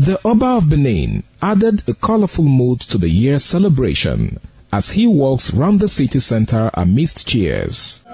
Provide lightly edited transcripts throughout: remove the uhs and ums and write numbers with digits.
The Oba of Benin added a colorful mood to the year's celebration as he walks round the city center amidst cheers.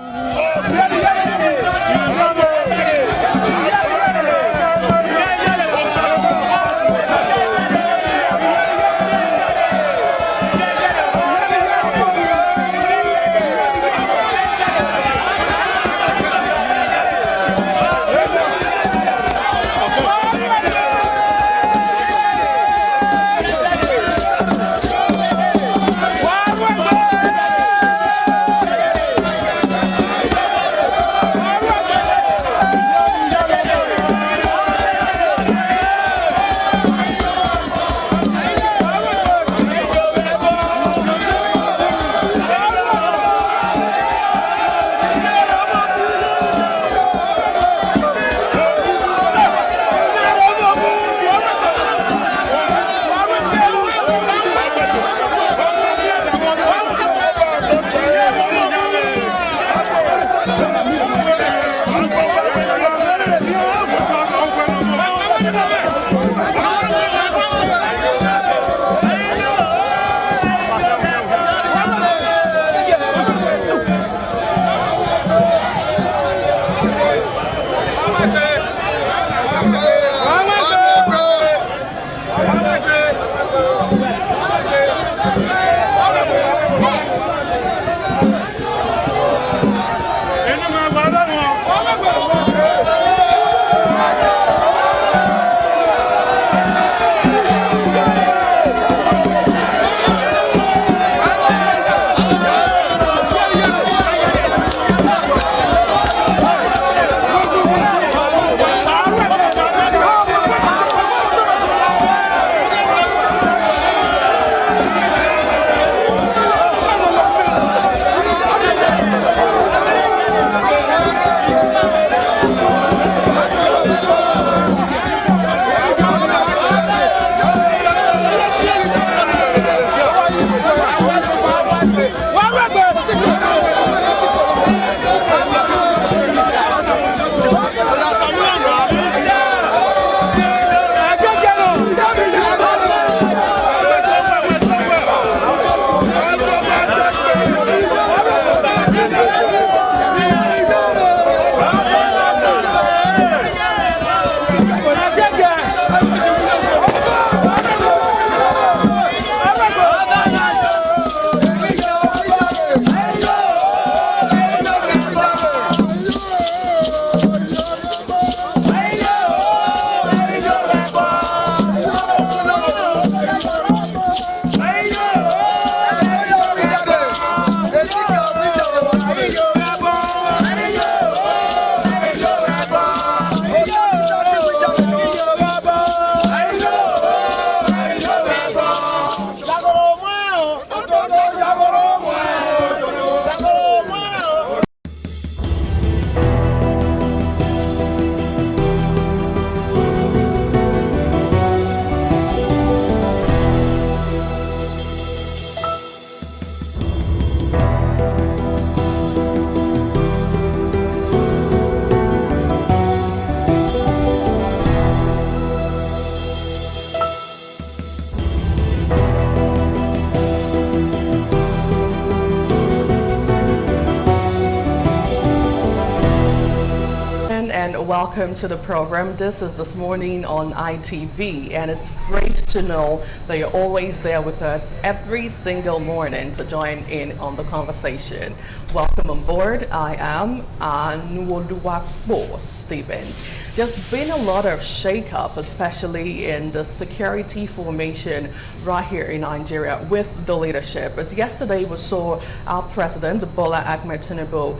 And welcome to the program. This is This Morning on ITV, and it's great to know that you're always there with us every single morning to join in on the conversation. Welcome on board. I am Anuoluwapo Stevens. There's been a lot of shake-up, especially in the security formation right here in Nigeria with the leadership. As yesterday we saw our president, Bola Ahmed Tinubu,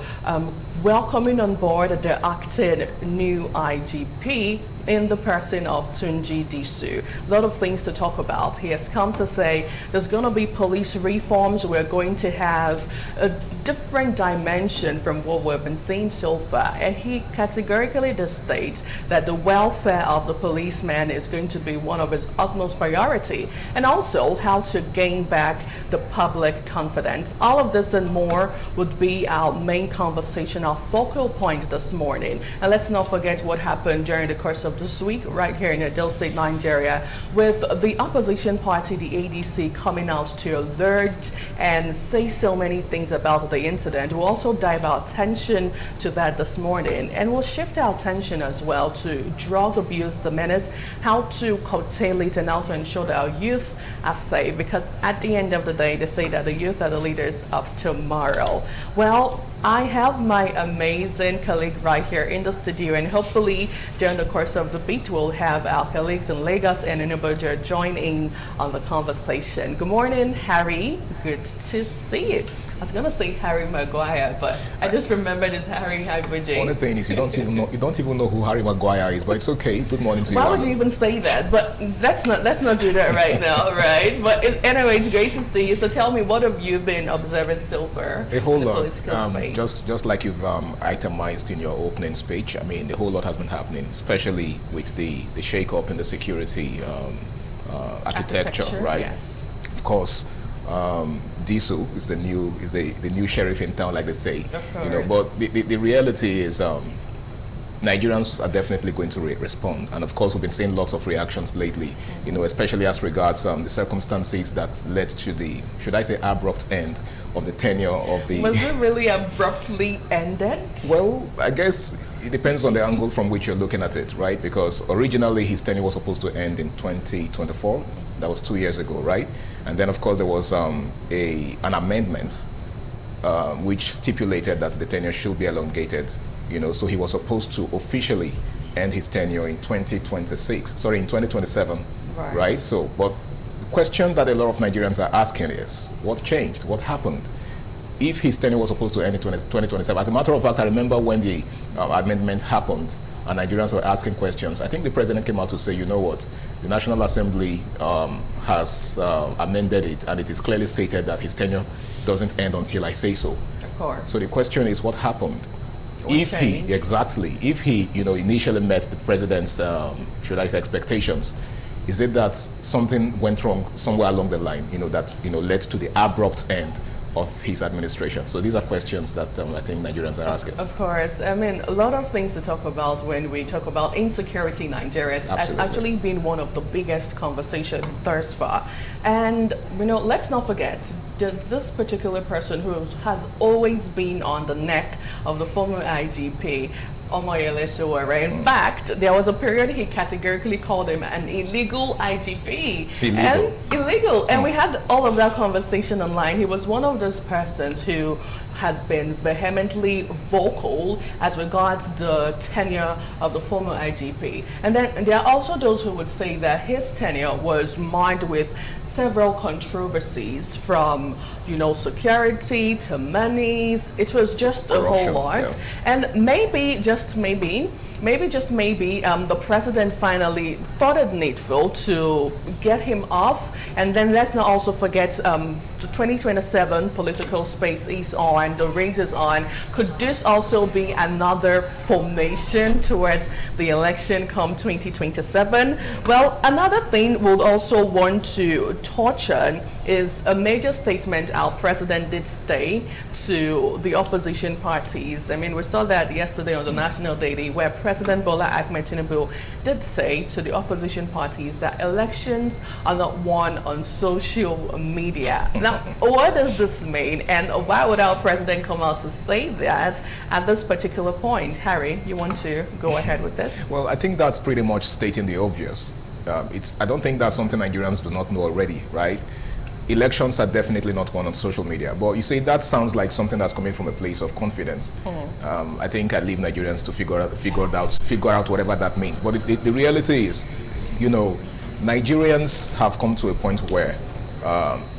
welcoming on board the acting new IGP in the person of Tunji Disu. A lot of things to talk about. He has come to say there's going to be police reforms. We're going to have a different dimension from what we've been seeing so far. And he categorically does state that the welfare of the policeman is going to be one of his utmost priority, and also how to gain back the public confidence. All of this and more would be our main conversation, our focal point this morning. And let's not forget what happened during the course of of this week right here in Edo State, Nigeria, with the opposition party, the ADC, coming out to alert and say so many things about the incident. We'll also dive our attention to that this morning, and we'll shift our attention as well to drug abuse, the menace, how to curtail it, and how to ensure that our youth are safe, because at the end of the day, they say that the youth are the leaders of tomorrow. Well, I have my amazing colleague right here in the studio, and hopefully during the course of the beat we'll have our colleagues in Lagos and Enugu join in on the conversation. Good morning, Harry. Good to see you. I was gonna say Harry Maguire, but I just remembered it's Harry Hybridge. Funny thing is, you don't even know who Harry Maguire is, but it's okay. Good morning to you. Why would you even say that? But let's not do that right now, right? But anyway, it's great to see you. So tell me, what have you been observing so far? A whole lot. Just like you've itemized in your opening speech. I mean, the whole lot has been happening, especially with the shake-up in the security architecture, right? Yes. Of course. Diesel is the new sheriff in town, like they say. You know, but the reality is Nigerians are definitely going to respond, and of course we've been seeing lots of reactions lately. You know, especially as regards the circumstances that led to the, should I say, abrupt end of the tenure of the. Was it really abruptly ended? Well, I guess it depends on the angle from which you're looking at it, right? Because originally his tenure was supposed to end in 2024. That was 2 years ago, right? And then, of course, there was an amendment which stipulated that the tenure should be elongated. You know, so he was supposed to officially end his tenure in 2027, right? So, but the question that a lot of Nigerians are asking is, what changed? What happened? If his tenure was supposed to end in 2027, as a matter of fact, I remember when the amendment happened and Nigerians were asking questions, I think the president came out to say, you know what, the National Assembly has amended it, and it is clearly stated that his tenure doesn't end until I say so. Of course. So the question is, what happened? If he, you know, initially met the president's, should I say, expectations, is it that something went wrong somewhere along the line, you know, that, you know, led to the abrupt end of his administration? So these are questions that I think Nigerians are asking. Of course. I mean, a lot of things to talk about when we talk about insecurity in Nigeria. It's actually been one of the biggest conversations thus far. And, you know, let's not forget that this particular person who has always been on the neck of the former IGP, Omoyele Sowore. In fact, there was a period he categorically called him an illegal IGP. Illegal. And we had all of that conversation online. He was one of those persons who has been vehemently vocal as regards the tenure of the former IGP. And then there are also those who would say that his tenure was marred with several controversies, from, you know, security to monies. It was just a whole lot. Yeah. And maybe, just maybe, the president finally thought it needful to get him off. And then let's not also forget the 2027 political space is on, the race is on. Could this also be another formation towards the election come 2027? Well, another thing we'll also want to touch on is a major statement our president did say to the opposition parties. I mean, we saw that yesterday on the National Daily, where President Bola Ahmed Tinubu did say to the opposition parties that elections are not won on social media. Now, what does this mean, and why would our president come out to say that at this particular point? Harry, you want to go ahead with this? Well, I think that's pretty much stating the obvious. I don't think that's something Nigerians do not know already, right? Elections are definitely not won on social media, but you say that sounds like something that's coming from a place of confidence. I think I leave Nigerians to figure out whatever that means. But the reality is, you know, Nigerians have come to a point where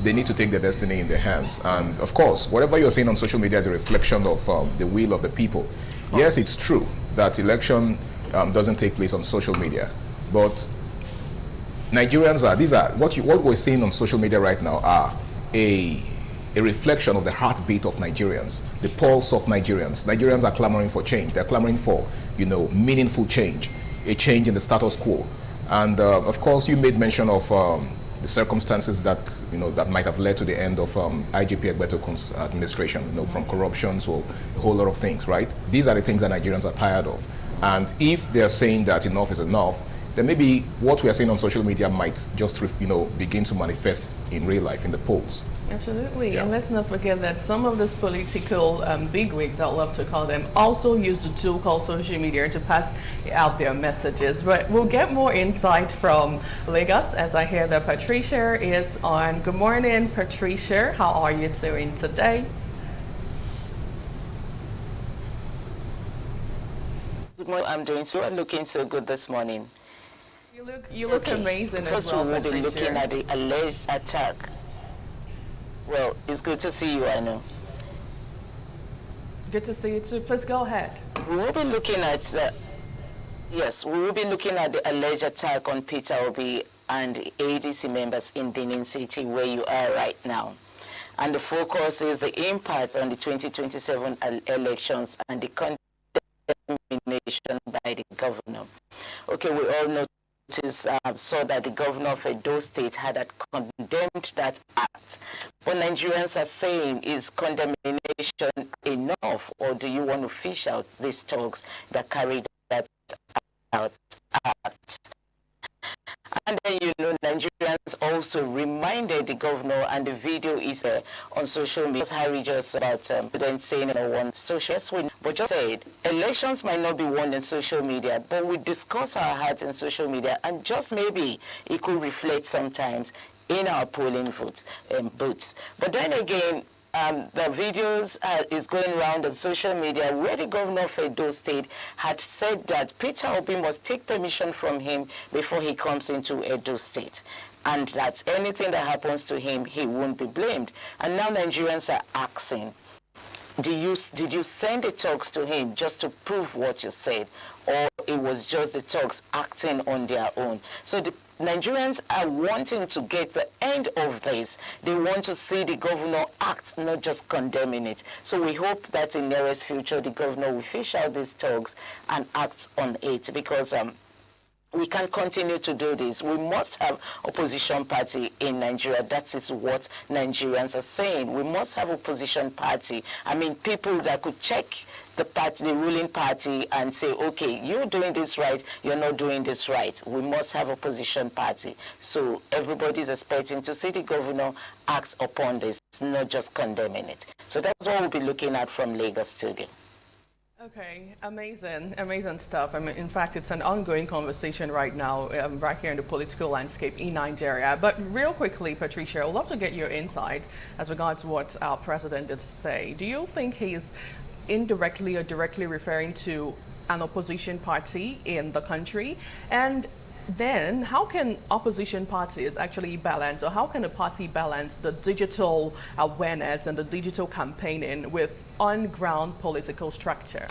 they need to take their destiny in their hands. And of course, whatever you're saying on social media is a reflection of the will of the people. Yes, it's true that election doesn't take place on social media, but Nigerians what we're seeing on social media right now are a reflection of the heartbeat of Nigerians, the pulse of Nigerians. Nigerians are clamoring for change. They're clamoring for, you know, meaningful change, a change in the status quo. And of course, you made mention of the circumstances that, you know, that might have led to the end of IGP Egbetokun's administration, you know, from corruption to a whole lot of things, right? These are the things that Nigerians are tired of. And if they're saying that enough is enough, then maybe what we are seeing on social media might just, begin to manifest in real life, in the polls. Absolutely. Yeah. And let's not forget that some of these political bigwigs, I love to call them, also use the tool called social media to pass out their messages. But we'll get more insight from Lagos, as I hear that Patricia is on. Good morning, Patricia. How are you doing today? Good morning. I'm doing so looking so good this morning. You look amazing as well, First, we will be Patricia. looking at the alleged attack. Well, it's good to see you, I know. Good to see you too. Please go ahead. We will be looking at the alleged attack on Peter Obi and the ADC members in Benin City, where you are right now. And the focus is the impact on the 2027 elections and the condemnation by the governor. Okay, we all saw that the governor of Edo State had condemned that act. But Nigerians are saying, is condemnation enough, or do you want to fish out these talks that carried that out act? And then, Nigerians also reminded the governor, and the video is on social media. Harry just about President saying no one social win, but just said elections might not be won in social media, but we discuss our hearts in social media, and just maybe it could reflect sometimes in our polling booths. But then again, the videos is going around on social media where the governor of Edo State had said that Peter Obi must take permission from him before he comes into Edo State, and that anything that happens to him, he won't be blamed. And now Nigerians are asking, did you send the talks to him just to prove what you said, or it was just the talks acting on their own? So the Nigerians are wanting to get the end of this. They want to see the governor act, not just condemning it. So we hope that in the nearest future, the governor will fish out these talks and act on it, because we can't continue to do this. We must have opposition party in Nigeria. That is what Nigerians are saying. We must have opposition party. I mean, people that could check the party, the ruling party, and say, okay, you're doing this right, you're not doing this right. We must have opposition party. So everybody's expecting to see the governor act upon this, not just condemning it. So that's what we'll be looking at from Lagos Studio. Okay, amazing stuff. I mean, in fact, it's an ongoing conversation right now, right here in the political landscape in Nigeria. But real quickly, Patricia, I'd love to get your insight as regards what our president did say. Do you think he's indirectly or directly referring to an opposition party in the country? And then how can opposition parties actually balance, or how can a party balance the digital awareness and the digital campaigning with on-ground political structure?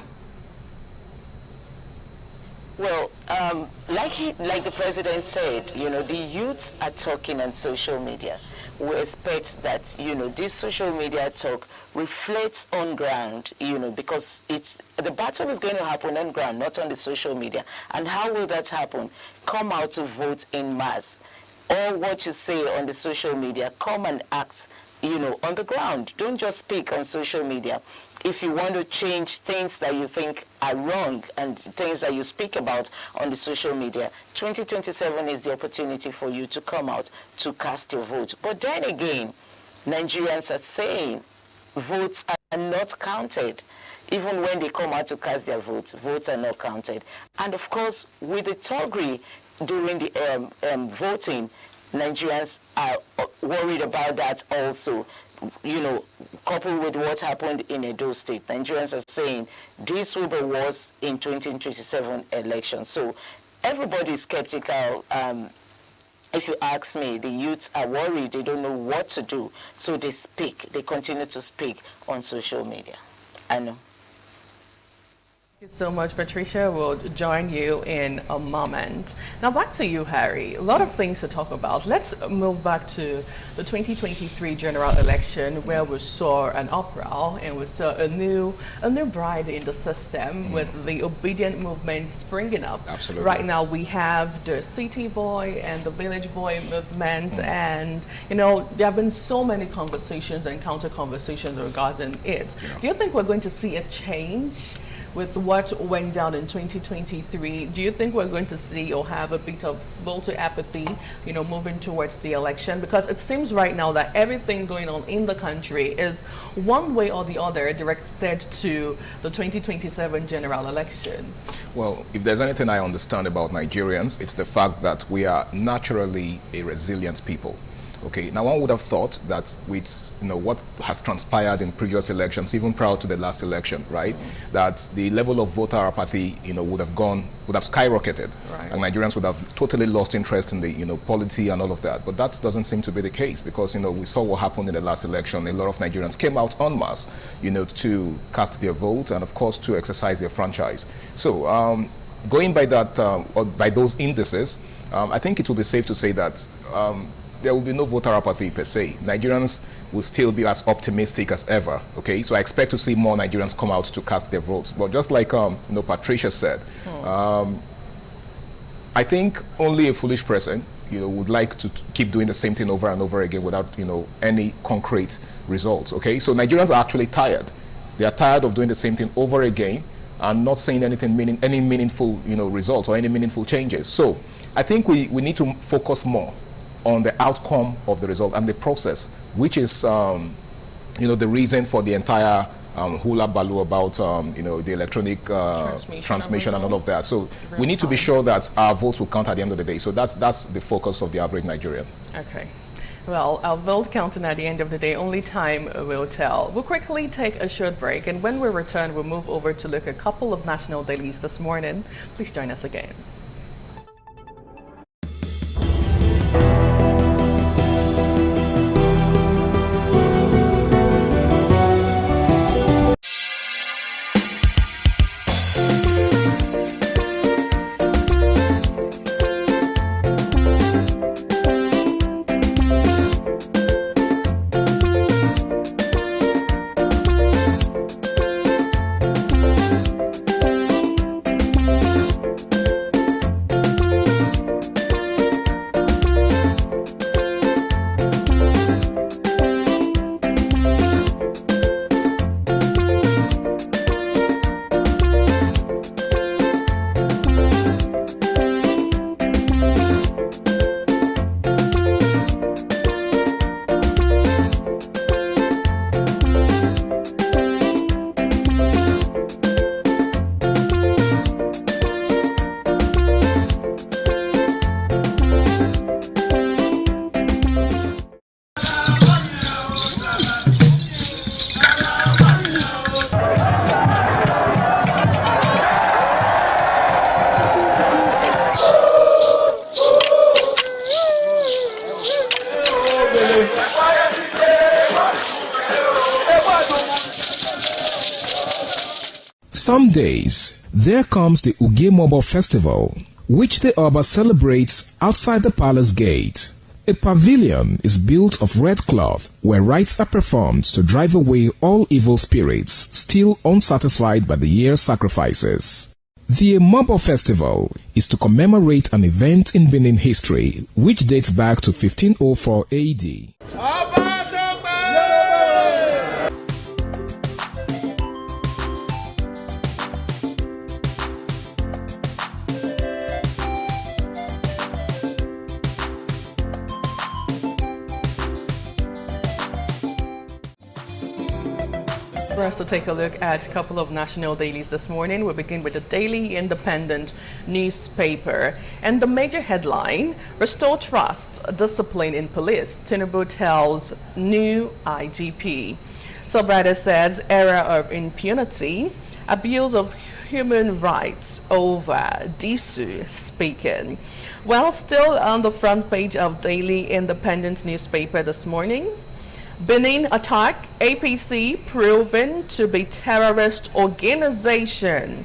Well, like the president said, the youths are talking on social media. We expect that, this social media talk reflects on ground, because the battle is going to happen on ground, not on the social media. And how will that happen? Come out to vote in mass. All what you say on the social media, come and act, on the ground. Don't just speak on social media. If you want to change things that you think are wrong and things that you speak about on the social media, 2027 is the opportunity for you to come out to cast your vote. But then again, Nigerians are saying votes are not counted. Even when they come out to cast their votes, votes are not counted. And of course, with the Togri during the voting, Nigerians are worried about that also. Coupled with what happened in Edo State, Nigerians are saying this will be worse in 2027 elections. So everybody is skeptical. If you ask me, the youths are worried. They don't know what to do. So they speak. They continue to speak on social media. I know. Thank you so much, Patricia. We'll join you in a moment. Now back to you, Harry. A lot of things to talk about. Let's move back to the 2023 general election, where we saw an uproar and we saw a new bride in the system with the obedient movement springing up. Absolutely. Right now we have the city boy and the village boy movement, and there have been so many conversations and counter conversations regarding it. Do you think we're going to see a change with what went down in 2023, do you think we're going to see or have a bit of voter apathy, moving towards the election? Because it seems right now that everything going on in the country is one way or the other directed to the 2027 general election. Well, if there's anything I understand about Nigerians, it's the fact that we are naturally a resilient people. Okay, now one would have thought that with what has transpired in previous elections, even prior to the last election, right, that the level of voter apathy, would have skyrocketed, right, and Nigerians would have totally lost interest in the polity and all of that. But that doesn't seem to be the case, because we saw what happened in the last election. A lot of Nigerians came out en masse, to cast their vote and, of course, to exercise their franchise. So, going by that, or by those indices, I think it will be safe to say that there will be no voter apathy per se. Nigerians will still be as optimistic as ever. Okay, so I expect to see more Nigerians come out to cast their votes. But just like Patricia said, I think only a foolish person would like to keep doing the same thing over and over again without any concrete results. Okay, so Nigerians are actually tired. They are tired of doing the same thing over again and not seeing any meaningful results or any meaningful changes. So I think we need to focus more on the outcome of the result and the process, which is, the reason for the entire hula baloo about, the electronic transmission and all of that. So we need to be sure that our votes will count at the end of the day. So that's the focus of the average Nigerian. Okay. Well, our vote counting at the end of the day, only time will tell. We'll quickly take a short break, and when we return, we'll move over to look at a couple of national dailies this morning. Please join us again. Some days, there comes the Ugemobo Festival, which the Oba celebrates outside the palace gate. A pavilion is built of red cloth where rites are performed to drive away all evil spirits still unsatisfied by the year's sacrifices. The Ugemobo Festival is to commemorate an event in Benin history which dates back to 1504 AD. For us to take a look at a couple of national dailies this morning, we begin with the Daily Independent newspaper. And the major headline, Restore Trust, Discipline in Police, Tinubu tells new IGP. Subwriter says, era of impunity, abuse of human rights over Disu speaking. Well, still on the front page of Daily Independent newspaper this morning, Benin attack, APC proven to be terrorist organization.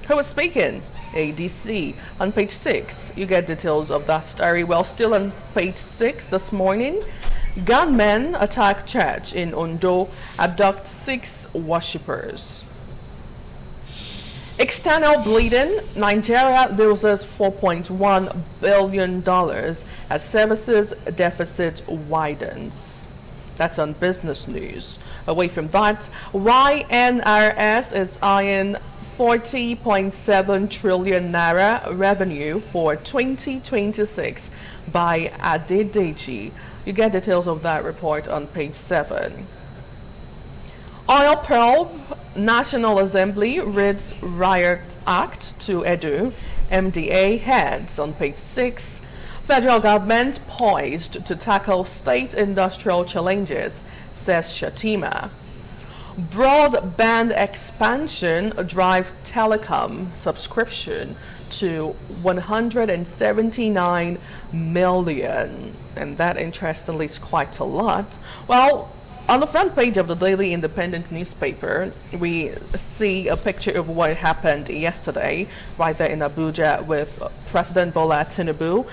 Who was speaking? ADC. On page 6, you get details of that story. Well, still on page 6 this morning, gunmen attack church in Ondo, abduct 6 worshippers. External bleeding, Nigeria loses $4.1 billion as services deficit widens. That's on Business News. Away from that, why NRS is eyeing 40.7 trillion naira revenue for 2026 by Adedeji. You get details of that report on page 7. Oil Pearl National Assembly reads Riot Act to Edu. MDA heads on page 6. Federal government poised to tackle state industrial challenges, says Shatima. Broadband expansion drives telecom subscription to 179 million. And that, interestingly, is quite a lot. Well, on the front page of the Daily Independent newspaper, we see a picture of what happened yesterday right there in Abuja with President Bola Tinubu,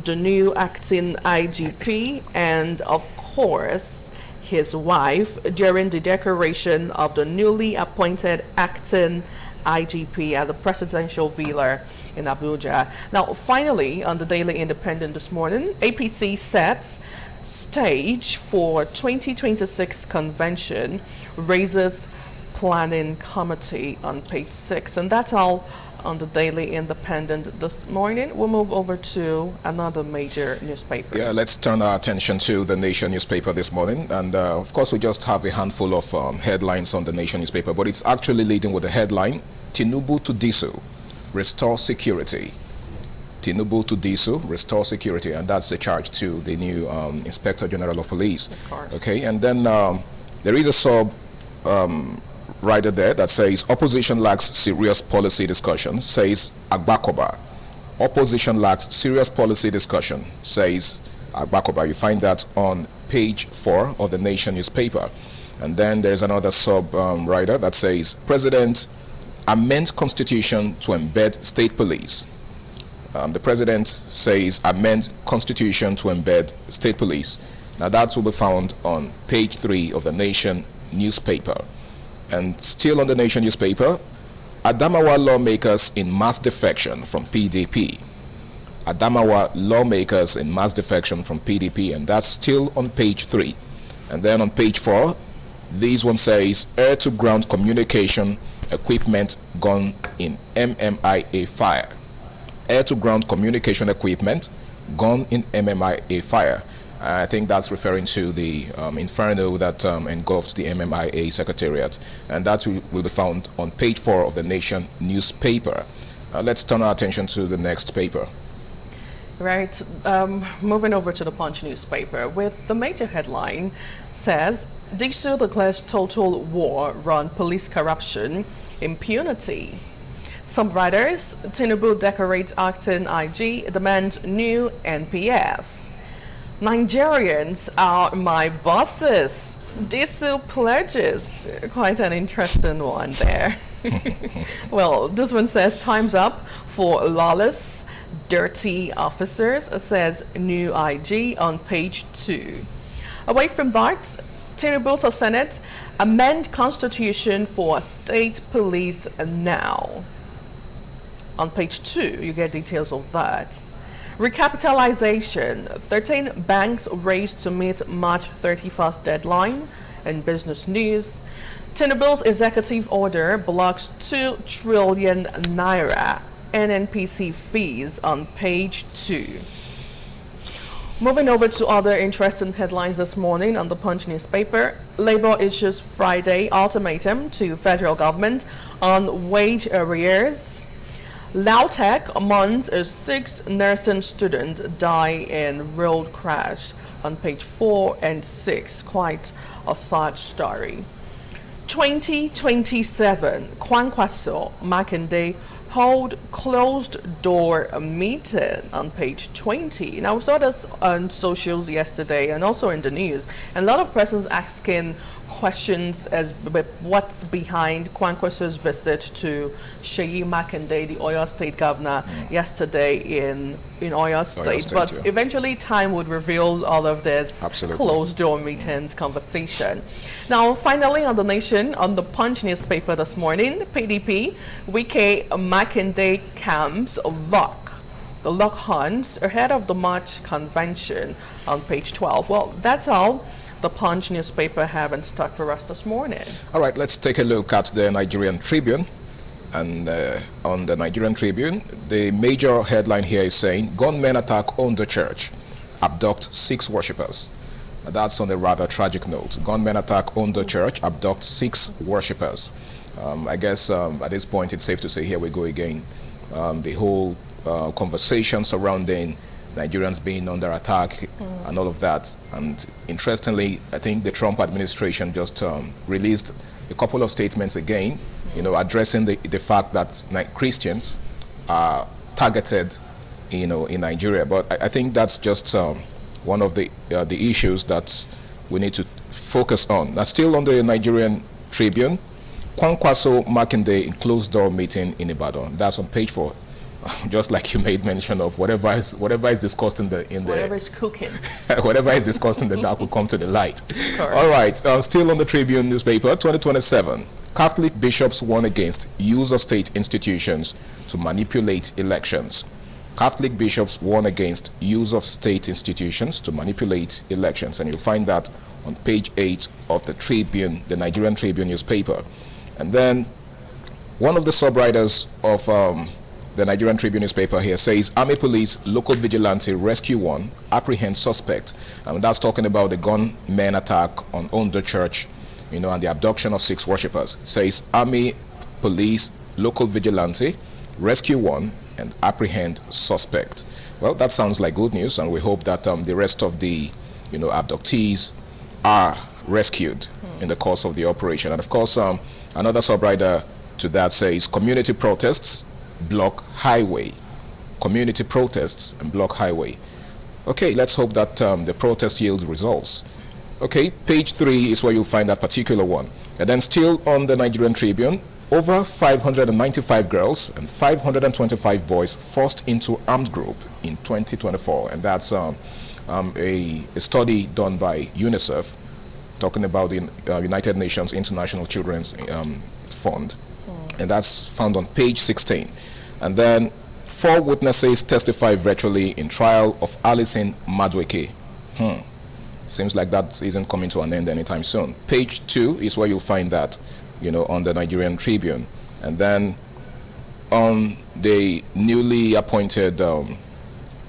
the new acting IGP, and of course his wife during the decoration of the newly appointed acting IGP at the presidential villa in Abuja. Now, finally, on the Daily Independent this morning, APC sets stage for 2026 convention, raises planning committee on page 6. And that's all on the Daily Independent this morning. We'll move over to another major newspaper. Yeah, let's turn our attention to the Nation newspaper this morning. And of course, we just have a handful of headlines on the Nation newspaper, but it's actually leading with the headline, Tinubu to Disu, restore security. Tinubu to Disu, restore security, and that's the charge to the new Inspector General of Police. Of course. Okay, and then there is a sub rider there that says opposition lacks serious policy discussion, says Agbakoba. Opposition lacks serious policy discussion, says Agbakoba. You find that on page 4 of the Nation newspaper. And then there's another sub rider that says President amends Constitution to embed state police. The president says amend Constitution to embed state police. Now that will be found on page 3 of the Nation newspaper. And still on the Nation newspaper, Adamawa lawmakers in mass defection from PDP. Adamawa lawmakers in mass defection from PDP, and that's still on page 3. And then on page 4, this one says air-to-ground communication equipment gone in MMIA fire. Air-to-ground communication equipment gone in MMIA fire. I think that's referring to the inferno that engulfed the MMIA secretariat, and that will be found on page 4 of the Nation newspaper. Let's turn our attention to the next paper. Right, moving over to the Punch newspaper with the major headline says Disu declares total war on police corruption, impunity. Some writers, Tinubu decorates acting IG, demands new NPF. Nigerians are my bosses. Disu pledges. Quite an interesting one there. Well, this one says time's up for lawless, dirty officers, says new IG on page 2. Away from that, Tinubu to Senate, amend constitution for state police now. On page 2, you get details of that. Recapitalization, 13 banks raised to meet March 31st deadline. In business news, Tinubu's executive order blocks 2 trillion naira NNPC fees on page 2. Moving over to other interesting headlines this morning on the Punch newspaper, Labour issues Friday ultimatum to federal government on wage arrears. Lautech mourns a 6 nursing student die in road crash on page 4 and 6. Quite a sad story. 2027, Kwankwaso Makinde hold closed door meeting on page 20. Now, we saw this on socials yesterday and also in the news. And a lot of persons asking questions as what's behind Kwankwaso's visit to Seyi Makinde, the Oyo State governor, yesterday in Oyo State. But eventually time would reveal all of this closed door meetings conversation. Now, finally on the Nation, on the Punch newspaper this morning, PDP, Wike Makinde camps lock. The lock hunts ahead of the March convention on page 12. Well, that's all the Punch newspaper have in stock for us this morning. All right, let's take a look at the Nigerian Tribune. And on the Nigerian Tribune, the major headline here is saying, gunmen attack Ondo Church, abduct 6 worshippers. That's on a rather tragic note. Gunmen attack Ondo Church, abduct 6 worshippers. I guess at this point it's safe to say, here we go again. The whole conversation surrounding Nigerians being under attack and all of that. And interestingly, I think the Trump administration just released a couple of statements again, addressing the fact that Christians are targeted, in Nigeria. But I think that's just one of the issues that we need to focus on. Now, still on the Nigerian Tribune, Kwankwaso Makinde in closed-door meeting in Ibadan. That's on page 4. Just like you made mention of, whatever is discussed whatever is cooking, whatever is discussed in the dark will come to the light. All right, still on the Tribune newspaper, 2027. Catholic bishops warn against use of state institutions to manipulate elections. Catholic bishops warn against use of state institutions to manipulate elections, and you'll find that on page 8 of the Tribune, the Nigerian Tribune newspaper. And then one of the sub-writers of the Nigerian Tribune newspaper here says, Army Police Local Vigilante Rescue 1 apprehends suspect. And that's talking about the gunmen attack on Ondo Church, and the abduction of 6 worshippers. It says Army Police Local Vigilante Rescue 1 and apprehend suspect. Well, that sounds like good news, and we hope that the rest of the abductees are rescued in the course of the operation. And of course, another sub-writer to that says community protests block highway. Community protests and block highway. Okay, let's hope that the protest yields results. Okay, page 3 is where you'll find that particular one. And then still on the Nigerian Tribune, over 595 girls and 525 boys forced into armed group in 2024. And that's a study done by UNICEF, talking about the United Nations International Children's Fund. And that's found on page 16. And then 4 witnesses testify virtually in trial of Alison Madueke. Seems like that isn't coming to an end anytime soon. Page 2 is where you'll find that, on the Nigerian Tribune. And then on the newly appointed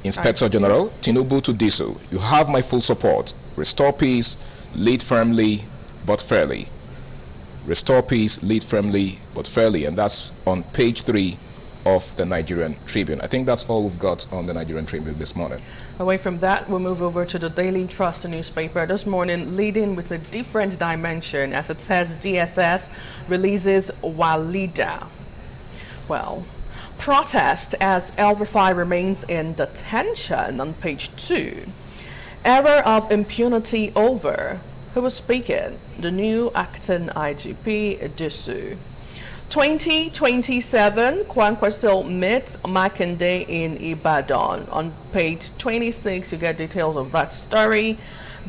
Inspector General, Tinubu to Diso, you have my full support. Restore peace, lead firmly but fairly. Restore peace, lead firmly but fairly. And that's on page 3 of the Nigerian Tribune. I think that's all we've got on the Nigerian Tribune this morning. Away from that, we'll move over to the Daily Trust newspaper this morning, leading with a different dimension, as it says DSS releases Walida. Well, protest as El-Rufai remains in detention on page 2. Era of impunity over. Who was speaking? The new acting IGP, Disu. 2027, Kwankwaso meets Makinde in Ibadan. On page 26, you get details of that story.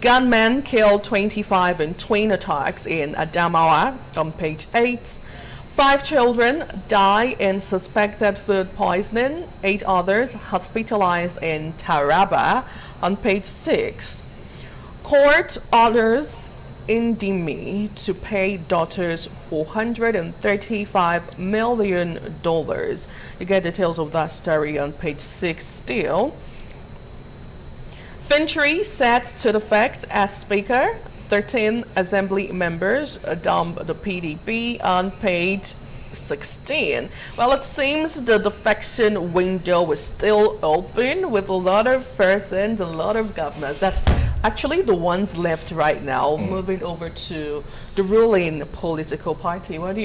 Gunmen killed 25 in twin attacks in Adamawa. On page 8. 5 children die in suspected food poisoning. 8 others hospitalized in Taraba. On page 6. Court orders Indimi to pay daughters $435 million. You get details of that story on page 6 still. Fintri set to defect as Speaker. 13 Assembly members dump the PDP on page 16. Well, it seems the defection window is still open with a lot of persons, a lot of governors. That's actually the ones left right now, moving over to the ruling political party. What do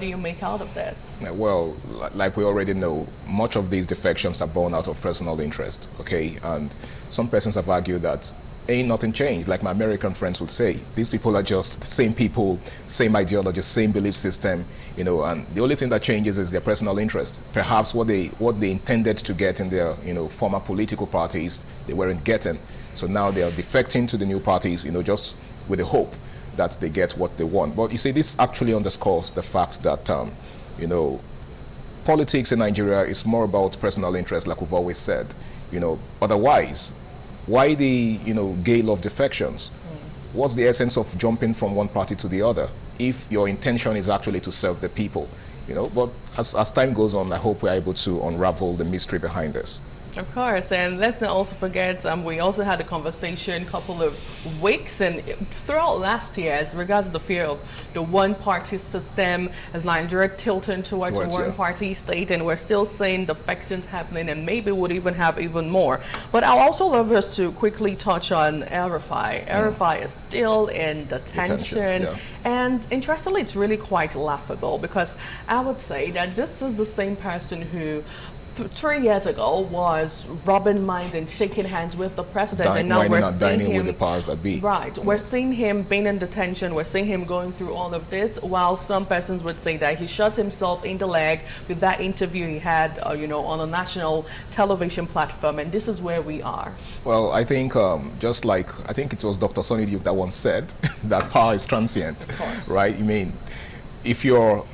you make out of this? Well, like we already know, much of these defections are born out of personal interest, okay? And some persons have argued that ain't nothing changed, like my American friends would say. These people are just the same people, same ideology, same belief system, and the only thing that changes is their personal interest. Perhaps what they intended to get in their, former political parties, they weren't getting. So now they are defecting to the new parties, just with the hope that they get what they want. But you see, this actually underscores the fact that, politics in Nigeria is more about personal interest, like we've always said. Otherwise, why the gale of defections? What's the essence of jumping from one party to the other if your intention is actually to serve the people? But as time goes on, I hope we're able to unravel the mystery behind this. Of course, and let's not also forget, we also had a conversation a couple of weeks and throughout last year as regards to the fear of the one-party system as Nigeria tilting towards a one-party state, and we're still seeing defections happening and maybe would even have even more. But I'll also love us to quickly touch on El-Rufai. El-Rufai is still in detention. And interestingly, it's really quite laughable because I would say that this is the same person who 3 years ago was rubbing minds and shaking hands with the president, and now we're seeing him with the powers that be. Right, we're seeing him being in detention. We're seeing him going through all of this, while some persons would say that he shot himself in the leg with that interview he had, on a national television platform. And this is where we are. Well, I think just like I think it was Dr. Sonny Duke that once said that power is transient, right? I mean, if you're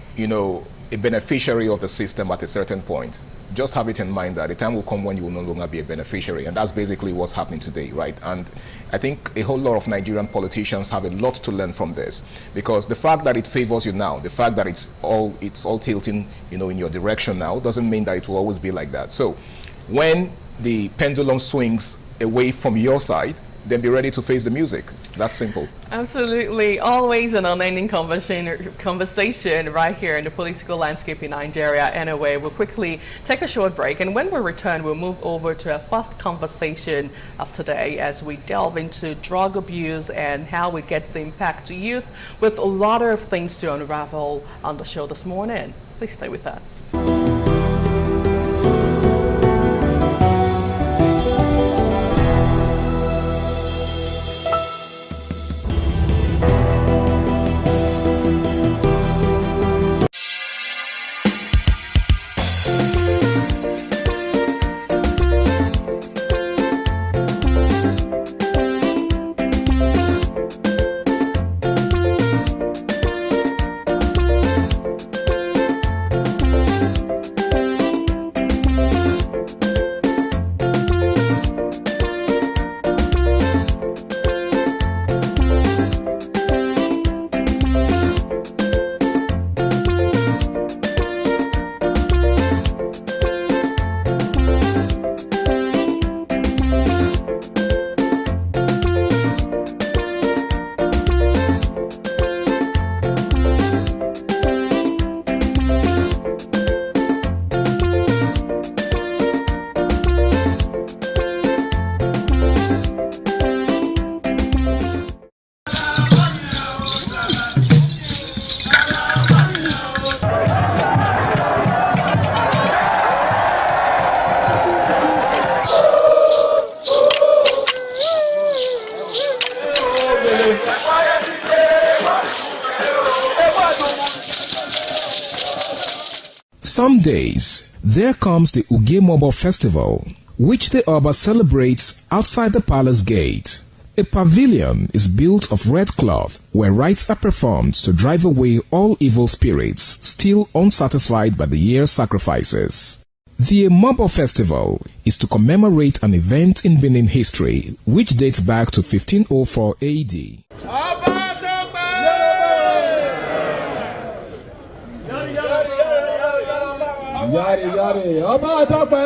a beneficiary of the system at a certain point, just have it in mind that the time will come when you will no longer be a beneficiary, and that's basically what's happening today, right? And I think a whole lot of Nigerian politicians have a lot to learn from this, because the fact that it favors you now, the fact that it's all tilting, in your direction now, doesn't mean that it will always be like that. So when the pendulum swings away from your side, then be ready to face the music. It's that simple. Absolutely. Always an unending conversation right here in the political landscape in Nigeria. Anyway, we'll quickly take a short break, and when we return, we'll move over to our first conversation of today as we delve into drug abuse and how it gets the impact to youth, with a lot of things to unravel on the show this morning. Please stay with us. Some days, there comes the Ugemobo Festival, which the Oba celebrates outside the palace gate. A pavilion is built of red cloth where rites are performed to drive away all evil spirits still unsatisfied by the year's sacrifices. The Ugemobo Festival is to commemorate an event in Benin history which dates back to 1504 AD. Yari yari, Ọba Tope.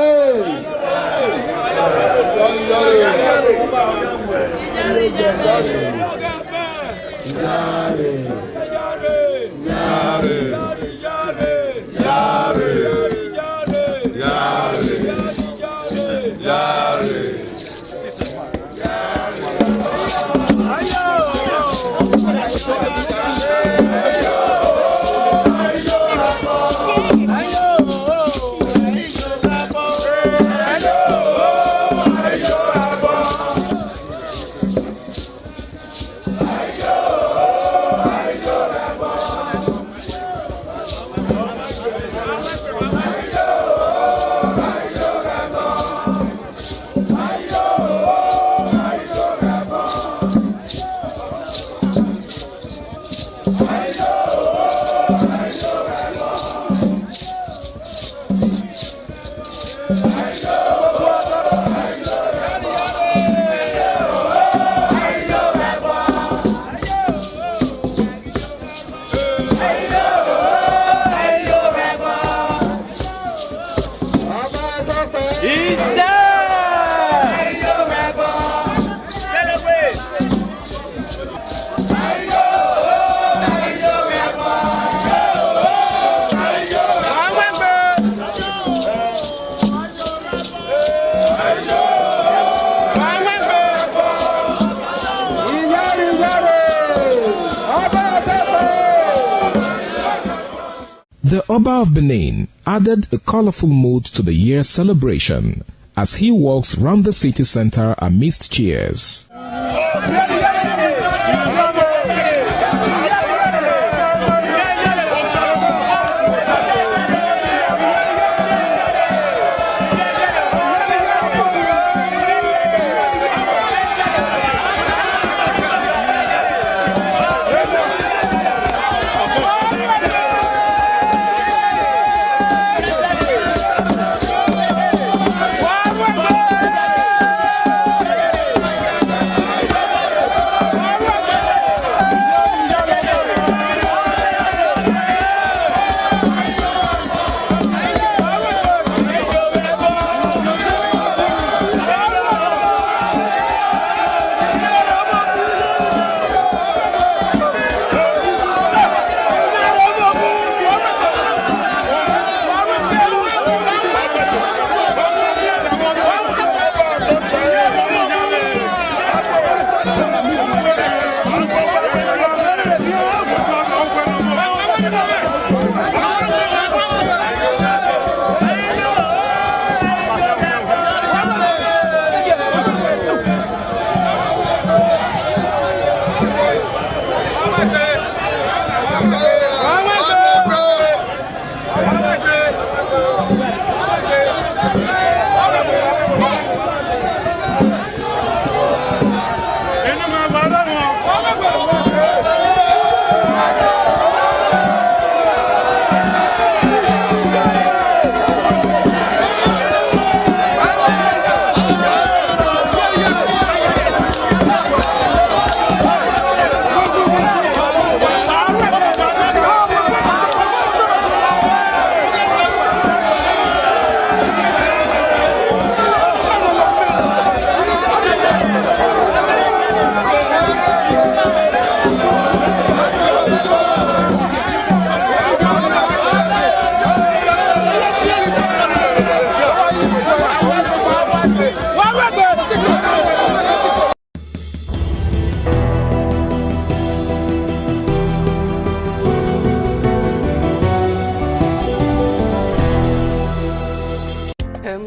The Oba of Benin added a colorful mood to the year's celebration as he walks round the city center amidst cheers.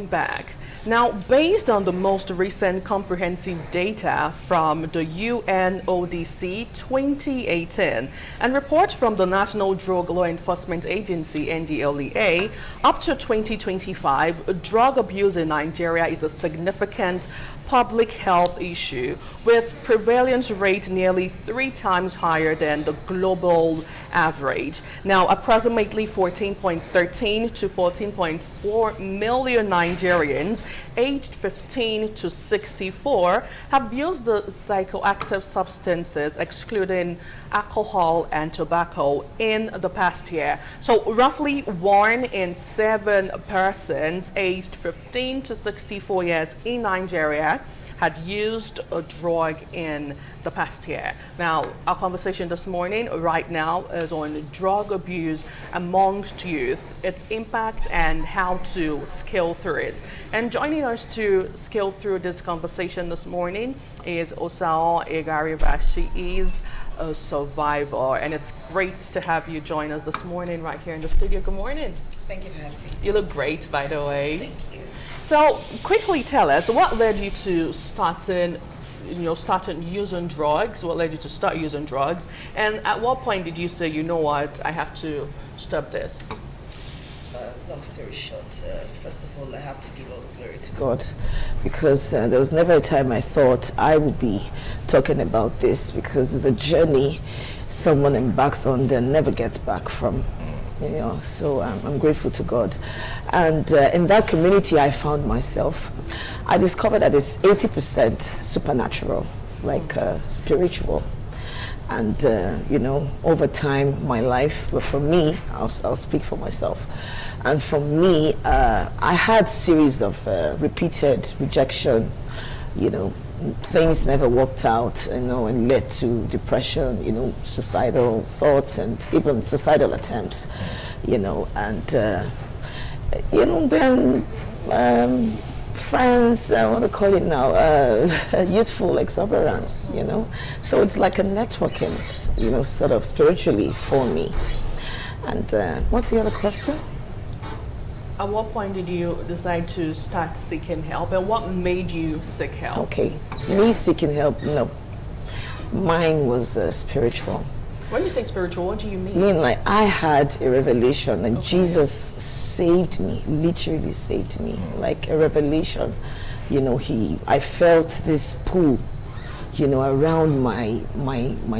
Back. Now, based on the most recent comprehensive data from the UNODC 2018 and reports from the National Drug Law Enforcement Agency NDLEA, up to 2025, drug abuse in Nigeria is a significant public health issue, with prevalence rate nearly 3 times higher than the global average. Now, approximately 14.13 to 14.4 million Nigerians aged 15 to 64 have used the psychoactive substances, excluding alcohol and tobacco, in the past year. So roughly 1 in 7 persons aged 15 to 64 years in Nigeria had used a drug in the past year. Now, our conversation this morning, right now, is on drug abuse amongst youth, its impact and how to scale through it. And joining us to scale through this conversation this morning is Osao Egariba. She is a survivor, and it's great to have you join us this morning right here in the studio. Good morning. Thank you for having me. You look great, by the way. Thank you. So, quickly tell us, what led you to starting using drugs? What led you to start using drugs? And at what point did you say, you know what, I have to stop this? Long story short, first of all, I have to give all the glory to God, because there was never a time I thought I would be talking about this, because it's a journey someone embarks on then never gets back from. You know, so I'm grateful to God. And in that community I found myself, I discovered that it's 80% supernatural, like spiritual. And you know, over time, my life, but for me, I'll speak for myself. And for me, I had series of repeated rejection, you know, things never worked out, you know, and led to depression, you know, suicidal thoughts and even suicidal attempts, you know, and, you know, then friends, what do they call it now, youthful exuberance, you know. So it's like a networking, you know, sort of spiritually for me. And what's the other question? At what point did you decide to start seeking help, and what made you seek help? Okay, me seeking help, no. Mine was spiritual. When you say spiritual, what do you mean? I mean, like, I had a revelation, and Jesus saved me, literally saved me, like a revelation. You know, I felt this pull, you know, around my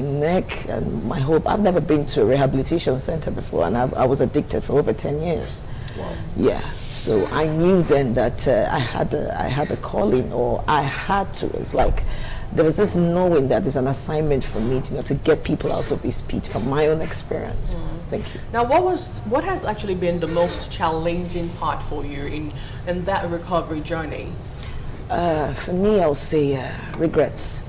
neck and my whole. I've never been to a rehabilitation center before, and I was addicted for over 10 years. Wow. Yeah, so I knew then that I had a calling, or I had to. It's like there was this knowing that there's an assignment for me, you know, to get people out of this pit from my own experience. Thank you. Now, what has actually been the most challenging part for you in that recovery journey? For me, I'll say regrets.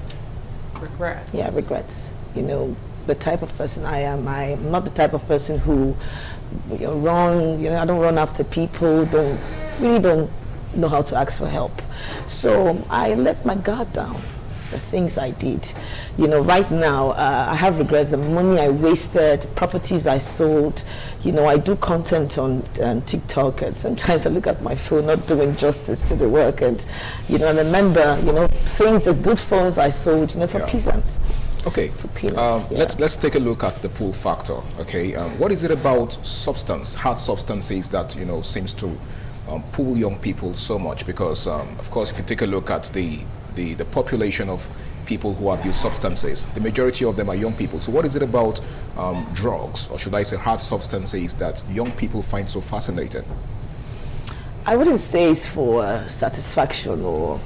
Regrets? Yeah, regrets. You know, the type of person I am, I'm not the type of person who, you know, I don't run after people, don't know how to ask for help. So I let my guard down. The things I did, you know, right now I have regrets. The money I wasted, properties I sold. You know, I do content on TikTok, and sometimes I look at my phone, not doing justice to the work, and you know, I remember, you know, things, the good phones I sold, you know, for peasants. Okay, for peanuts, let's take a look at the pull factor. Okay, what is it about hard substances that, you know, seems to pull young people so much? Because of course, if you take a look at the population of people who abuse substances, the majority of them are young people. So what is it about drugs, or should I say hard substances, that young people find so fascinating? I wouldn't say it's for satisfaction or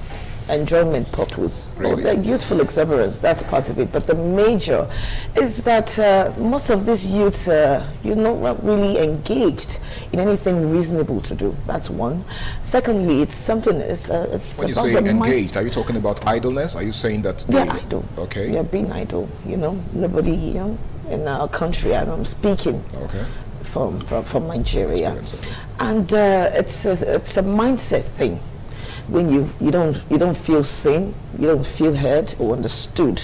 enjoyment purpose. Really? Or the youthful exuberance, that's part of it. But the major is that most of these youths, you're not really engaged in anything reasonable to do. That's one. Secondly, it's something, it's when you about say the engaged, are you talking about idleness? Are you saying that they're idle. Okay. They're being idle, you know. Nobody, you know, in our country, and I'm speaking from Nigeria. Okay. And it's a mindset thing. When you don't feel seen, you don't feel heard or understood,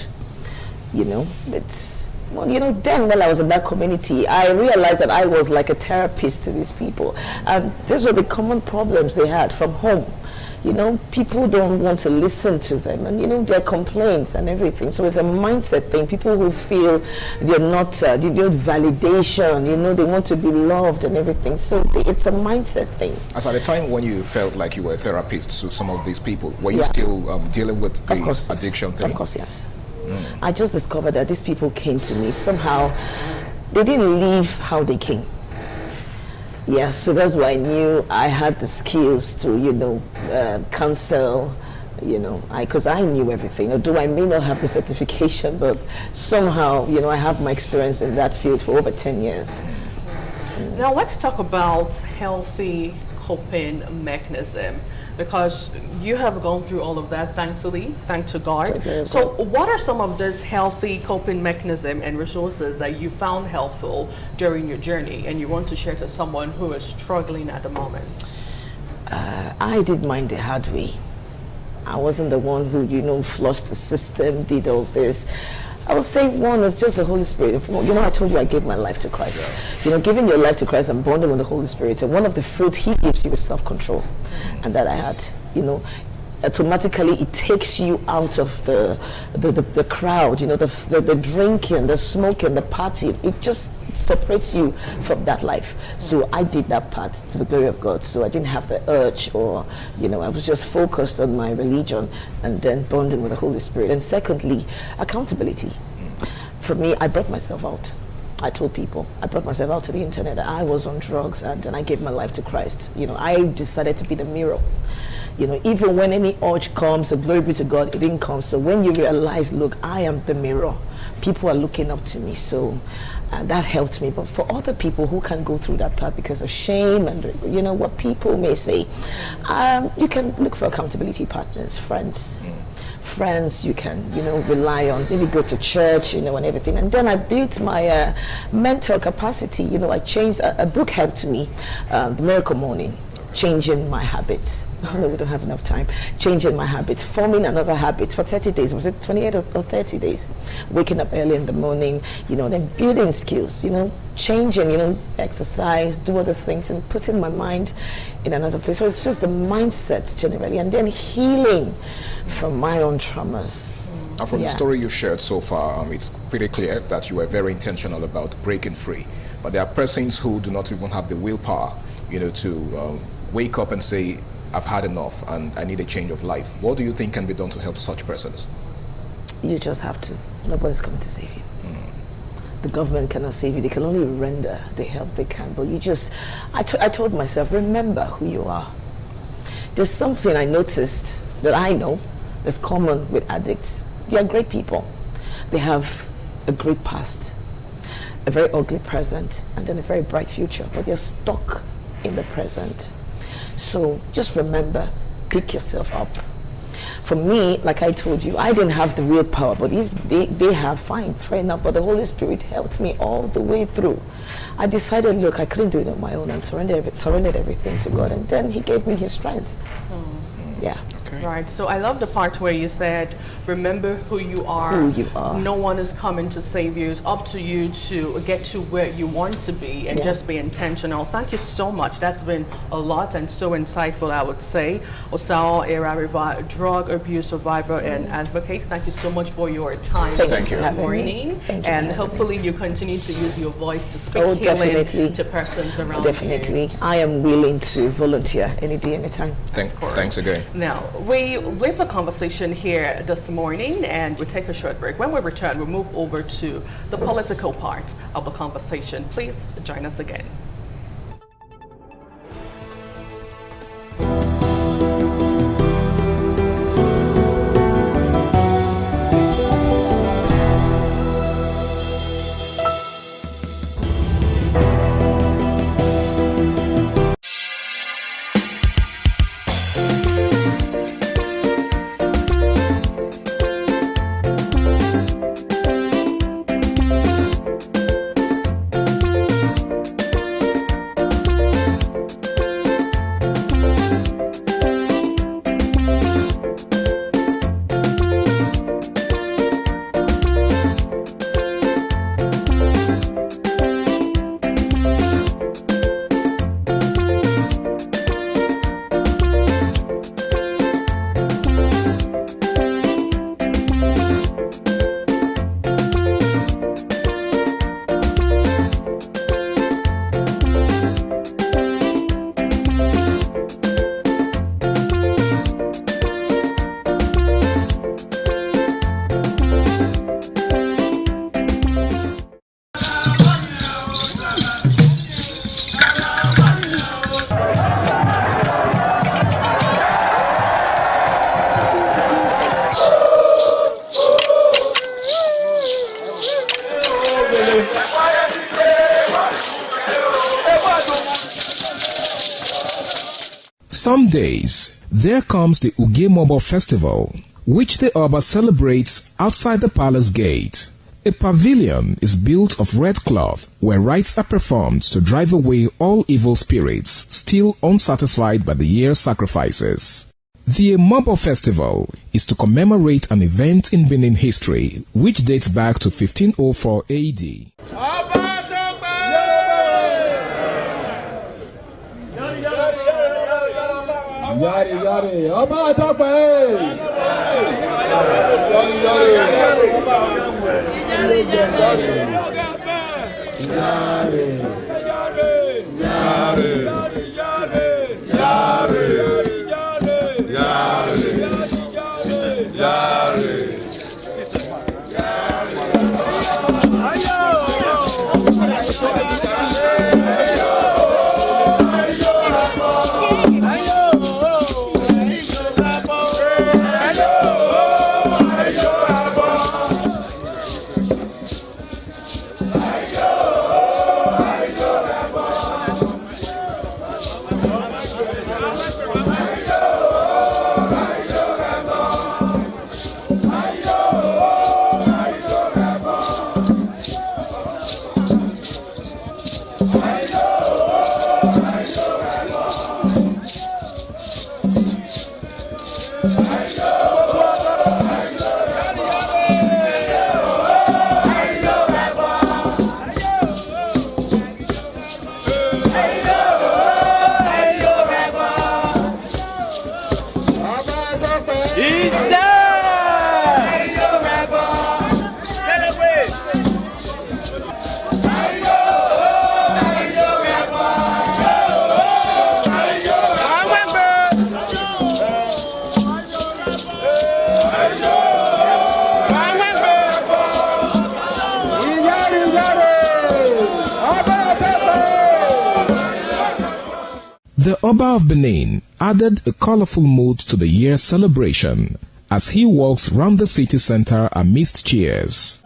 you know. It's, well, you know, then when I was in that community, I realized that I was like a therapist to these people, and these were the common problems they had from home. You know, people don't want to listen to them, and you know, their complaints and everything. So it's a mindset thing. People who feel they're not, they need validation, you know, they want to be loved and everything. So it's a mindset thing. As at the time when you felt like you were a therapist to some of these people, were you still dealing with the addiction thing? Of course, yes. I just discovered that these people came to me somehow. They didn't leave how they came. Yeah, so that's why I knew I had the skills to, you know, counsel, you know, because I knew everything. Although I may not have the certification, but somehow, you know, I have my experience in that field for over 10 years. Now let's talk about healthy coping mechanism, because you have gone through all of that, thankfully, thanks to God. So what are some of these healthy coping mechanism and resources that you found helpful during your journey and you want to share to someone who is struggling at the moment? I did mine the hard way. I wasn't the one who, you know, flushed the system, did all this. I would say one is just the Holy Spirit. You know, I told you I gave my life to Christ. Yeah. You know, giving your life to Christ and bonding with the Holy Spirit, and one of the fruits He gives you is self-control, and that I had. You know, automatically it takes you out of the crowd. You know, the drinking, the smoking, the partying. It just separates you from that life. So I did that part to the glory of God. So I didn't have the urge, or, you know, I was just focused on my religion and then bonding with the Holy Spirit. And secondly, accountability. For me, I brought myself out. I told people, I brought myself out to the internet that I was on drugs, and then I gave my life to Christ. You know, I decided to be the mirror. You know, even when any urge comes, the glory be to God, it didn't come. So when you realize, look, I am the mirror, people are looking up to me. So that helped me. But for other people who can go through that part because of shame and, you know, what people may say, you can look for accountability partners, friends. Friends you can, you know, rely on, maybe go to church, you know, and everything. And then I built my mental capacity. You know, I changed, a book helped me, The Miracle Morning. changing my habits. Oh, no, we don't have enough time. Changing my habits, forming another habit for 30 days. Was it 28 or 30 days? Waking up early in the morning, then building skills, changing, exercise, do other things, and putting my mind in another place. So it's just the mindset generally, and then healing from my own traumas. And from the story you've shared so far, it's pretty clear that you were very intentional about breaking free. But there are persons who do not even have the willpower, to wake up and say, I've had enough and I need a change of life. What do you think can be done to help such persons? You just have to. Nobody's coming to save you. The government cannot save you. They can only render the help they can. But I told myself, remember who you are. There's something I noticed that I know is common with addicts. They are great people. They have a great past, a very ugly present, and then a very bright future. But they're stuck in the present. So just remember, pick yourself up. For me, like I told you, I didn't have the willpower, but if they have, fine, fair enough. But the Holy Spirit helped me all the way through. I decided, look, I couldn't do it on my own, and surrendered everything to God. And then He gave me His strength. Yeah. Okay. Right. So I love the part where you said, remember who you are. Who you are. No one is coming to save you. It's up to you to get to where you want to be and just be intentional. Thank you so much. That's been a lot and so insightful, I would say. Osao Erariba, drug abuse survivor and advocate. Thank you so much for your time Thank you. this morning. Thank you. And hopefully you continue to use your voice to speak healing definitely. to persons around Definitely. you. I am willing to volunteer any day, anytime. Thanks again. Now, we leave the conversation here this morning and we take a short break. When we return, we'll move over to the political part of the conversation. Please join us again. Some days, there comes the Ugemobo Festival, which the Oba celebrates outside the palace gate. A pavilion is built of red cloth where rites are performed to drive away all evil spirits still unsatisfied by the year's sacrifices. The Ugemobo Festival is to commemorate an event in Benin history which dates back to 1504 AD. Yari yari, ọba àtọ́pẹ́. The Oba of Benin added a colorful mood to the year's celebration as he walks round the city center amidst cheers.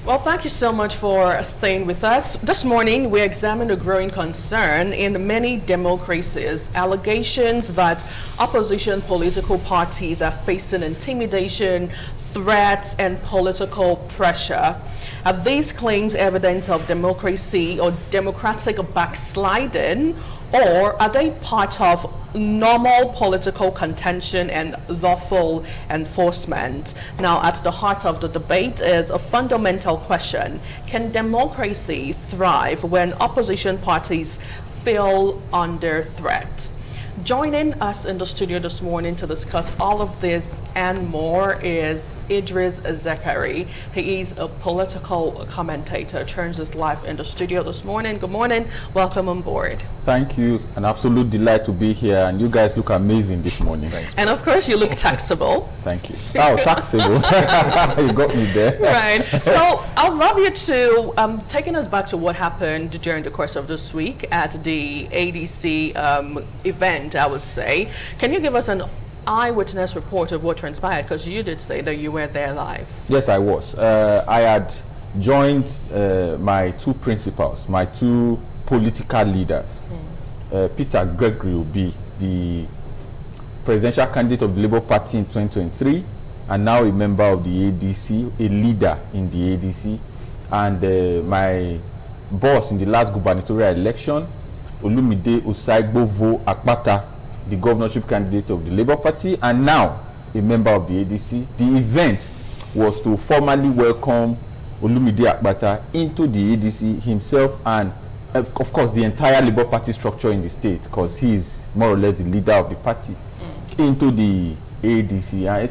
Well, thank you so much for staying with us. This morning, we examined a growing concern in many democracies, allegations that opposition political parties are facing intimidation, threats, and political pressure. Are these claims evidence of democracy or democratic backsliding, or are they part of normal political contention and lawful enforcement? Now, at the heart of the debate is a fundamental question. Can democracy thrive when opposition parties feel under threat? Joining us in the studio this morning to discuss all of this and more is Idris Zekari. He is a political commentator, turns his life in the studio this morning. Good morning, welcome on board. Thank you, an absolute delight to be here, and you guys look amazing this morning. Thanks. And of course you look taxable. Thank you. Oh, taxable. You got me there. Right, so I'd love you to, taking us back to what happened during the course of this week at the ADC event, I would say. Can you give us an eyewitness report of what transpired, because you did say that you were there live? Yes, I was. I had joined my two principals, my two political leaders. Peter Gregory Obi, the presidential candidate of the Labour Party in 2023, and now a member of the ADC, a leader in the ADC, and my boss in the last gubernatorial election, Olumide Osaigbovo Akpata, the governorship candidate of the Labour Party, and now a member of the ADC. The event was to formally welcome Olumide Akpata into the ADC himself, and of course the entire Labour Party structure in the state, because he is more or less the leader of the party, into the ADC. And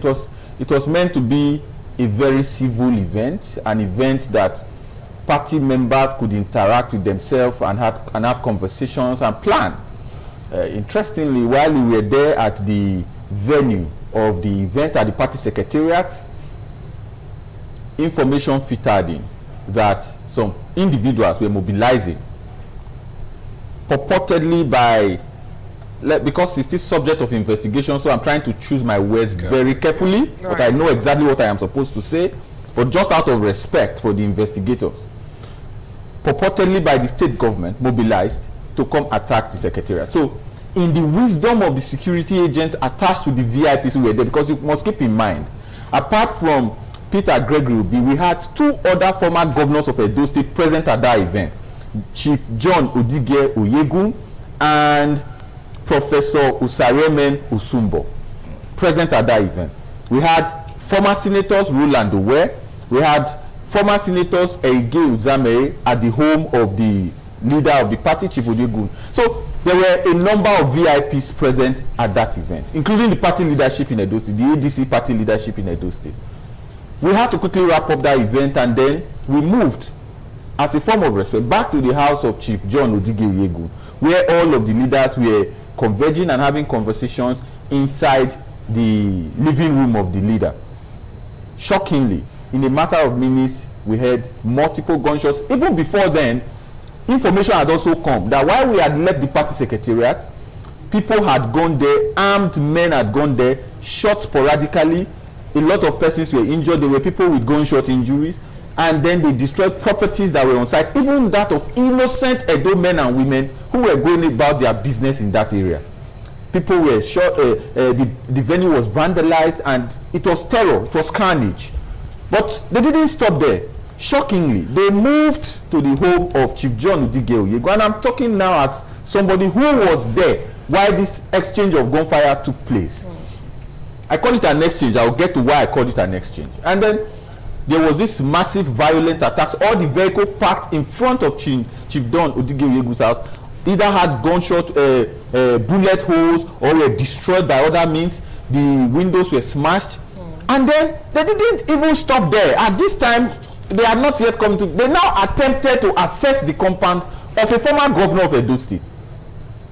it was meant to be a very civil event, an event that party members could interact with themselves and have conversations and plan. Interestingly, while we were there at the venue of the event at the party secretariat, information filtered in that some individuals were mobilizing, purportedly by, because it's still subject of investigation, so I'm trying to choose my words very carefully, but I know exactly what I am supposed to say, but just out of respect for the investigators, purportedly by the state government, mobilized to come attack the secretariat. So, in the wisdom of the security agents attached to the VIPs who were there, because you must keep in mind, apart from Peter Gregory Obi, we had two other former governors of Edo State present at that event, Chief John Odige Oyegun and Professor Usaremen Usumbo, present at that event. We had former senators Roland Owe, we had former senators Eige Uzame at the home of the leader of the party, Chief Oyegun. So there were a number of VIPs present at that event, including the party leadership in Edo State, the ADC party leadership in Edo State. We had to quickly wrap up that event, and then we moved, as a form of respect, back to the house of Chief John Odige Oyegun, where all of the leaders were converging and having conversations inside the living room of the leader. Shockingly, in a matter of minutes, we heard multiple gunshots. Even before then, information had also come that while we had left the party secretariat, people had gone there, armed men had gone there, shot sporadically. A lot of persons were injured. There were people with gunshot injuries, and then they destroyed properties that were on site, even that of innocent Edo men and women who were going about their business in that area. People were shot, the venue was vandalized, and it was terror, it was carnage. But they didn't stop there. Shockingly, they moved to the home of Chief John Udige Oyegu, and I'm talking now as somebody who was there while this exchange of gunfire took place. I call it an exchange. I'll get to why I called it an exchange. And then there was this massive violent attacks. All the vehicles parked in front of Chief John Udige Oyegu's house either had gunshot bullet holes or were destroyed by other means. The windows were smashed. And then they didn't even stop there. At this time, they had not yet come to. They now attempted to access the compound of a former governor of Edo State.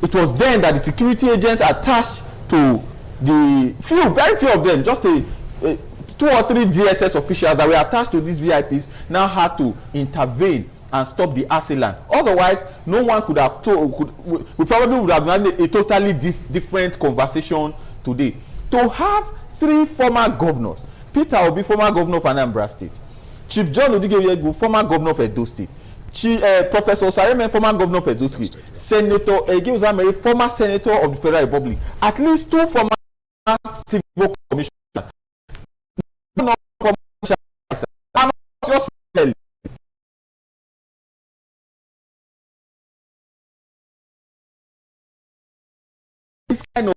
It was then that the security agents attached to the very few of them, just 2 or 3 DSS officials that were attached to these VIPs, now had to intervene and stop the assailant. Otherwise, no one could have we probably would have had a totally different conversation today. To have 3 former governors, Peter Obi, former governor of Anambra State, Chief John Udige Oyegu, former governor of Edo State, Professor Osareme, former governor of Edo State, Senator Ege Uzamere, former senator of the Federal Republic, at least 2 former civil commissioners. This kind of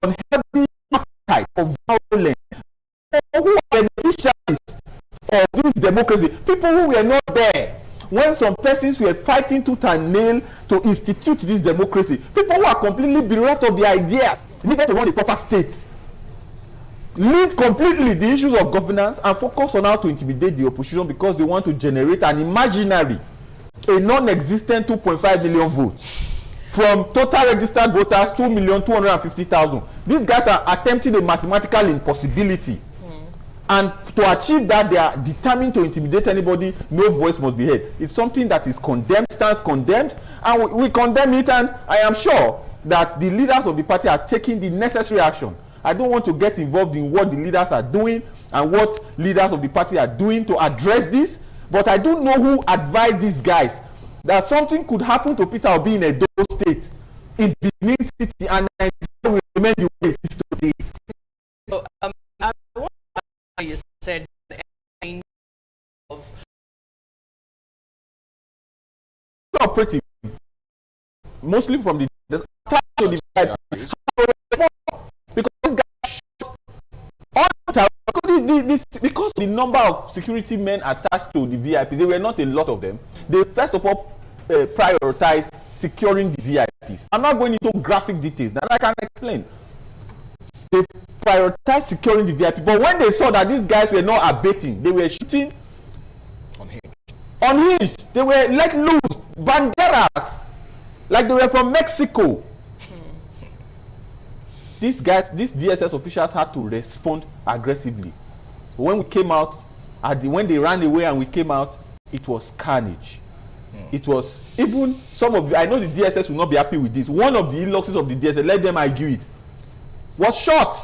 unhealthy type of violence, who are beneficiaries of this democracy, people who were not there when some persons were fighting tooth and nail to institute this democracy, people who are completely bereft of the ideas needed to run the proper state, leave completely the issues of governance and focus on how to intimidate the opposition because they want to generate an imaginary, a non-existent 2.5 million votes from total registered voters 2,250,000. These guys are attempting a mathematical impossibility. And to achieve that, they are determined to intimidate anybody. No voice must be heard. It's something that is condemned, stands condemned, and we condemn it. And I am sure that the leaders of the party are taking the necessary action. I don't want to get involved in what the leaders are doing and what leaders of the party are doing to address this, but I don't know who advised these guys that something could happen to Peter Obi in Edo State, in Benin City, and Nigeria will remain the way it is today. So, I want to you said of operative, mostly from the attack to the because this guy all the time, because the number of security men attached to the VIPs, there were not a lot of them. They first of all prioritized securing the VIPs. I'm not going into graphic details that I can explain. They prioritized securing the VIP, but when they saw that these guys were not abating, they were shooting unhinged. They were let loose, banderas, like they were from Mexico. These guys, these DSS officials had to respond aggressively. When we came out, when they ran away and we came out, it was carnage. It was even some of I know the DSS will not be happy with this. One of the Iloxes of the DSS, let them argue it, was shot.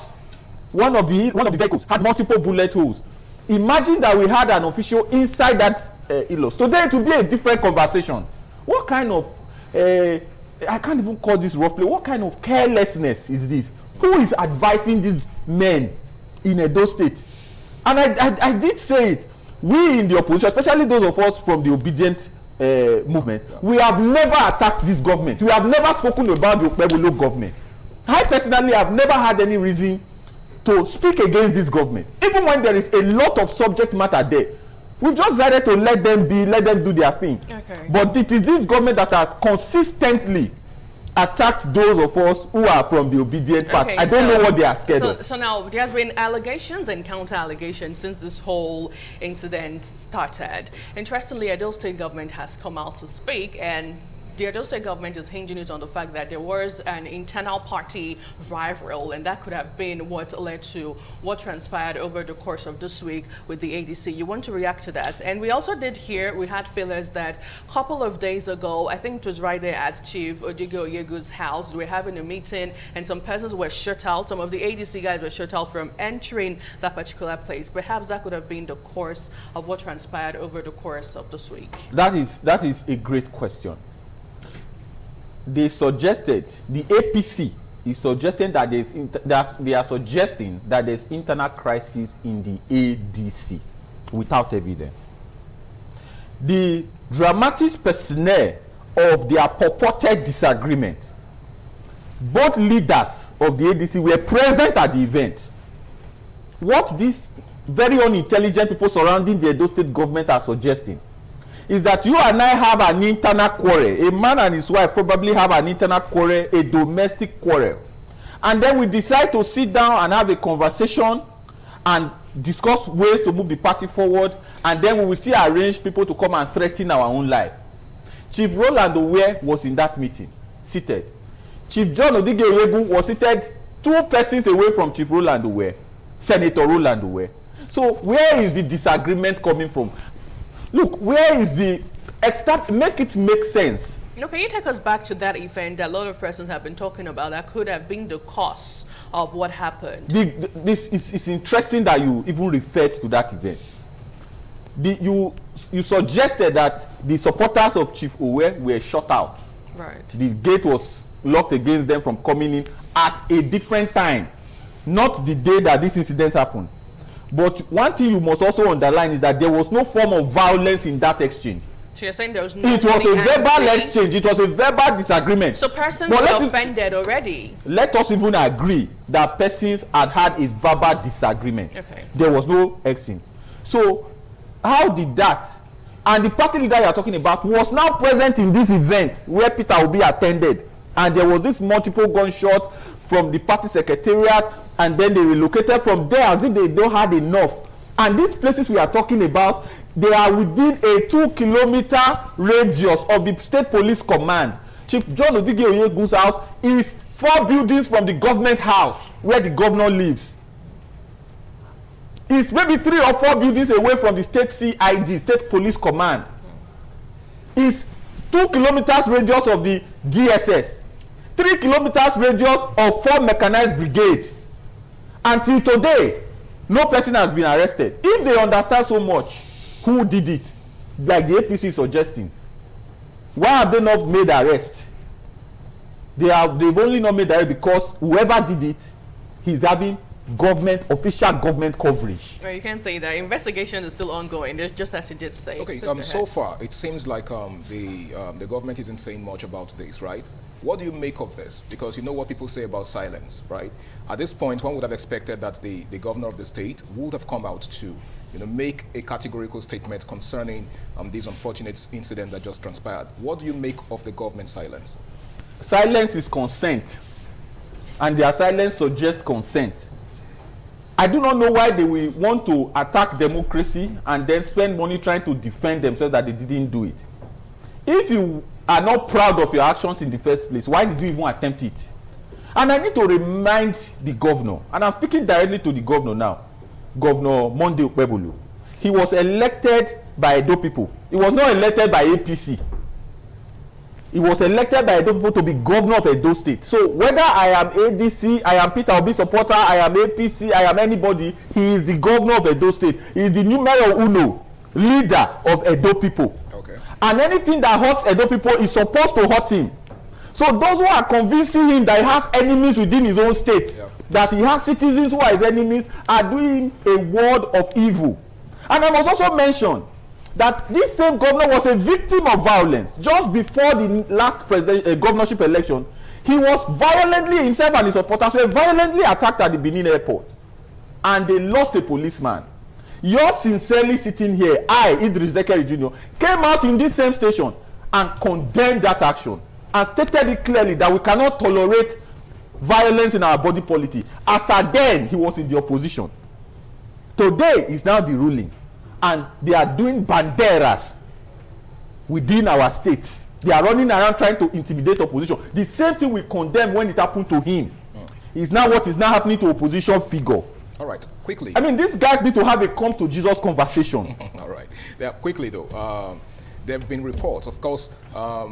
One of the vehicles had multiple bullet holes. Imagine that we had an official inside that Ilox. Today it will be a different conversation. What kind of I can't even call this rough play. What kind of carelessness is this? Who is advising these men in Edo State? And I did say it. We in the opposition, especially those of us from the obedient movement, we have never attacked this government. We have never spoken about the Okpebholo government. I personally have never had any reason to speak against this government, even when there is a lot of subject matter there. We've just decided to let them do their thing. Okay. But it is this government that has consistently attacked those of us who are from the obedient part. I don't know what they are scared of. So now there has been allegations and counter allegations since this whole incident started. Interestingly, Edo State government has come out to speak and the Edo State government is hinging it on the fact that there was an internal party rivalry, and that could have been what led to what transpired over the course of this week with the ADC. You want to react to that? And we also did hear, we had feelers that a couple of days ago, I think it was right there at Chief Odigo Oyegu's house, we were having a meeting and some persons were shut out. Some of the ADC guys were shut out from entering that particular place. Perhaps that could have been the course of what transpired over the course of this week. That is a great question. They suggested, the APC is suggesting that they are suggesting that there's internal crisis in the ADC without evidence. The dramatic personnel of their purported disagreement, both leaders of the ADC were present at the event. What these very unintelligent people surrounding the Edo State government are suggesting is that you and I have an internal quarrel. A man and his wife probably have an internal quarrel, a domestic quarrel. And then we decide to sit down and have a conversation and discuss ways to move the party forward, and then we will still arrange people to come and threaten our own life. Chief Roland Owe was in that meeting, seated. Chief John Odigo Oyegu was seated 2 persons away from Chief Roland Owe, Senator Roland Owe. So where is the disagreement coming from? Look, where is the extent? Make it make sense. Can you take us back to that event that a lot of persons have been talking about that could have been the cause of what happened? It's interesting that you even referred to that event. You suggested that the supporters of Chief Owe were shut out. Right. The gate was locked against them from coming in at a different time, not the day that this incident happened. But one thing you must also underline is that there was no form of violence in that exchange. So you're saying there was no. It was a verbal exchange. It was a verbal disagreement. So persons were offended already. Let us even agree that persons had a verbal disagreement. Okay. There was no exchange. So how did that? And the party leader you are talking about was now present in this event where Peter Obi attended, and there was this multiple gunshots from the party secretariat, and then they relocated from there as if they don't have enough. And these places we are talking about, they are within a 2-kilometer radius of the state police command. Chief John Odigo Oyegu's house is 4 buildings from the government house where the governor lives. It's maybe 3 or 4 buildings away from the state CID, state police command. It's 2 kilometers radius of the DSS, 3 kilometers radius of 4 mechanized brigade. Until today, no person has been arrested. If they understand so much who did it, like the APC is suggesting, why have they not made arrest? They've only not made arrest because whoever did it, he's having official government coverage. Well, you can't say that. Investigation is still ongoing. There's just as you did say. Okay, so far it seems like the government isn't saying much about this, right? What do you make of this? Because you know what people say about silence, right? At this point, one would have expected that the governor of the state would have come out to, make a categorical statement concerning these unfortunate incidents that just transpired. What do you make of the government's silence? Silence is consent, and their silence suggests consent. I do not know why they will want to attack democracy and then spend money trying to defend themselves that they didn't do it. If you are not proud of your actions in the first place, why did you even attempt it? And I need to remind the governor, and I'm speaking directly to the governor now, Governor Monday Okpebholo. He was elected by Edo people. He was not elected by APC. He was elected by Edo people to be governor of Edo State. So whether I am ADC, I am Peter Obi supporter, I am APC, I am anybody, he is the governor of Edo State. He is the numero uno, leader of Edo people. Okay. And anything that hurts Edo people is supposed to hurt him. So those who are convincing him that he has enemies within his own state, that he has citizens who are his enemies, are doing a world of evil. And I must also mention that this same governor was a victim of violence. Just before the last governorship election, he was violently, himself and his supporters were violently attacked at the Benin airport. And they lost a policeman. You're sincerely sitting here, I, Idris Zekeri Jr., came out in this same station and condemned that action and stated it clearly that we cannot tolerate violence in our body politic. As at then, he was in the opposition. Today is now the ruling. And they are doing banderas within our state. They are running around trying to intimidate opposition. The same thing we condemn when it happened to him. Is now what is now happening to opposition figure. All right, quickly. I mean, these guys need to have a come to Jesus conversation. All right. Yeah, quickly though, there have been reports. Of course,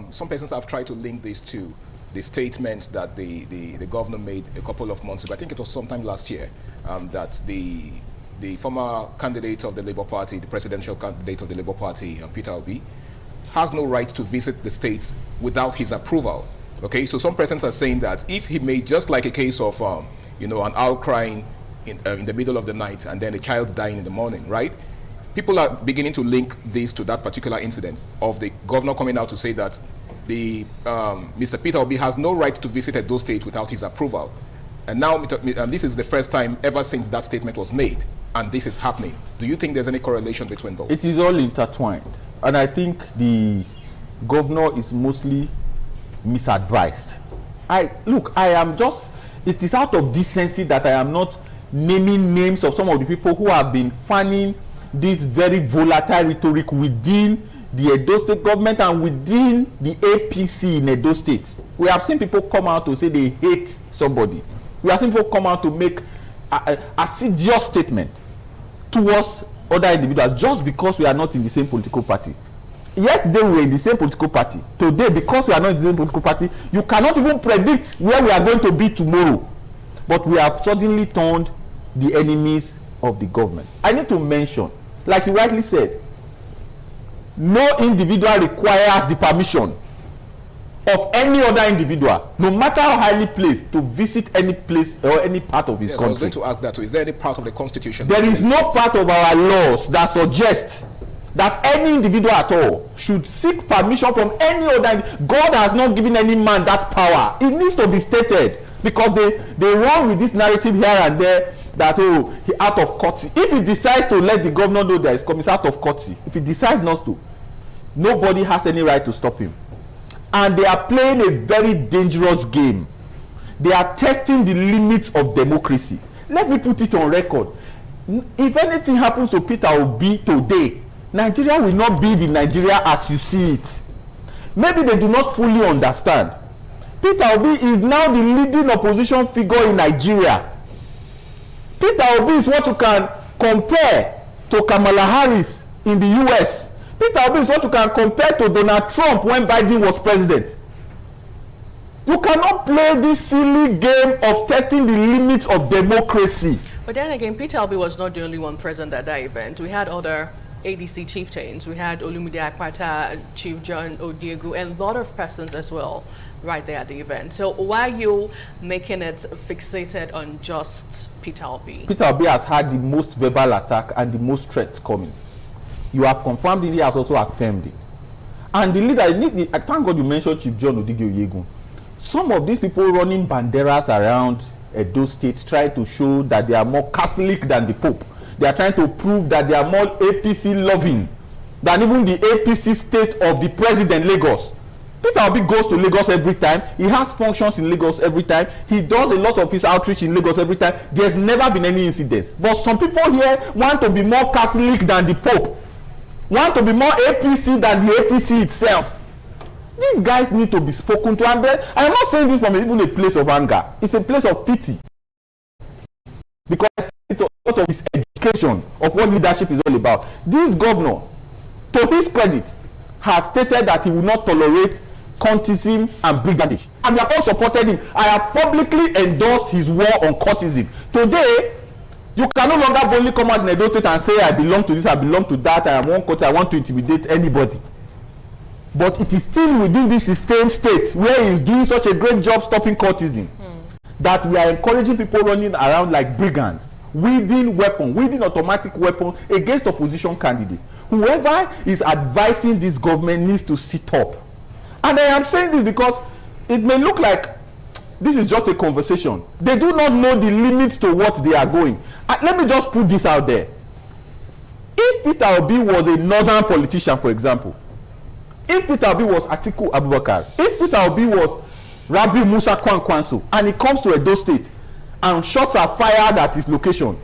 some persons have tried to link this to the statements that the governor made a couple of months ago. I think it was sometime last year, that the former candidate of the Labour Party, the presidential candidate of the Labour Party, Peter Obi, has no right to visit the state without his approval. Okay, so some persons are saying that if he made, just like a case of, an owl crying in the middle of the night and then a child dying in the morning, right? People are beginning to link this to that particular incident of the governor coming out to say that Mr. Peter Obi has no right to visit Edo State without his approval. And now this is the first time ever since that statement was made, and this is happening. Do you think there's any correlation between both? It is all intertwined. And I think the governor is mostly misadvised. It is out of decency that I am not naming names of some of the people who have been fanning this very volatile rhetoric within the Edo State government and within the APC in Edo State. We have seen people come out to say they hate somebody. We have seen people come out to make assiduous statement towards other individuals just because we are not in the same political party. Yesterday we were in the same political party. Today, because we are not in the same political party, you cannot even predict where we are going to be tomorrow. But we have suddenly turned the enemies of the government. I need to mention, like you rightly said, no individual requires the permission of any other individual, no matter how highly placed, to visit any place or any part of his country. I was going to ask that too. Is there any part of the constitution? There is no part of our laws that suggests that any individual at all should seek permission from any other. God has not given any man that power. It needs to be stated, because they run with this narrative here and there that, oh, he out of courtesy. If he decides to let the governor know that he's coming, out of courtesy. If he decides not to, nobody has any right to stop him. And they are playing a very dangerous game. They are testing the limits of democracy. Let me put it on record. If anything happens to Peter Obi today, Nigeria will not be the Nigeria as you see it. Maybe they do not fully understand. Peter Obi is now the leading opposition figure in Nigeria. Peter Obi is what you can compare to Kamala Harris in the US. Peter Obi is what you can compare to Donald Trump when Biden was president. You cannot play this silly game of testing the limits of democracy. But then again, Peter Obi was not the only one present at that event. We had other ADC chieftains. We had Olumide Akpata, Chief John Odiegu, and a lot of persons as well right there at the event. So why are you making it fixated on just Peter Obi? Peter Obi has had the most verbal attack and the most threats coming. You have confirmed it, he has also affirmed it. And the leader, I thank God you mentioned Chief John Odiegu. Some of these people running banderas around Edo State try to show that they are more Catholic than the Pope. They are trying to prove that they are more APC loving than even the APC state of the president, Lagos. Peter Obi goes to Lagos every time. He has functions in Lagos every time. He does a lot of his outreach in Lagos every time. There's never been any incidents. But some people here want to be more Catholic than the Pope, want to be more APC than the APC itself. These guys need to be spoken to. And I'm not saying this from even a place of anger. It's a place of pity. Because it's a lot of his education of what leadership is all about. This governor, to his credit, has stated that he will not tolerate cultism and brigandage. And we have all supported him. I have publicly endorsed his war on cultism. Today, you can no longer boldly come out in Edo State and say, I belong to this, I belong to that, I am one culture, I want to intimidate anybody. But it is still within this same state where he is doing such a great job stopping cultism that we are encouraging people running around like brigands, wielding automatic weapons against opposition candidates. Whoever is advising this government needs to sit up. And I am saying this because it may look like this is just a conversation. They do not know the limits to what they are going. Let me just put this out there. If Peter Obi was a northern politician, for example, if Peter Obi was Atiku Abubakar, if Peter Obi was Rabi Musa Kwankwanso, and he comes to Edo State and shots are fired at his location,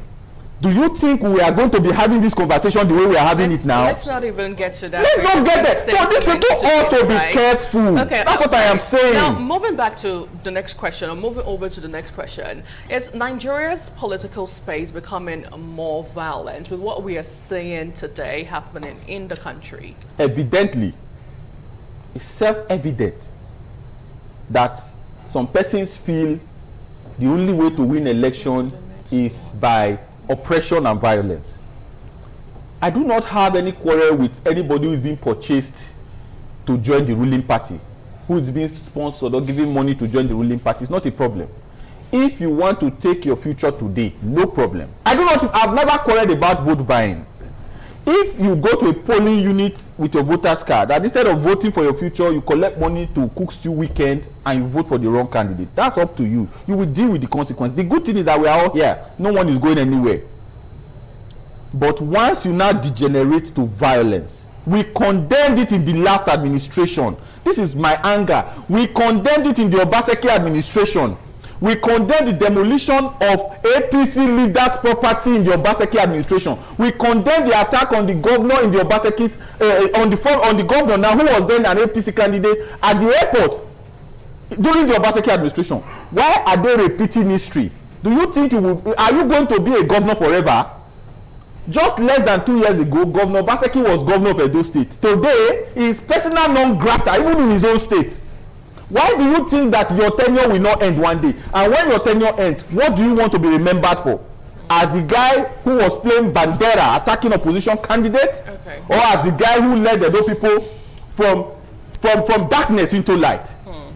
Do you think we are going to be having this conversation the way we are having it now? Let's not even get to that. Let's not get there. So these people ought to be careful. Okay, that's what I am saying. Now, moving back to the next question, or moving over to the next question, is Nigeria's political space becoming more violent with what we are seeing today happening in the country? Evidently, it's self-evident that some persons feel the only way to win election is by oppression and violence. I do not have any quarrel with anybody who is being purchased to join the ruling party, who is being sponsored or giving money to join the ruling party. It's not a problem. If you want to take your future today, no problem. I've never quarreled about vote buying. If you go to a polling unit with your voter's card, and instead of voting for your future, you collect money to cook stew weekend and you vote for the wrong candidate, that's up to you. You will deal with the consequence. The good thing is that we are all here. No one is going anywhere. But once you now degenerate to violence, we condemned it in the last administration. This is my anger. We condemned it in the Obaseki administration. We condemn the demolition of APC leaders' property in the Obaseki administration. We condemn the attack on the governor in the Obaseki's on the governor now, who was then an APC candidate at the airport during the Obaseki administration. Why are they repeating history? Do you think are you going to be a governor forever? Just less than 2 years ago, Governor Obaseki was governor of Edo State. Today, he is personal non grata, even in his own state. Why do you think that your tenure will not end one day? And when your tenure ends, what do you want to be remembered for? As the guy who was playing Bandera, attacking opposition candidates? Okay. Or as the guy who led the Edo people from darkness into light?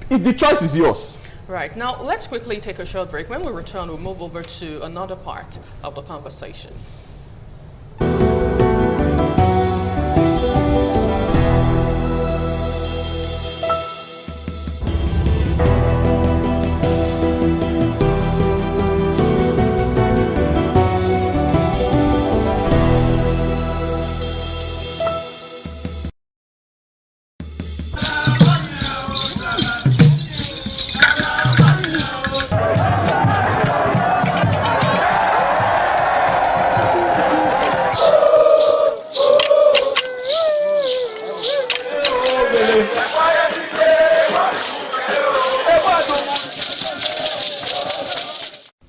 The choice is yours. Right. Now, let's quickly take a short break. When we return, we'll move over to another part of the conversation.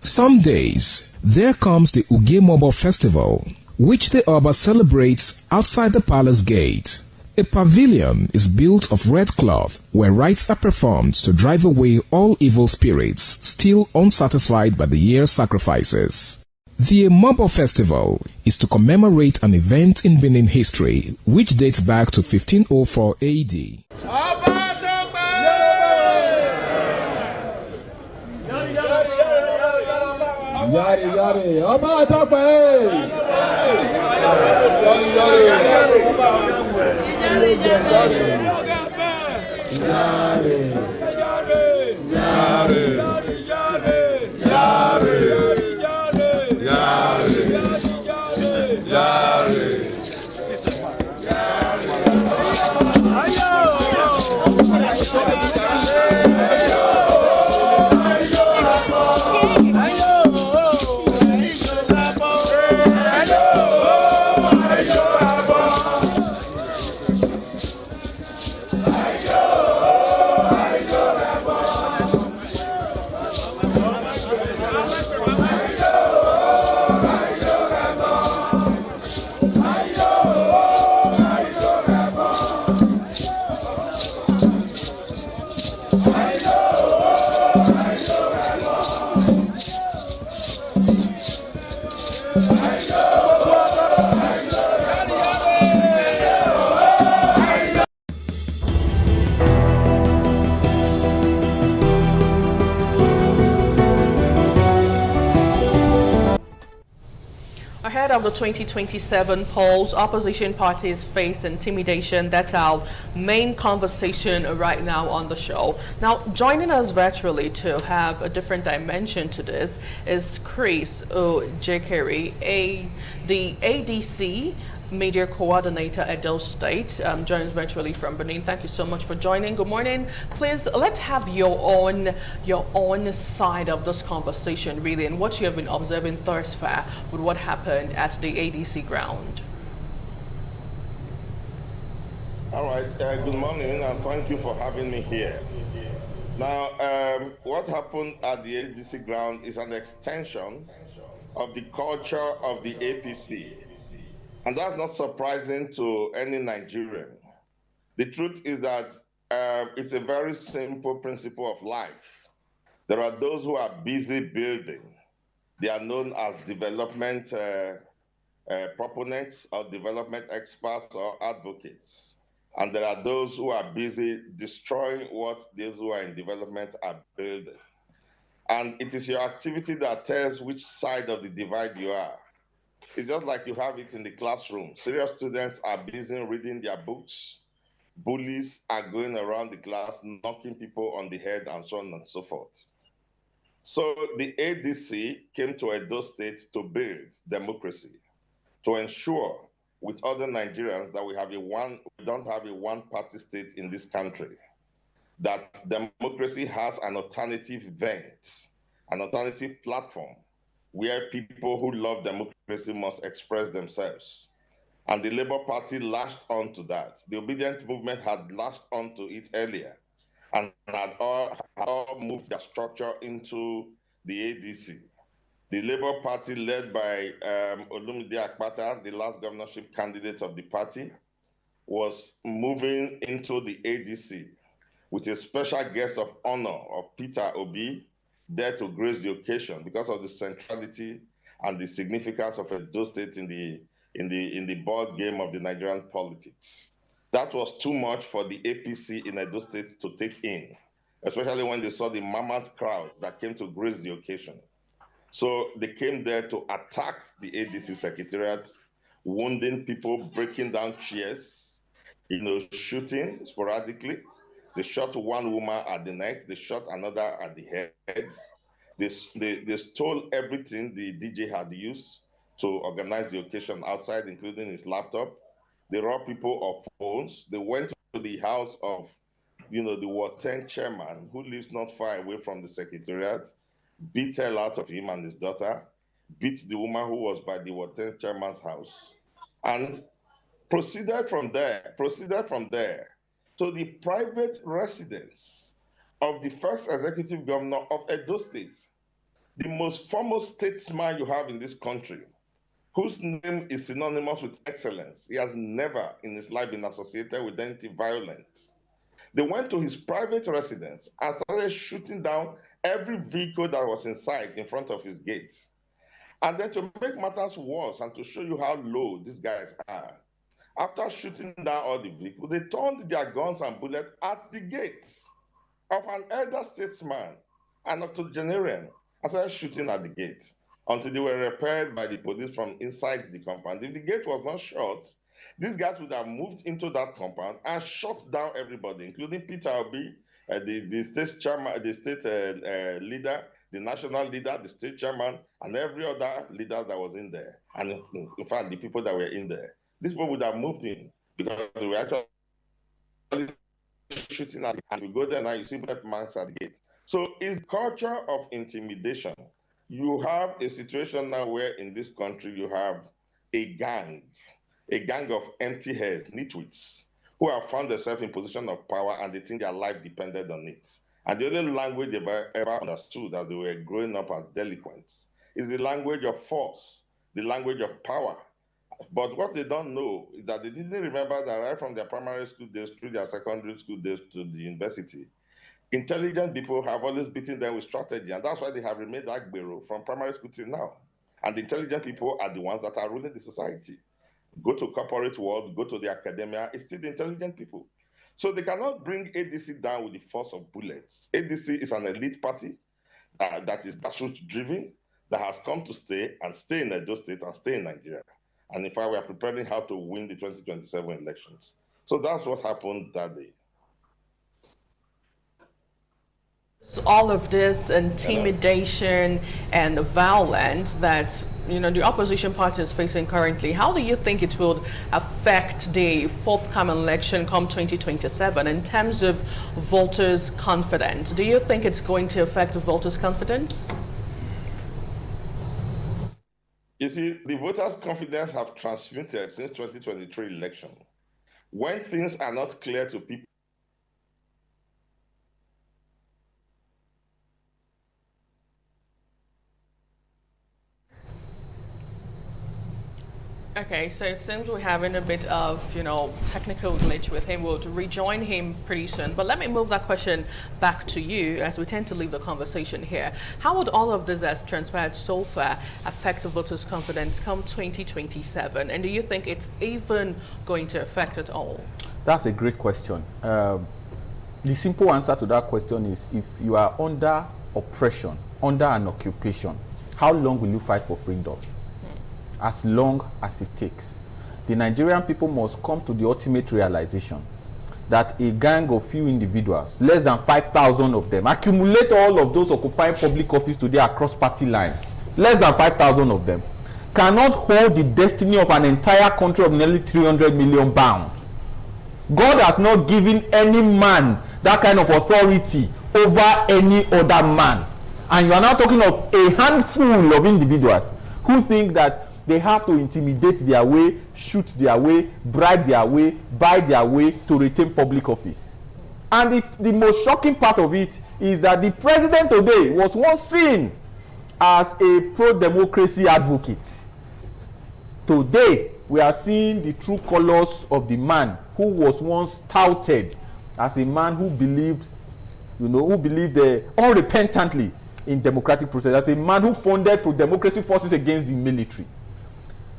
Some days, there comes the Ugemobo Festival, which the Oba celebrates outside the palace gate. A pavilion is built of red cloth where rites are performed to drive away all evil spirits still unsatisfied by the year's sacrifices. The Ugemobo Festival is to commemorate an event in Benin history which dates back to 1504 AD. Yari yari, Ọba Tope. Ahead of the 2027 polls, opposition parties face intimidation. That's our main conversation right now on the show. Now, joining us virtually to have a different dimension to this is Chris Ojekere, the ADC Media Coordinator, Edo State, joins virtually from Benin. Thank you so much for joining. Good morning. Please, let's have your own side of this conversation, really, and what you have been observing thus far with what happened at the ADC ground. All right. Good morning, and thank you for having me here. Now, what happened at the ADC ground is an extension of the culture of the APC. And that's not surprising to any Nigerian. The truth is that it's a very simple principle of life. There are those who are busy building. They are known as development proponents or development experts or advocates. And there are those who are busy destroying what those who are in development are building. And it is your activity that tells which side of the divide you are. It's just like you have it in the classroom. Serious students are busy reading their books. Bullies are going around the class, knocking people on the head, and so on and so forth. So the ADC came to Edo State to build democracy, to ensure with other Nigerians that we don't have a one-party state in this country, that democracy has an alternative vent, an alternative platform, where people who love democracy must express themselves. And the Labour Party latched onto that. The Obedient Movement had latched onto it earlier and had all moved their structure into the ADC. The Labour Party, led by Olumide Akpata, the last governorship candidate of the party, was moving into the ADC with a special guest of honor of Peter Obi, there to grace the occasion because of the centrality and the significance of Edo State in the board game of the Nigerian politics. That was too much for the APC in Edo State to take in, especially when they saw the mammoth crowd that came to grace the occasion. So they came there to attack the ADC secretariat, wounding people, breaking down chairs, shooting sporadically. They shot one woman at the neck. They shot another at the head. They stole everything the DJ had used to organize the occasion outside, including his laptop. They robbed people of phones. They went to the house of, the Ward 10 chairman, who lives not far away from the secretariat, beat hell out of him and his daughter, beat the woman who was by the Ward 10 chairman's house, and proceeded from there to the private residence of the first executive governor of Edo State, the most foremost statesman you have in this country, whose name is synonymous with excellence. He has never in his life been associated with anything violent. They went to his private residence and started shooting down every vehicle that was in sight in front of his gates. And then to make matters worse and to show you how low these guys are, after shooting down all the vehicles, they turned their guns and bullets at the gates of an elder statesman, an octogenarian, and started shooting at the gate until they were repaired by the police from inside the compound. If the gate was not shut, these guys would have moved into that compound and shut down everybody, including Peter Obi, the state chairman, the state leader, the national leader, the state chairman, and every other leader that was in there. And in fact, the people that were in there. These people would have moved in because they were actually shooting at it. And you go there now, you see black marks at the gate. So it's culture of intimidation. You have a situation now where in this country you have a gang of empty heads, nitwits, who have found themselves in position of power and they think their life depended on it. And the only language they've ever understood as they were growing up as delinquents is the language of force, the language of power. But what they don't know is that they didn't remember that right from their primary school days through their secondary school days to the university, intelligent people have always beaten them with strategy. And that's why they have remained Agbero from primary school till now. And the intelligent people are the ones that are ruling the society. Go to corporate world, go to the academia, it's still the intelligent people. So they cannot bring ADC down with the force of bullets. ADC is an elite party that is grassroots driven, that has come to stay in Edo State and stay in Nigeria. And in fact, we are preparing how to win the 2027 elections. So that's what happened that day. So all of this intimidation and violence that the opposition party is facing currently, how do you think it will affect the forthcoming election come 2027 in terms of voters' confidence? Do you think it's going to affect voters' confidence? You see, the voters' confidence have transmitted since 2023 election. When things are not clear to people, Okay, so it seems we're having a bit of, technical glitch with him. We'll rejoin him pretty soon. But let me move that question back to you as we tend to leave the conversation here. How would all of this as transpired so far affect voters' confidence come 2027? And do you think it's even going to affect it all? That's a great question. The simple answer to that question is, if you are under oppression, under an occupation, how long will you fight for freedom? As long as it takes. The Nigerian people must come to the ultimate realization that a gang of few individuals, less than 5,000 of them, accumulate all of those occupying public office today across party lines, less than 5,000 of them, cannot hold the destiny of an entire country of nearly 300 million bound. God has not given any man that kind of authority over any other man. And you are now talking of a handful of individuals who think that they have to intimidate their way, shoot their way, bribe their way, buy their way to retain public office. And the most shocking part of it is that the president today was once seen as a pro-democracy advocate. Today, we are seeing the true colors of the man who was once touted as a man who believed, unrepentantly in democratic process, as a man who funded pro-democracy forces against the military.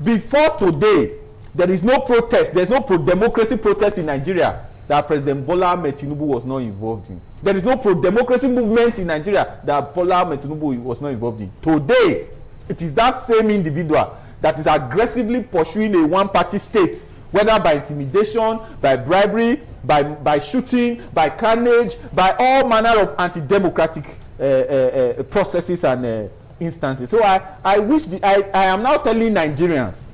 Before today, there is no protest, there's no pro-democracy protest in Nigeria that President Bola Ahmed Tinubu was not involved in. There is no pro-democracy movement in Nigeria that Bola Ahmed Tinubu was not involved in. Today, it is that same individual that is aggressively pursuing a one-party state, whether by intimidation, by bribery, by shooting, by carnage, by all manner of anti-democratic processes and instances. So I wish I am now telling Nigerians,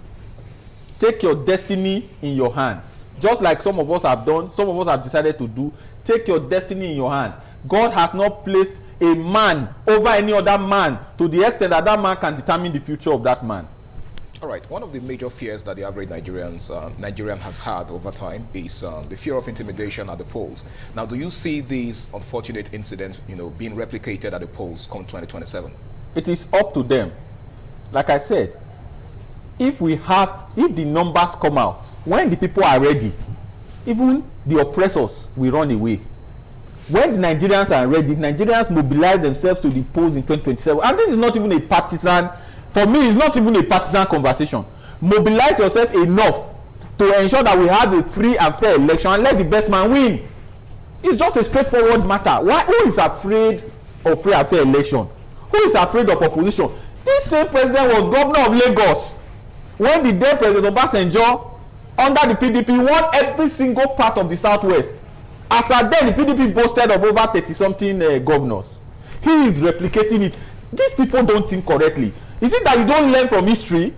take your destiny in your hands. Just like some of us have done, some of us have decided to do. Take your destiny in your hand. God has not placed a man over any other man to the extent that that man can determine the future of that man. All right. One of the major fears that the average Nigerian has had over time is the fear of intimidation at the polls. Now, do you see these unfortunate incidents, being replicated at the polls come 2027? It is up to them. Like I said, if the numbers come out, when the people are ready, even the oppressors will run away. When the Nigerians are ready, Nigerians mobilize themselves to the polls in 2027. And this is not even a partisan, for me, it's not even a partisan conversation. Mobilize yourself enough to ensure that we have a free and fair election and let the best man win. It's just a straightforward matter. Who is afraid of free and fair election? Who is afraid of opposition? This same president was governor of Lagos when the then President Obasanjo, under the PDP, won every single part of the Southwest. As at then, the PDP boasted of over 30-something governors. He is replicating it. These people don't think correctly. Is it that you don't learn from history?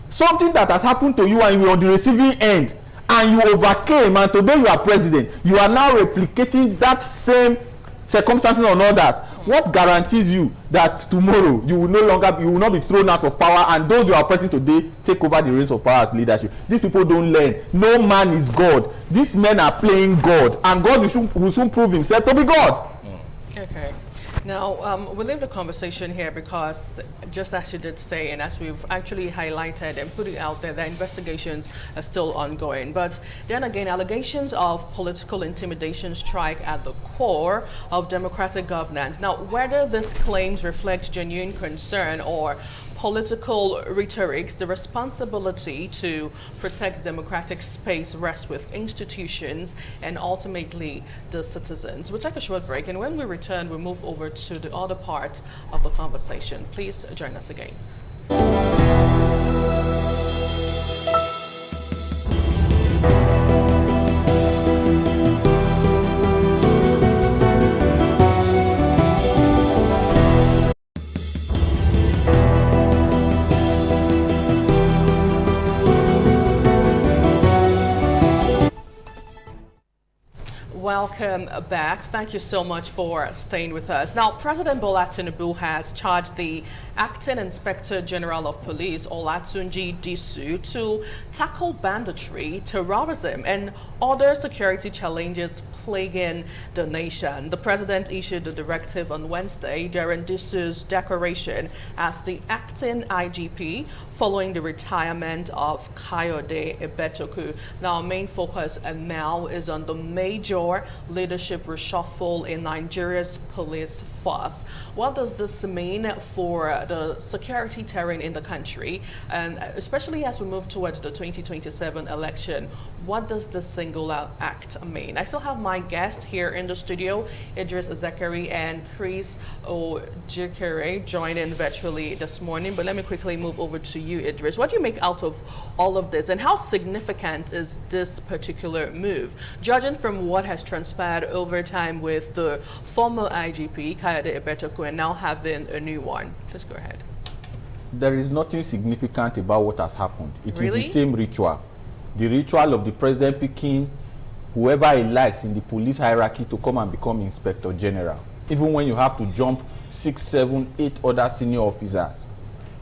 Something that has happened to you and you are on the receiving end, and you overcame, and today you are president. You are now replicating that same circumstances on others. What guarantees you that tomorrow you will not be thrown out of power, and those you are oppressing today take over the reins of power as leadership? These people don't learn. No man is God. These men are playing God, and God will soon prove himself to be God. Okay. Now, we'll leave the conversation here because, just as you did say, and as we've actually highlighted and put it out there, the investigations are still ongoing. But then again, allegations of political intimidation strike at the core of democratic governance. Now, whether these claims reflect genuine concern or political rhetorics, the responsibility to protect democratic space rests with institutions and ultimately the citizens. We'll take a short break, and when we return, we'll move over to the other part of the conversation. Please join us again. welcome back. Thank you so much for staying with us. Now, President Bola Tinubu has charged the Acting Inspector General of Police, Olatunji Disu, to tackle banditry, terrorism, and other security challenges plaguing the nation. The president issued the directive on Wednesday during Disu's declaration as the acting IGP following the retirement of Kayode Ebetoku. Now, our main focus now is on the major leadership reshuffle in Nigeria's police force. What does this mean for the security terrain in the country, and especially as we move towards the 2027 election? What does this singular act mean? I still have my guest here in the studio, Idris Zakari and Chris Ojikere, joining virtually this morning. But let me quickly move over to you, Idris. What do you make out of all of this, and how significant is this particular move, judging from what has transpired over time with the former IGP, Kayode Ebetoku, and now having a new one? Just go ahead. There is nothing significant about what has happened. It Really? is the same ritual. The ritual of the president picking whoever he likes in the police hierarchy to come and become Inspector General, even when you have to jump 6, 7, 8 other senior officers.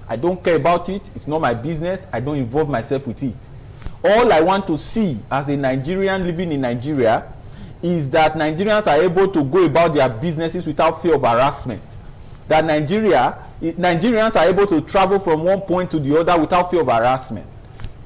I don't care about it. It's not my business. I don't involve myself with it. All I want to see as a Nigerian living in Nigeria is that Nigerians are able to go about their businesses without fear of harassment. That Nigerians are able to travel from one point to the other without fear of harassment.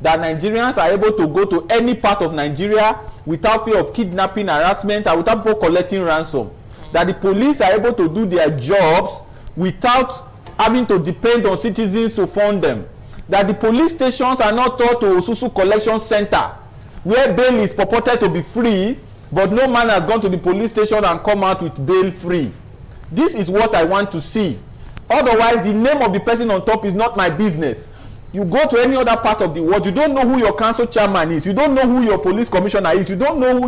That Nigerians are able to go to any part of Nigeria without fear of kidnapping, harassment, and without people collecting ransom. That the police are able to do their jobs without having to depend on citizens to fund them. That the police stations are not turned to Osusu Collection Center, where bail is purported to be free, but no man has gone to the police station and come out with bail free. This is what I want to see. Otherwise, the name of the person on top is not my business. You go to any other part of the world, you don't know who your council chairman is, you don't know who your police commissioner is, you don't know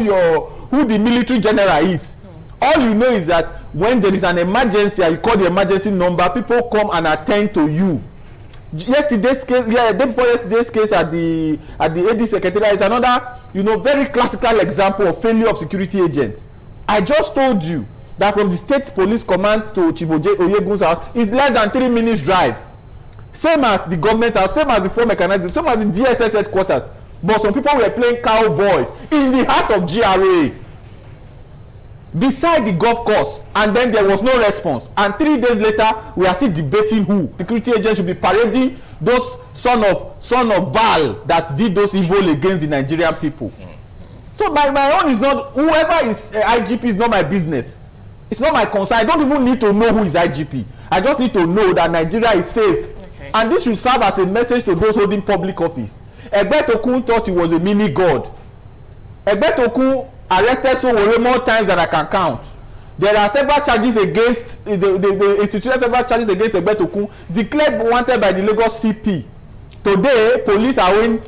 who the military general is. All you know is that when there is an emergency and you call the emergency number, people come and attend to you. Yesterday's case, day before yesterday's case at the AD Secretariat is another, very classical example of failure of security agents. I just told you that from the state police command to Chief Oyegun's house is less than 3 minutes drive. Same as the government house, same as the four mechanized, same as the DSS headquarters. But some people were playing cowboys in the heart of GRA, beside the golf course, and then there was no response. And 3 days later, we are still debating who security agents should be parading those son of Baal that did those evil against the Nigerian people. So my own is not, whoever is IGP is not my business. It's not my concern. I don't even need to know who is IGP. I just need to know that Nigeria is safe. Okay. And this should serve as a message to those holding public office. Ebetoku thought he was a mini god. Ebetoku arrested Sowore more times than I can count. There are several charges against the instituted several charges against Ebetoku declared wanted by the Lagos CP. Today, police are owing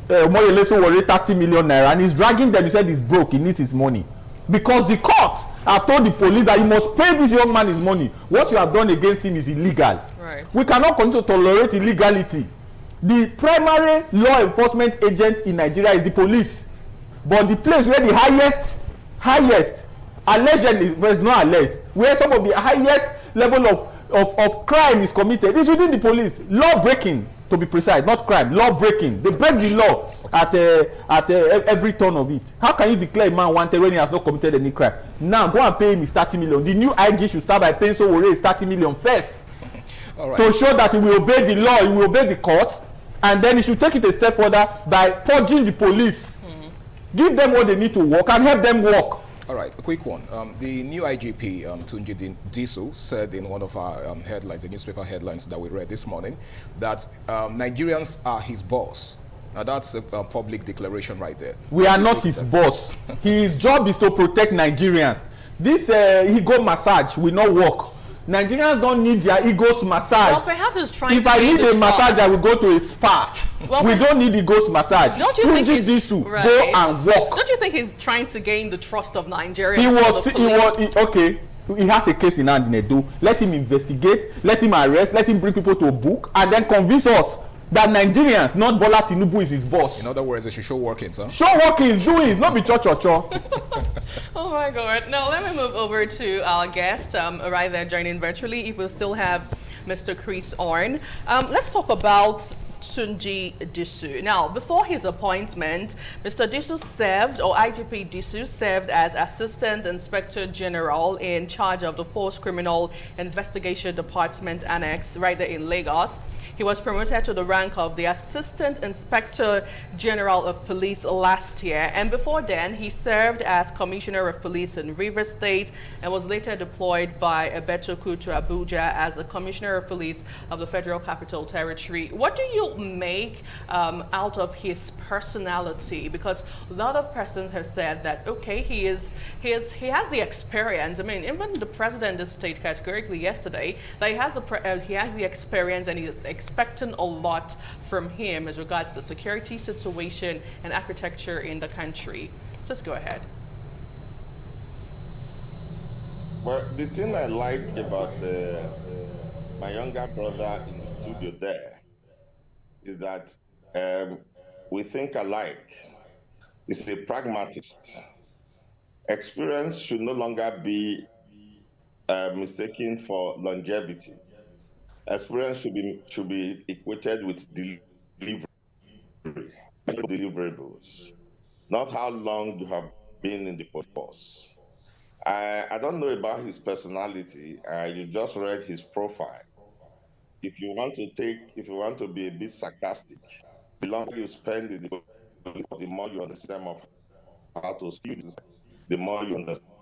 Moyele Sowore 30 million naira, and he's dragging them. He said he's broke. He needs his money. Because the courts have told the police that you must pay this young man his money. What you have done against him is illegal. Right. We cannot continue to tolerate illegality. The primary law enforcement agent in Nigeria is the police. But the place where the highest, allegedly, but it's not alleged, where some of the highest level of crime is committed is within the police. Law breaking, to be precise, not crime, law breaking. They break the law at every turn of it. How can you declare a man wanted when he has not committed any crime? Now go and pay him his 30 million. The new IG should start by paying Sowore his 30 million first. All right. To show that he will obey the law, he will obey the courts, and then he should take it a step further by purging the police. Give them what they need to work and help them work. All right, a quick one. The new IGP, Tunji Disu, said in one of our headlines, the newspaper headlines that we read this morning, that Nigerians are his boss. Now that's a public declaration right there. We are not his boss. His job is to protect Nigerians. This ego massage will not work. Nigerians don't need their egos massage. Well, perhaps it's trying if I need a massage, I will go to a spa. Well, we don't need egos massage. Don't you think he's Disu, right. Go and walk. Don't you think he's trying to gain the trust of Nigeria? Okay. He has a case in hand in Edo. Let him investigate. Let him arrest. Let him bring people to a book, and then convince us that Nigerians, not Bola Tinubu, is his boss. In other words, they should show workings, huh? Show workings, doings, not be cho. Oh my God. Now let me move over to our guest right there joining virtually. If we still have Mr. Chris Orn. Let's talk about Tunji Disu. Now, before his appointment, Mr. Disu served, or IGP Disu served as Assistant Inspector General in charge of the Force Criminal Investigation Department Annex right there in Lagos. He was promoted to the rank of the Assistant Inspector General of Police last year. And before then, he served as Commissioner of Police in Rivers State and was later deployed by Ebetoku to Abuja as the Commissioner of Police of the Federal Capital Territory. What do you make out of his personality? Because a lot of persons have said that, okay, he has the experience. I mean, even the president of the state categorically yesterday, that he has the experience and he is expecting a lot from him as regards the security situation and architecture in the country. Just go ahead. Well, the thing I like about my younger brother in the studio there is that we think alike. He's a pragmatist. Experience should no longer be mistaken for longevity. Experience should be equated with deliverables, not how long you have been in the force. I don't know about his personality. You just read his profile. If you want to be a bit sarcastic, the longer you spend in the police, the more you understand of how to speak, the more you understand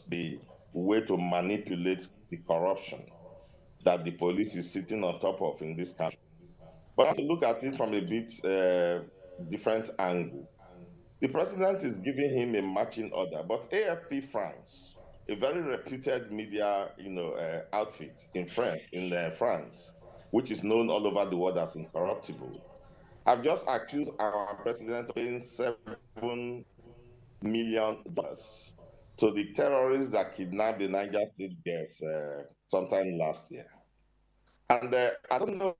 the way to manipulate the corruption that the police is sitting on top of in this country. But I have to look at it from a bit different angle. The president is giving him a marching order, but AFP France, a very reputed media, outfit in France, which is known all over the world as incorruptible, have just accused our president of paying $7 million to the terrorists that kidnapped the Niger State girls sometime last year. And I don't know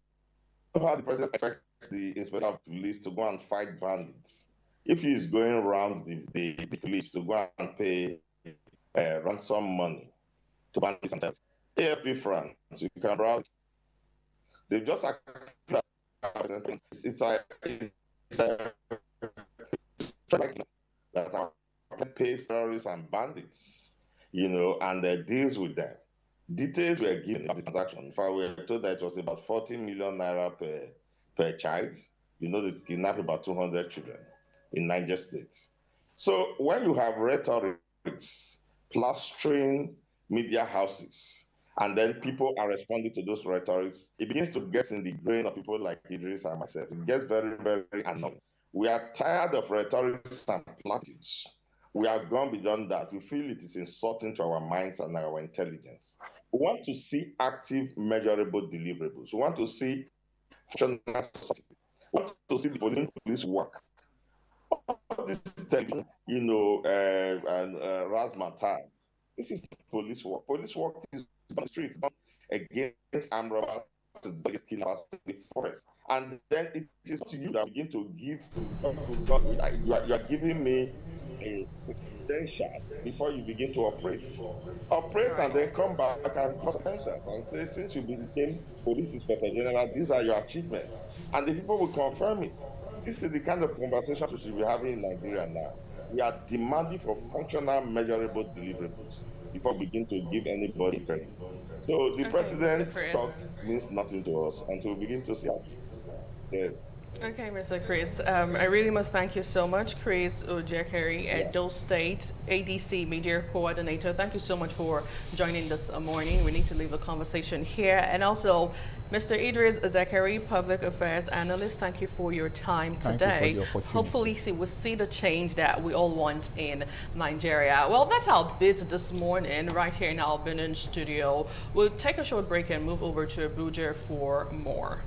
how the president expects the inspector of police to go and fight bandits if he is going around the police to go and pay ransom money to bandits themselves. AFP France, you can browse. They've just it's a that our pays terrorists and bandits, and deals with them. Details were given of the transaction. If I were told that it was about 40 million naira per child, they kidnapped about 200 children in Niger State. So when you have rhetorics plastering media houses, and then people are responding to those rhetorics, it begins to get in the brain of people like Idris and myself. It gets very, very annoying. We are tired of rhetorics and platitudes. We have gone beyond that. We feel it is insulting to our minds and our intelligence. We want to see active, measurable deliverables. We want to see functional society. We want to see the police work. All this television, and razzmatazz. This is police work. Police work is on the streets, not against armed robbers, against killers in the forest. And then it is to you that begin to give. You are giving me a potential before you begin to operate. Operate and then come back and potential and say, since you became police inspector general, these are your achievements, and the people will confirm it. This is the kind of conversation we should be having in Nigeria now. We are demanding for functional, measurable deliverables before we begin to give anybody credit. So the president's talk means nothing to us until we begin to see how. Yes. Okay, Mr. Chris, I really must thank you so much, Chris Ojekeri, Edo State ADC Media Coordinator. Thank you so much for joining this morning. We need to leave the conversation here. And also, Mr. Idris Zakari, Public Affairs Analyst, thank you for your time today. Hopefully, we'll see the change that we all want in Nigeria. Well, that's our bid this morning, right here in our Benin studio. We'll take a short break and move over to Abuja for more.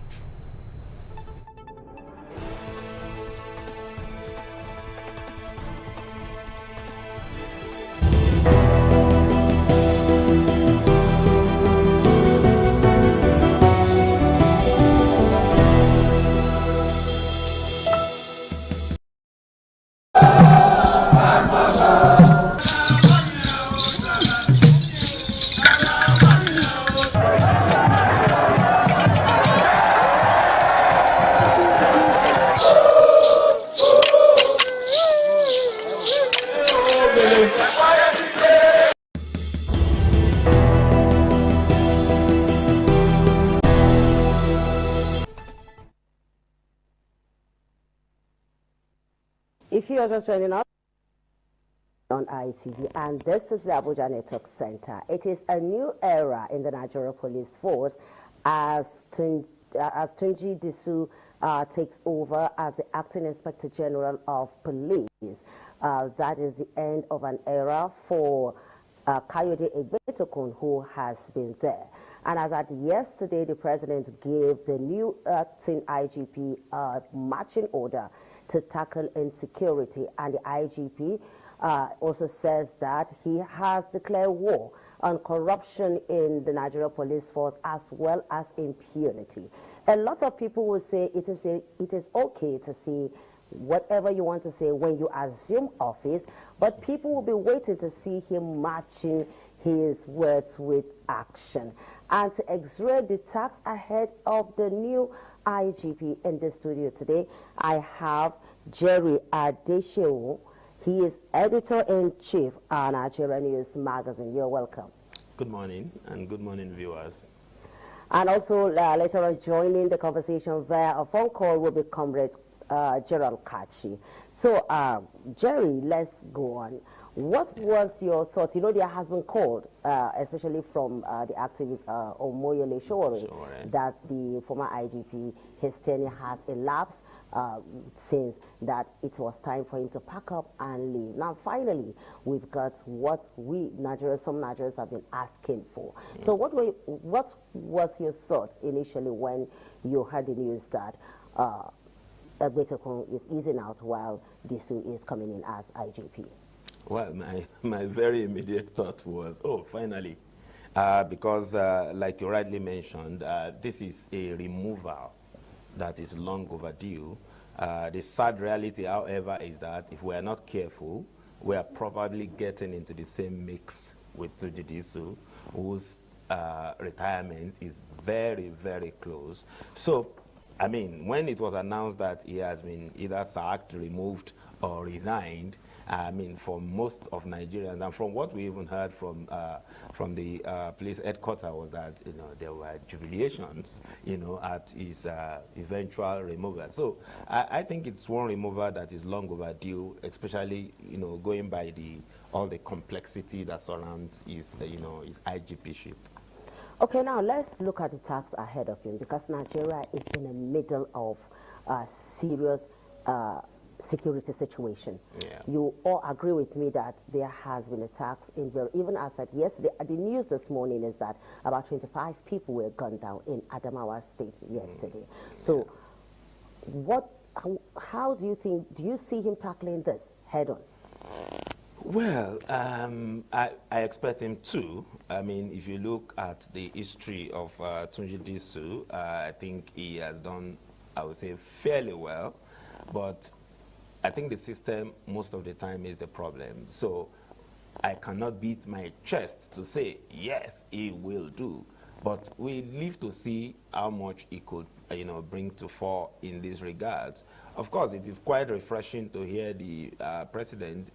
If you are just joining us on ITV, and this is the Abuja Network Center. It is a new era in the Nigeria Police Force as Tunji Disu takes over as the Acting Inspector General of Police. That is the end of an era for Kayode Egbetokun, who has been there. And as at yesterday, the president gave the new acting IGP a marching order to tackle insecurity, and the IGP also says that he has declared war on corruption in the Nigeria Police Force as well as impunity. A lot of people will say it is okay to say whatever you want to say when you assume office, but people will be waiting to see him matching his words with action. And to exert the task ahead of the new IGP in the studio today, I have Jerry Adeshewu. He is editor-in-chief of Nigeria News Magazine. You're welcome. Good morning, and good morning, viewers. And also later on joining the conversation via a phone call will be Comrade Gerald Kachi. So, Jerry, let's go on. What was your thought? You know, there has been called, especially from the activist Omoyele Sowore, that the former IGP, his tenure has elapsed since that it was time for him to pack up and leave. Now, finally, we've got what some Nigerians have been asking for. So what was your thoughts initially when you heard the news that Egbetokun is easing out while Disu is coming in as IGP? Well, my very immediate thought was, oh, finally, because like you rightly mentioned, this is a removal that is long overdue. The sad reality, however, is that if we are not careful, we are probably getting into the same mix with Tunji Disu, whose retirement is very, very close. So, I mean, when it was announced that he has been either sacked, removed, or resigned, I mean, for most of Nigerians, and from what we even heard from the police headquarters, was that there were jubilations, at his eventual removal. So I think it's one removal that is long overdue, especially going by all the complexity that surrounds his his IGP-ship. Okay, now let's look at the task ahead of him, because Nigeria is in the middle of a serious security situation. Yeah. You all agree with me that there has been attacks in even as at yesterday. The news this morning is that about 25 people were gunned down in Adamawa State yesterday. So how do you see him tackling this head on? Well, I expect him to. I mean, if you look at the history of Tunji Disu, I think he has done, I would say, fairly well, but I think the system most of the time is the problem. So I cannot beat my chest to say, yes, he will do. But we live to see how much he could, bring to fore in these regards. Of course, it is quite refreshing to hear the president,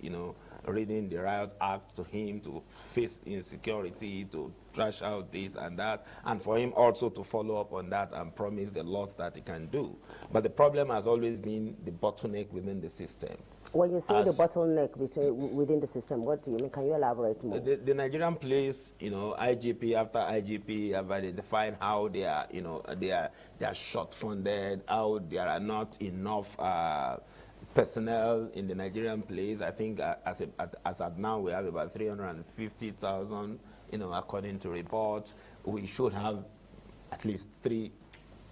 reading the Riot Act to him to face insecurity, to trash out this and that, and for him also to follow up on that and promise the lot that he can do. But the problem has always been the bottleneck within the system. When you say the bottleneck within the system, what do you mean? Can you elaborate more? The Nigerian police, IGP after IGP have identified how they are, they are short-funded, how there are not enough personnel in the Nigerian police. I think as of now we have about 350,000, according to reports. We should have at least 3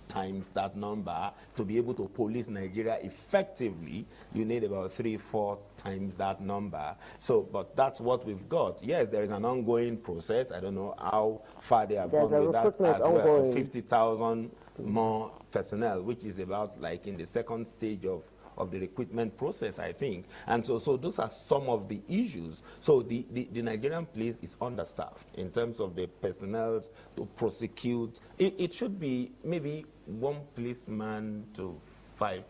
times that number to be able to police Nigeria effectively. You need about 3-4 times that number. So, but that's what we've got. Yes, there is an ongoing process. I don't know how far they have gone with that as well. 50,000 more personnel, which is about like in the second stage of the recruitment process, I think. And so those are some of the issues. So the Nigerian police is understaffed in terms of the personnel to prosecute. It should be maybe 1 policeman to 5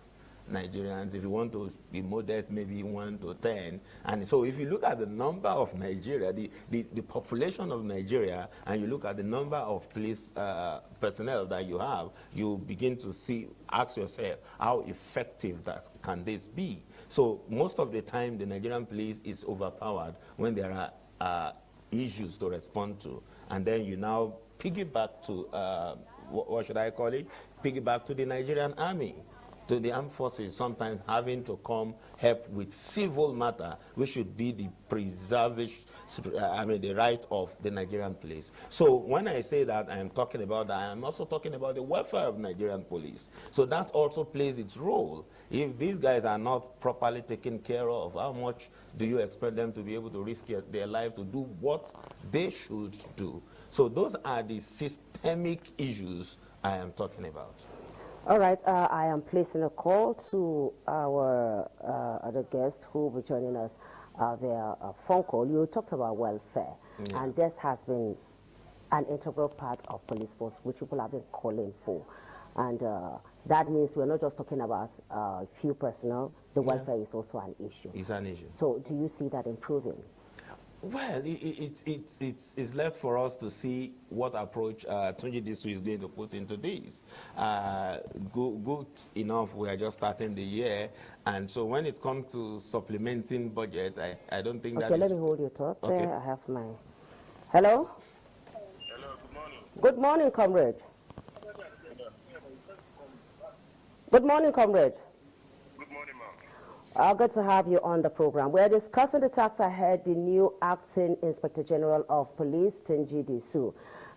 Nigerians. If you want to be modest, maybe 1 to 10. And so if you look at the number of Nigeria, the population of Nigeria, and you look at the number of police personnel that you have, you begin to ask yourself, how effective can this be? So most of the time, the Nigerian police is overpowered when there are issues to respond to. And then you now piggyback to, what should I call it? Piggyback to the Nigerian army, to the armed forces, sometimes having to come help with civil matter, which should be the preservation, the right of the Nigerian police. So when I say that, I am talking about that, I am also talking about the welfare of Nigerian police. So that also plays its role. If these guys are not properly taken care of, how much do you expect them to be able to risk their life to do what they should do? So those are the systemic issues I am talking about. All right, I am placing a call to our other guest who will be joining us via a phone call. You talked about welfare, and this has been an integral part of police force, which people have been calling for. And that means we're not just talking about few personnel, the welfare is also an issue. It's an issue. So do you see that improving? Well, it's left for us to see what approach Tunji Disu is going to put into this. Good enough, we are just starting the year, and so when it comes to supplementing budget, I don't think that is... Okay, let me hold your thought. Okay. There, I have my... Hello? Hello, good morning. Good morning, comrade. Good morning, comrade. Good morning, ma'am. Good to have you on the program. We're discussing the talks ahead, the new acting Inspector General of Police, Tunji Disu.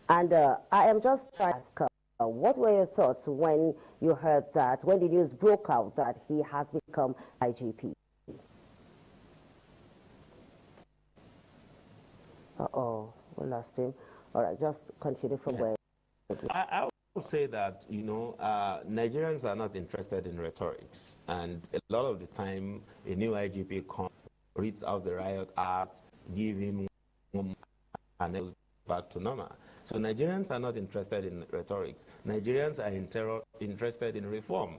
And I am just trying to ask, what were your thoughts when you heard that, when the news broke out that he has become IGP? Uh-oh, we lost him. All right, just continue from where. I would say that, Nigerians are not interested in rhetorics. And a lot of the time, a new IGP comes, reads out the Riot Act, give him and goes back to normal. So Nigerians are not interested in rhetorics. Nigerians are interested in reform.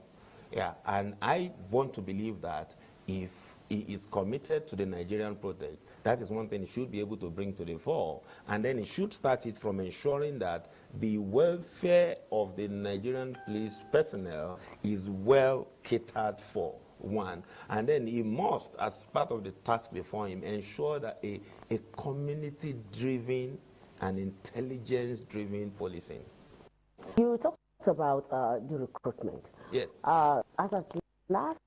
Yeah, and I want to believe that if he is committed to the Nigerian project, that is one thing he should be able to bring to the fore. And then he should start it from ensuring that the welfare of the Nigerian police personnel is well catered for, one. And then he must, as part of the task before him, ensure that a community-driven and intelligence-driven policing. You talked about the recruitment. Yes. As of last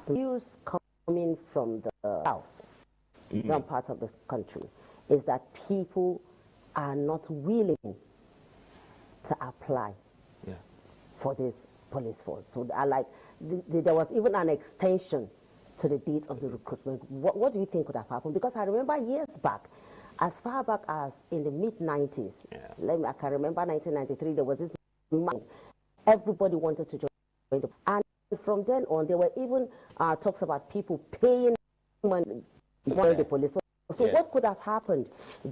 news coming from the south, some parts of the country, is that people are not willing to apply for this police force. So there was even an extension to the date of the recruitment. What do you think would have happened? Because I remember years back, as far back as in the mid-90s, I can remember 1993, there was this moment, everybody wanted to join the, and from then on, there were even talks about people paying money to join the police force. So what could have happened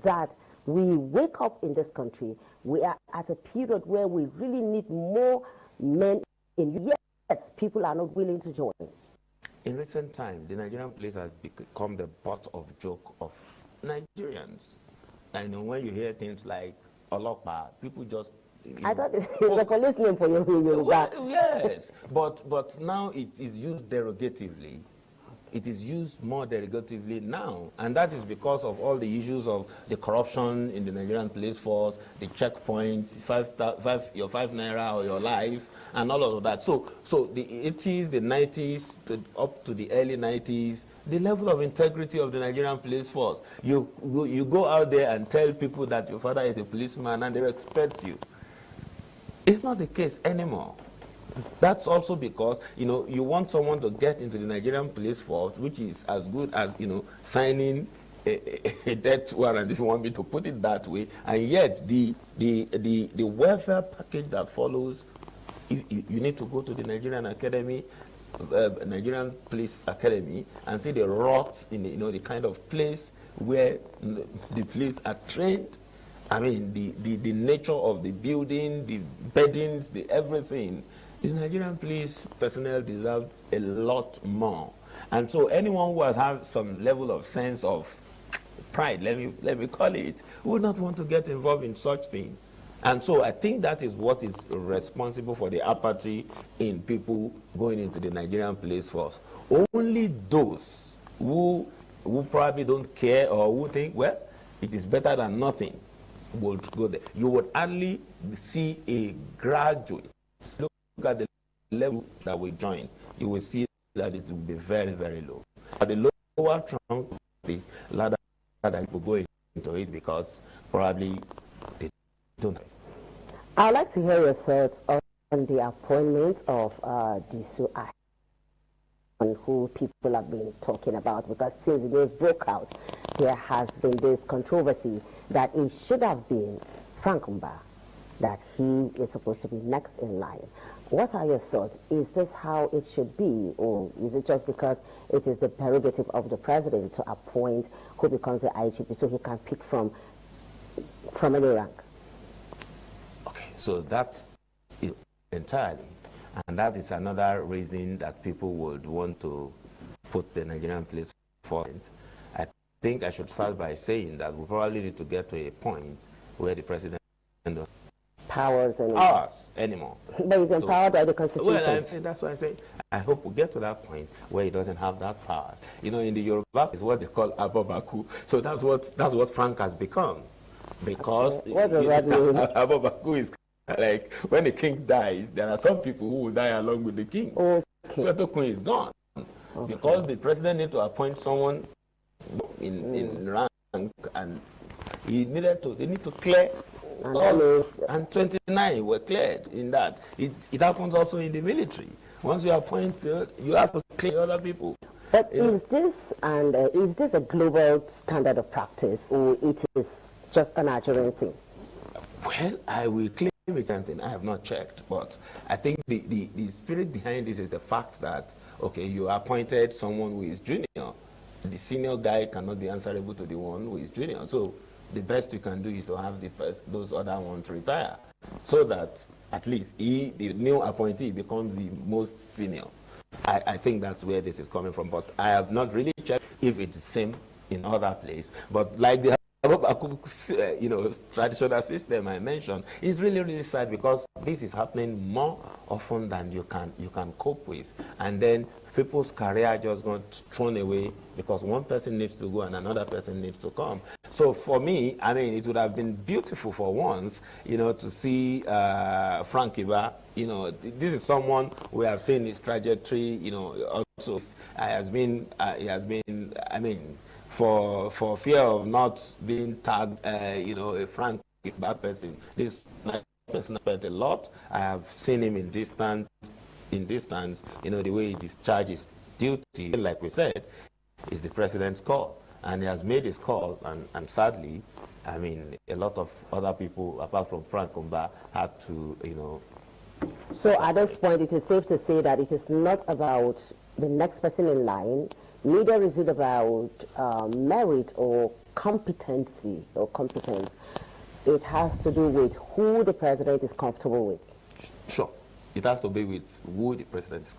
that we wake up in this country, we are at a period where we really need more men in, yet people are not willing to join. In recent times, the Nigerian police has become the butt of joke of Nigerians. I know when you hear things like Olopa, people just... I thought it's a police name for you. Well, yes, but now it is used derogatively. It is used more derogatively now, and that is because of all the issues of the corruption in the Nigerian police force, the checkpoints, your 5 naira or your life, and all of that. So the 80s, the 90s, up to the early 90s, the level of integrity of the Nigerian police force. You go out there and tell people that your father is a policeman, and they respect you. It's not the case anymore. That's also because, you want someone to get into the Nigerian police force, which is as good as, signing a death warrant, if you want me to put it that way. And yet, the welfare package that follows, you need to go to the Nigerian Academy, Nigerian Police Academy, and see the rot in the kind of place where the police are trained. I mean, the nature of the building, the beddings, the everything. The Nigerian police personnel deserve a lot more. And so anyone who has had some level of sense of pride, let me call it, would not want to get involved in such things. And so I think that is what is responsible for the apathy in people going into the Nigerian police force. Only those who probably don't care or who think, well, it is better than nothing, will go there. You would hardly see a graduate. Look at the level that we join. You will see that it will be very, very low. At the lower trunk, the ladder that will go into it because probably they don't. I'd like to hear your thoughts on the appointment of Disu, on who people have been talking about, because since the news broke out, there has been this controversy that it should have been Frank Mba, that he is supposed to be next in line. What are your thoughts? Is this how it should be, or is it just because it is the prerogative of the president to appoint who becomes the IGP so he can pick from any rank? Okay, so that's it entirely. And that is another reason that people would want to put the Nigerian police forward. I think I should start by saying that we probably need to get to a point where the president powers anymore. But he's empowered by the Constitution. Well, I'm saying, that's why I say I hope we get to that point where he doesn't have that power. You know, in the Yoruba is what they call Abobaku. So that's what Frank has become. Because what does that mean? Abobaku is like when the king dies, there are some people who will die along with the king. Okay. So the queen is gone. Okay. Because the president needs to appoint someone in rank, and they need to clear. And 29 were cleared in that. It happens also in the military. Once you appoint, you have to clear other people. But is this a global standard of practice, or it is just a Nigerian thing? Well, I will claim it's something. I have not checked, but I think the spirit behind this is the fact that, okay, you appointed someone who is junior. The senior guy cannot be answerable to the one who is junior. So the best you can do is to have those other ones retire, so that at least the new appointee becomes the most senior. I think that's where this is coming from, but I have not really checked if it's the same in other places. But like the traditional system I mentioned, is really, really sad because this is happening more often than you can cope with, and then people's career just got thrown away because one person needs to go and another person needs to come. So for me, I mean, it would have been beautiful for once, to see Frank Mba. This is someone we have seen his trajectory, also he has been, I mean, for fear of not being tagged, a Frank Mba person. This person spent a lot. I have seen him in distance, the way he discharges duty, like we said, is the president's call. And he has made his call, and sadly, I mean, a lot of other people, apart from Frank Mba, had to, So at this point, it is safe to say that it is not about the next person in line, neither is it about merit or competency or competence. It has to do with who the president is comfortable with. Sure. It has to be with who the president is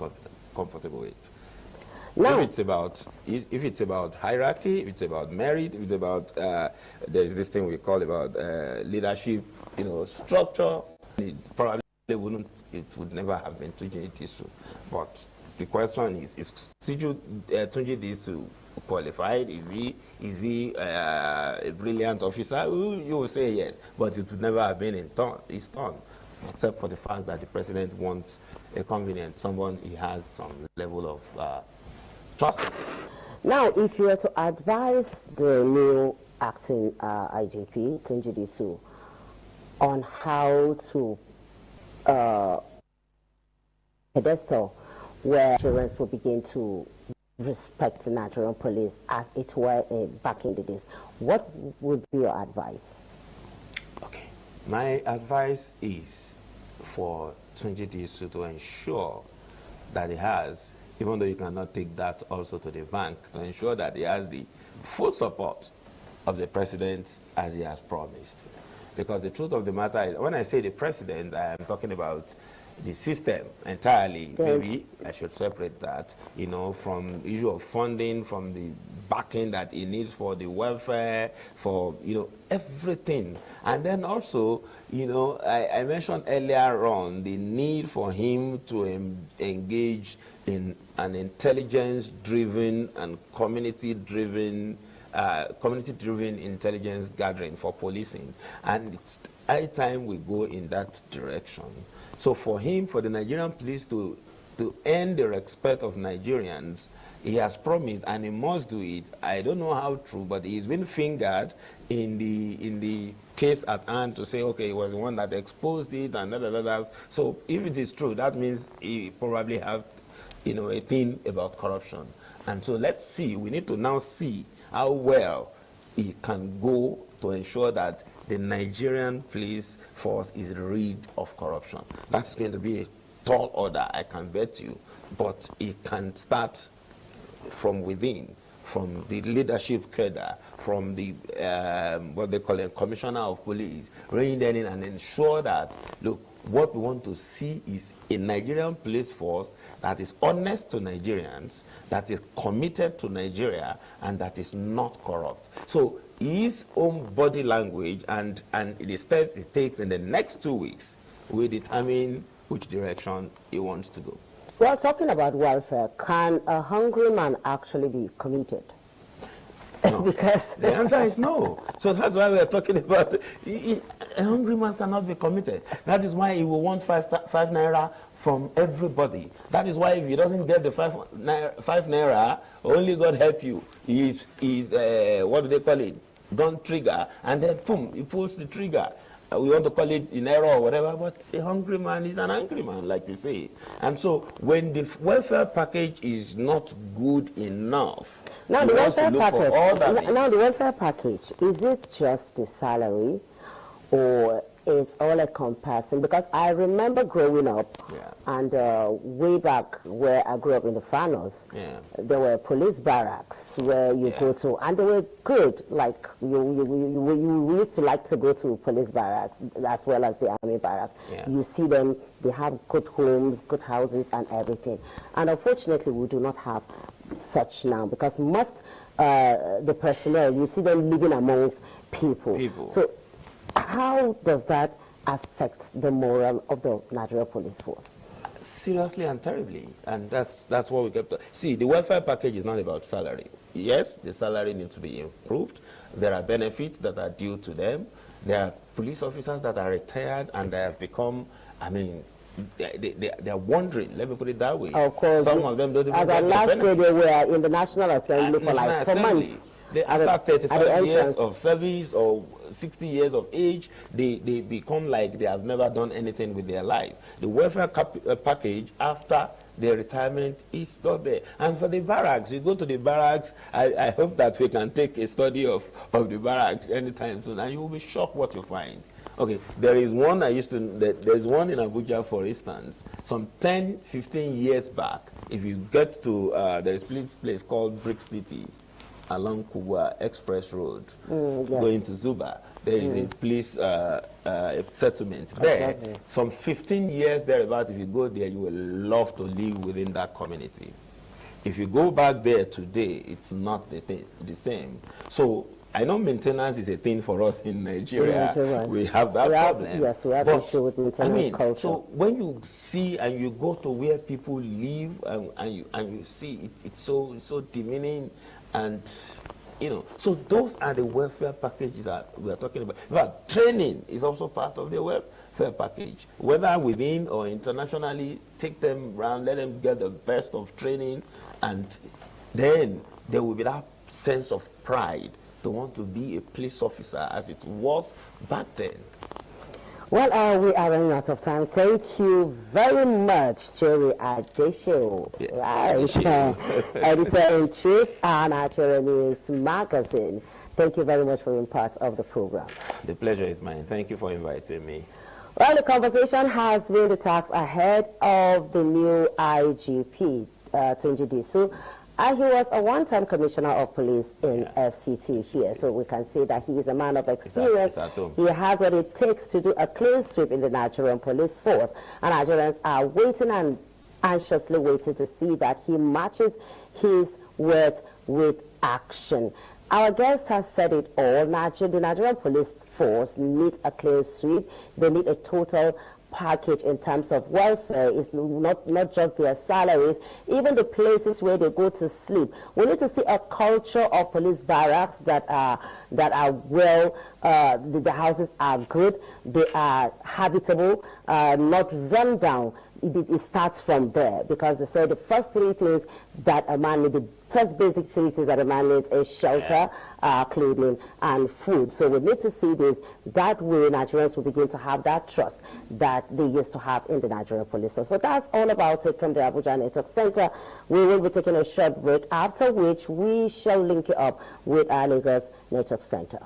comfortable with. Now, if it's about hierarchy, if it's about merit, if it's about there's this thing we call about leadership, structure, it probably would never have been Tunji Disu. But the question is Tunji Disu qualified? Is he a brilliant officer? You will say yes, but it would never have been his turn. Except for the fact that the president wants a convenient someone he has some level of trust. Now, if you were to advise the new acting IGP, Tunji Disu, on how to pedestal where Nigerians will begin to respect the Nigerian police as it were back in the days, what would be your advice? Okay. My advice is for Tunji Disu to ensure that he has, even though you cannot take that also to the bank, to ensure that he has the full support of the president as he has promised. Because the truth of the matter is, when I say the president, I am talking about the system entirely. Maybe I should separate that, you know, from the issue of funding, from the backing that he needs for the welfare, for, you know, everything. And then also, you know, I mentioned earlier on the need for him to engage in an intelligence-driven and community-driven intelligence gathering for policing. And it's high time we go in that direction. So for him, for the Nigerian police to earn the respect of Nigerians, he has promised, and he must do it. I don't know how true, but he's been fingered in the case at hand to say, okay, he was the one that exposed it, and da, da, da, da. So if it is true, that means he probably have, you know, a thing about corruption. And so let's see. We need to now see how well he can go to ensure that the Nigerian police force is rid of corruption. That's going to be a tall order, I can bet you. But it can start from within, from the leadership cadre, from the, what they call a commissioner of police, rein them in and ensure that, look, what we want to see is a Nigerian police force that is honest to Nigerians, that is committed to Nigeria, and that is not corrupt. So his own body language and the steps he takes in the next 2 weeks will determine which direction he wants to go. Well, talking about welfare, can a hungry man actually be committed? No. Because the answer is no. So that's why we're talking about a hungry man cannot be committed. That is why he will want five naira from everybody. That is why if he doesn't get the five naira, only God help you. He's what do they call it? Don't trigger, and then boom, he pulls the trigger. We want to call it in error or whatever, but a hungry man is an angry man, like you say. And so when the welfare package is not good enough, now the welfare package. Now the welfare package, is it just the salary, or it's all encompassing? Because I remember growing up, and way back where I grew up in the Fanos, there were police barracks where you go to, and they were good. Like you used to like to go to police barracks as well as the army barracks. You see them; they have good homes, good houses, and everything. And unfortunately, we do not have such now, because most the personnel, you see them living amongst people. So how does that affect the morale of the Nigeria Police Force? Seriously and terribly, and that's what we kept. See, the welfare package is not about salary. Yes, the salary needs to be improved. There are benefits that are due to them. There are police officers that are retired and they have become, I mean, they are wandering, let me put it that way. Of course. Some of them don't even as get the last benefit. day they were in the National Assembly for like 4 months. After 35 years of service or 60 years of age, they become like they have never done anything with their life. The welfare package after their retirement is not there. And for the barracks, you go to the barracks, I hope that we can take a study of the barracks anytime soon, and you will be shocked what you find. Okay, there is one there's one in Abuja, for instance, some 10, 15 years back. If you get to, there is a place called Brick City, along Kubwa Express Road, going to Zuba. There is a police settlement there. Exactly. Some 15 years thereabout, if you go there, you will love to live within that community. If you go back there today, it's not the same. So I know maintenance is a thing for us in Nigeria. We have that problem. Yes, we have issue with maintenance culture. So when you see and you go to where people live and you see it's so demeaning. And, you know, so those are the welfare packages that we are talking about. But training is also part of the welfare package. Whether within or internationally, take them around, let them get the best of training, and then there will be that sense of pride to want to be a police officer as it was back then. Well, we are running out of time. Thank you very much, Jerry Adesho, Editor-in-Chief and Nigeria News Magazine. Thank you very much for being part of the program. The pleasure is mine. Thank you for inviting me. Well, the conversation has been the task ahead of the new IGP, Tunji Disu, And he was a one-time commissioner of police in FCT here, so we can say that he is a man of experience. He has what it takes to do a clean sweep in the Nigerian police force. And Nigerians are waiting and anxiously waiting to see that he matches his words with action. Our guest has said it all. The Nigerian police force need a clean sweep. They need a total package in terms of welfare. It's not just their salaries, even the places where they go to sleep. We need to see a culture of police barracks that are well, the houses are good, they are habitable, not run down. It starts from there, because they say the first three things that a man needs, the first basic three things that a man needs is shelter, clothing, and food. So we need to see this. That way Nigerians will begin to have that trust that they used to have in the Nigerian police. So that's all about it from the Abuja Network Center. We will be taking a short break, after which we shall link it up with our Lagos Network Center.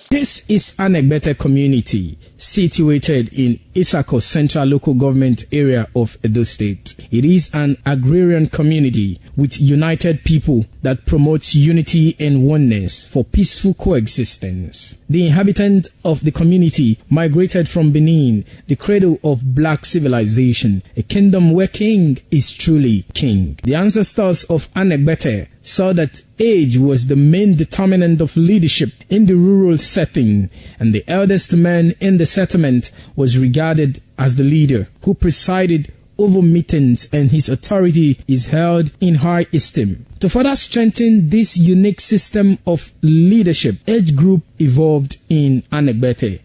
This is Anegbete community, situated in Isako Central Local Government Area of Edo State. It is an agrarian community with united people that promotes unity and oneness for peaceful coexistence. The inhabitants of the community migrated from Benin, the cradle of black civilization, a kingdom where king is truly king. The ancestors of Anegbete saw that age was the main determinant of leadership in the rural setting, and the eldest man in the settlement was regarded as the leader who presided over meetings, and his authority is held in high esteem. To further strengthen this unique system of leadership, age group evolved in Anegbete.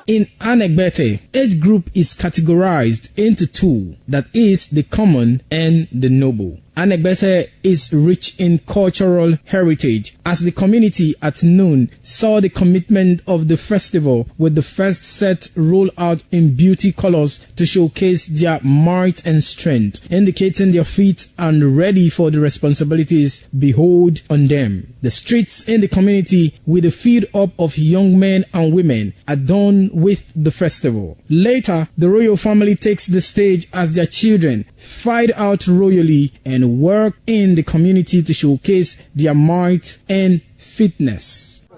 In Anegbete, age group is categorized into two, that is the common and the noble. Anegbete is rich in cultural heritage, as the community at noon saw the commitment of the festival, with the first set rolled out in beauty colors to showcase their might and strength, indicating their feet and ready for the responsibilities behold on them. The streets in the community with a feed up of young men and women adorned with the festival. Later, the royal family takes the stage as their children fight out royally and work in the community to showcase their might and fitness.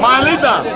My leader.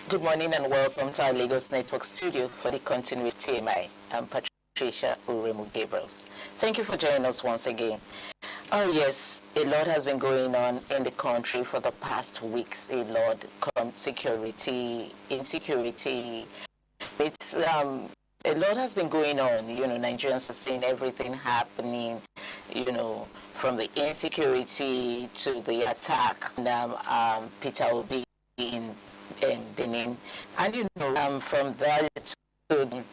Good morning and welcome to our Lagos Network studio for the Continue with TMI. I'm Patricia Uremu Gabriels. Thank you for joining us once again. Oh yes, a lot has been going on in the country for the past weeks. A lot, security, insecurity. It's a lot has been going on. You know, Nigerians are seeing everything happening. You know, from the insecurity to the attack. Peter Obi in Benin, and you know, from that to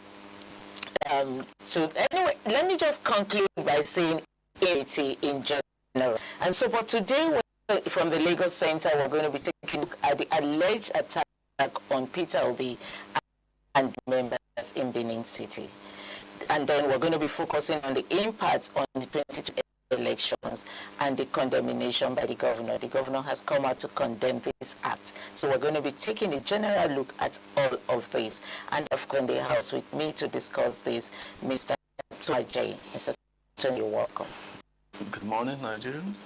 anyway, let me just conclude by saying unity in general. And so, but today, from the Lagos Center, we're going to be taking a look at the alleged attack on Peter Obi and members in Benin City, and then we're going to be focusing on the impact on the 2022 elections and the condemnation by the governor. The governor has come out to condemn this act. So we're going to be taking a general look at all of this. And of course, in the house with me to discuss this, Mr. Tuajay. Mr. Tony, you're welcome. Good morning, Nigerians.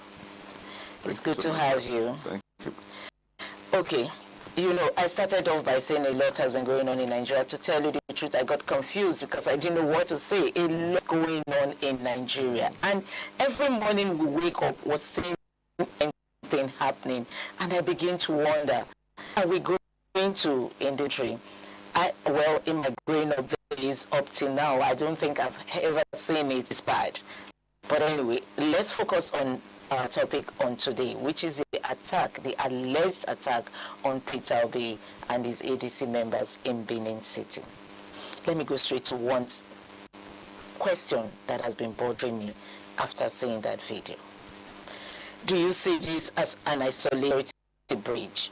It's good to have you. Thank you. Okay. You know, I started off by saying a lot has been going on in Nigeria. To tell you the truth, I got confused because I didn't know what to say. A lot going on in Nigeria. And every morning we wake up, we're seeing anything happening. And I begin to wonder, are we going to industry? Well, in my growing up days up till now, I don't think I've ever seen it this bad. But anyway, let's focus on our topic on today, which is the attack, the alleged attack on Peter Obi and his ADC members in Benin City. Let me go straight to one question that has been bothering me after seeing that video. Do you see this as an isolated breach,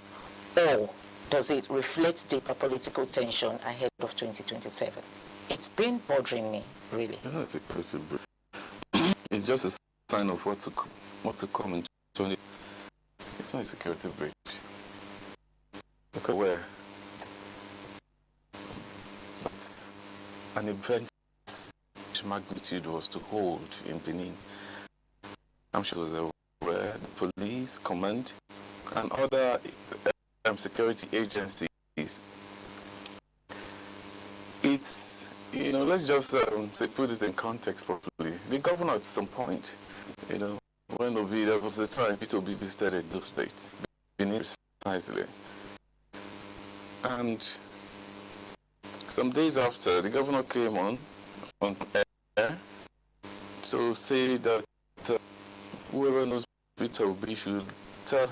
or does it reflect deeper political tension ahead of 2027? It's been bothering me, really. You know, it's a crazy breach. It's just a sign of what to come in 20. It's not a security breach. Look at where that's an event which magnitude was to hold in Benin. I'm sure it was where the police, command, and other security agencies. It's, you know, let's just put it in context properly. The governor at some point, you know, when Obi, there was a time Peter Obi visited those states, Benin precisely. And some days after, the governor came on air to say that whoever knows Peter Obi should tell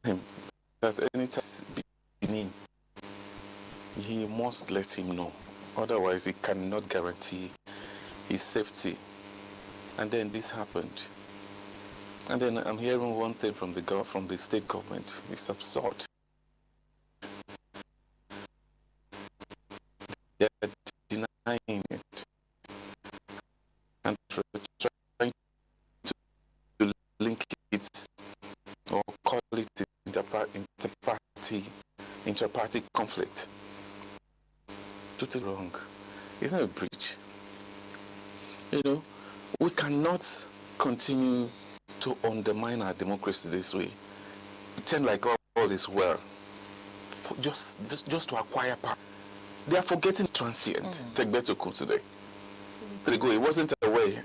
him that any time Benin, he must let him know. Otherwise, he cannot guarantee his safety. And then this happened. And then I'm hearing one thing from the state government. It's absurd. They're denying it. And trying to link it or call it inter-party conflict. Totally wrong. It's not a breach. You know, we cannot continue to undermine our democracy this way. Pretend like all is well. Just to acquire power. They are forgetting transient. Take Betoko today. It wasn't a way.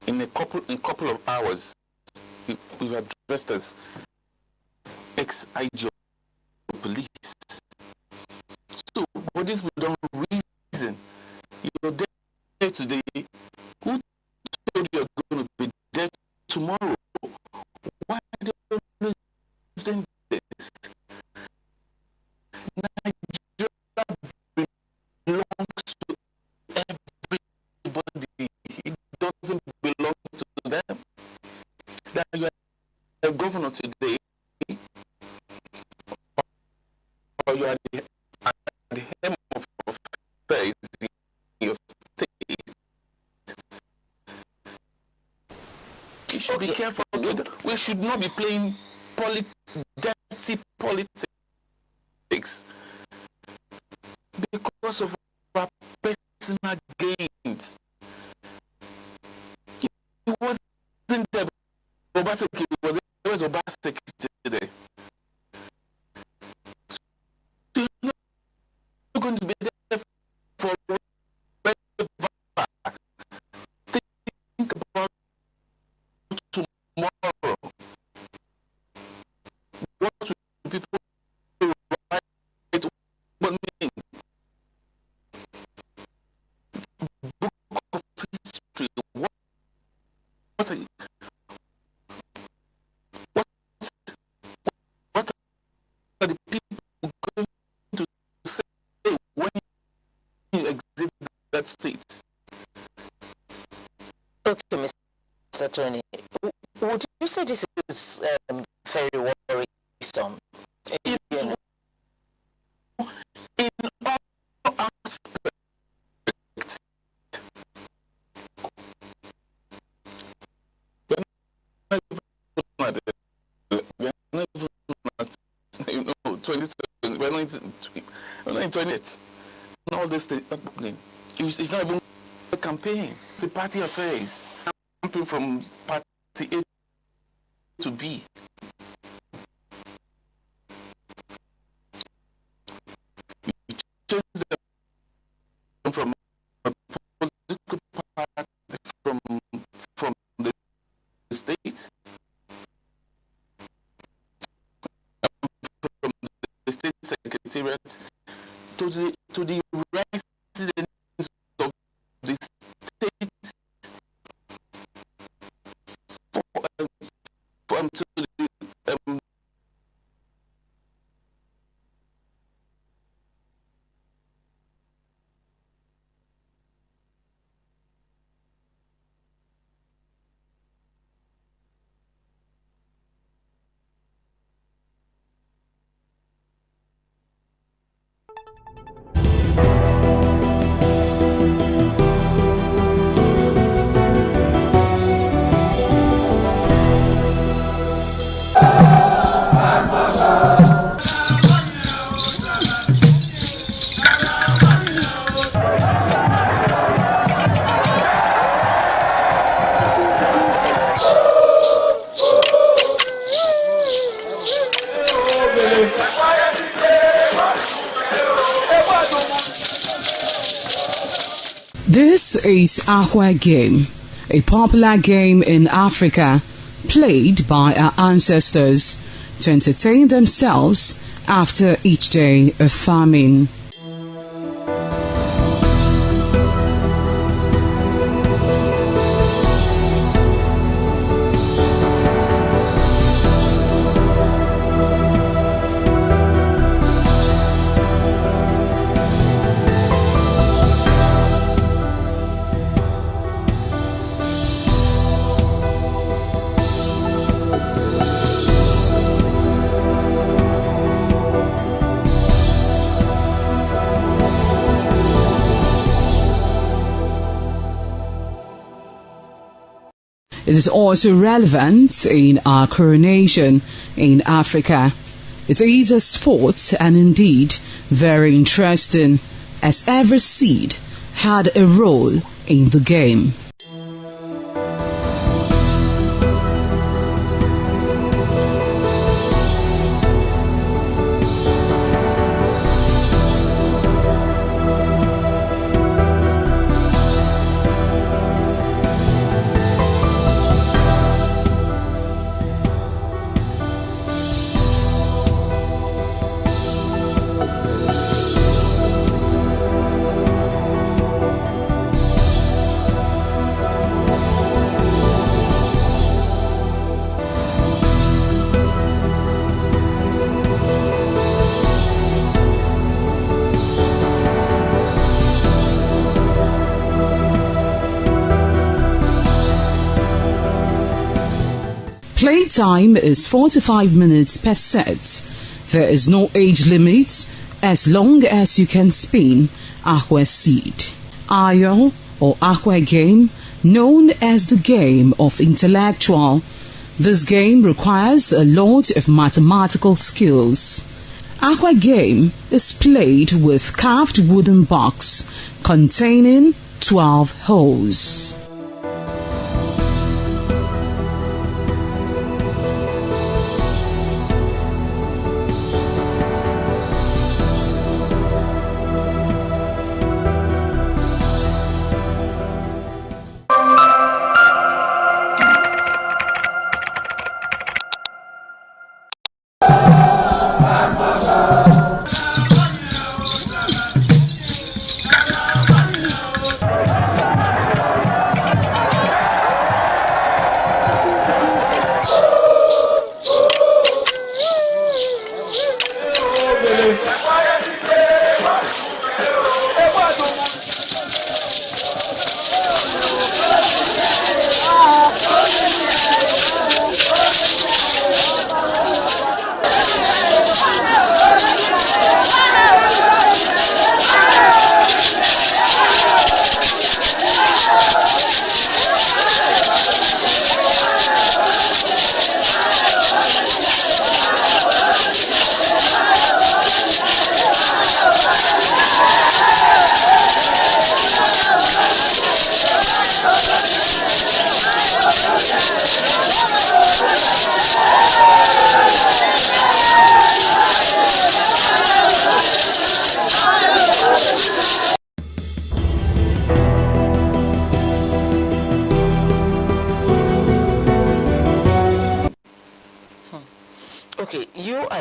In a couple of hours, we were dressed as ex-IG police. So, for this we don't reason. You're there today. Who told you you're going to be there tomorrow? Why are they always doing this? Nigeria belongs to everybody. It doesn't belong to them. That you are a governor today, or you are at the helm of affairs in your state. You should be careful. We should not be playing dirty politics because of our personal gains. It wasn't there. Obaseki was Obaseki today. going to be there forever. Think about tomorrow. What will people write? What mean? Book of history. What are the people going to say when you exit that seat? Okay, Mr. Tony, would you say this is very worrisome? In all aspects, we're not even at, 2020, we're not in 28. All this thing happening. It's not even a campaign. It's a party affairs. Jumping from party A to B. You change them from a political party from the state, from the state secretariat to the residents of the state, to the This is Aqua Game, a popular game in Africa played by our ancestors to entertain themselves after each day of farming. It is also relevant in our coronation in Africa. It is a sport and indeed very interesting, as every seed had a role in the game. Playtime is 45 minutes per set. There is no age limit as long as you can spin aqua seed. Ayo or aqua game, known as the game of intellectual. This game requires a lot of mathematical skills. Aqua game is played with carved wooden box containing 12 holes.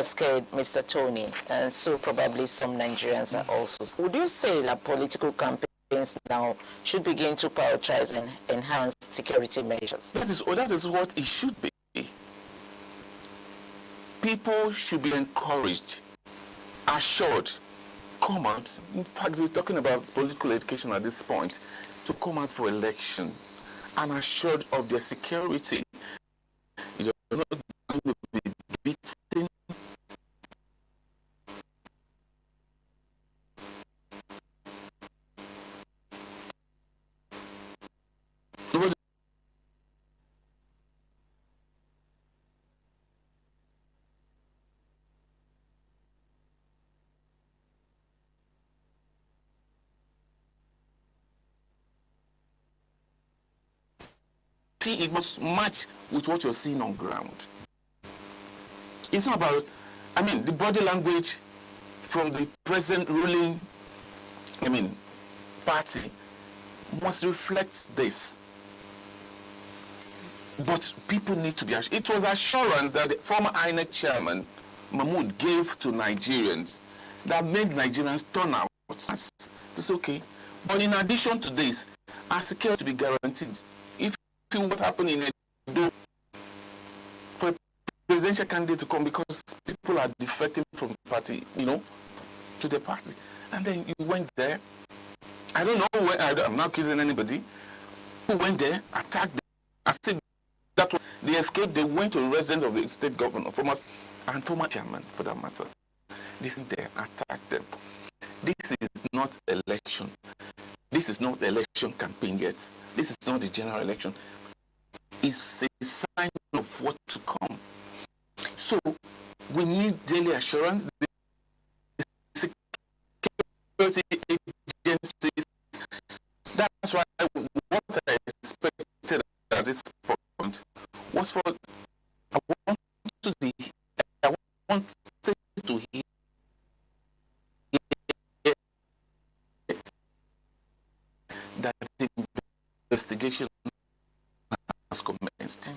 are scared, Mr. Tony, and so probably some Nigerians are also. Would you say that political campaigns now should begin to prioritize and enhance security measures? That is what it should be. People should be encouraged, assured, come out. In fact, we're talking about political education at this point, to come out for election and assured of their security. You're not going to be beaten. See, it must match with what you're seeing on ground. It's not about, I mean, the body language from the present ruling, party must reflect this. But people need to be assured. It was assurance that the former INEC chairman, Mahmoud, gave to Nigerians that made Nigerians turn out to say, okay, but in addition to this, our security to be guaranteed. What happened in Edo for a presidential candidate to come because people are defecting from the party, to the party. And then you went there. I don't know where, I'm not accusing anybody, who went there, attacked them. I said that they escaped, they went to a residence of the state governor, former chairman for that matter. They went there, attacked them. This is not election. This is not the election campaign yet. This is not the general election. It's a sign of what to come. So we need daily assurance. The security agencies. That's why what I expected at this point was for I want to hear that the investigation has commenced.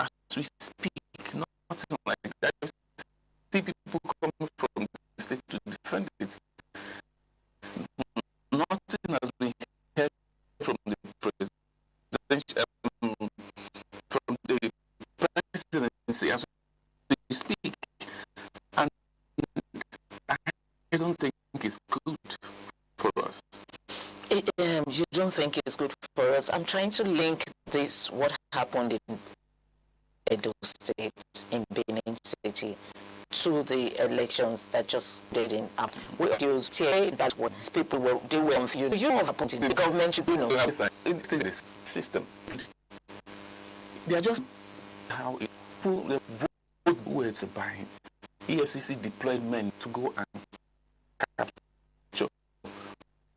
As we speak, nothing like that. I see people coming from the state to defend it. Nothing has been heard from the presidential, from the presidency as we speak. And I don't think it's good for us. You don't think it's good for us? I'm trying to link this, what happened in Edo State, in Benin City, to the elections that just didn't happen. We used that what people were confused. You know what happened in the government should know. It's the system. They are just how it the vote words buying. EFCC deployed men to go and capture,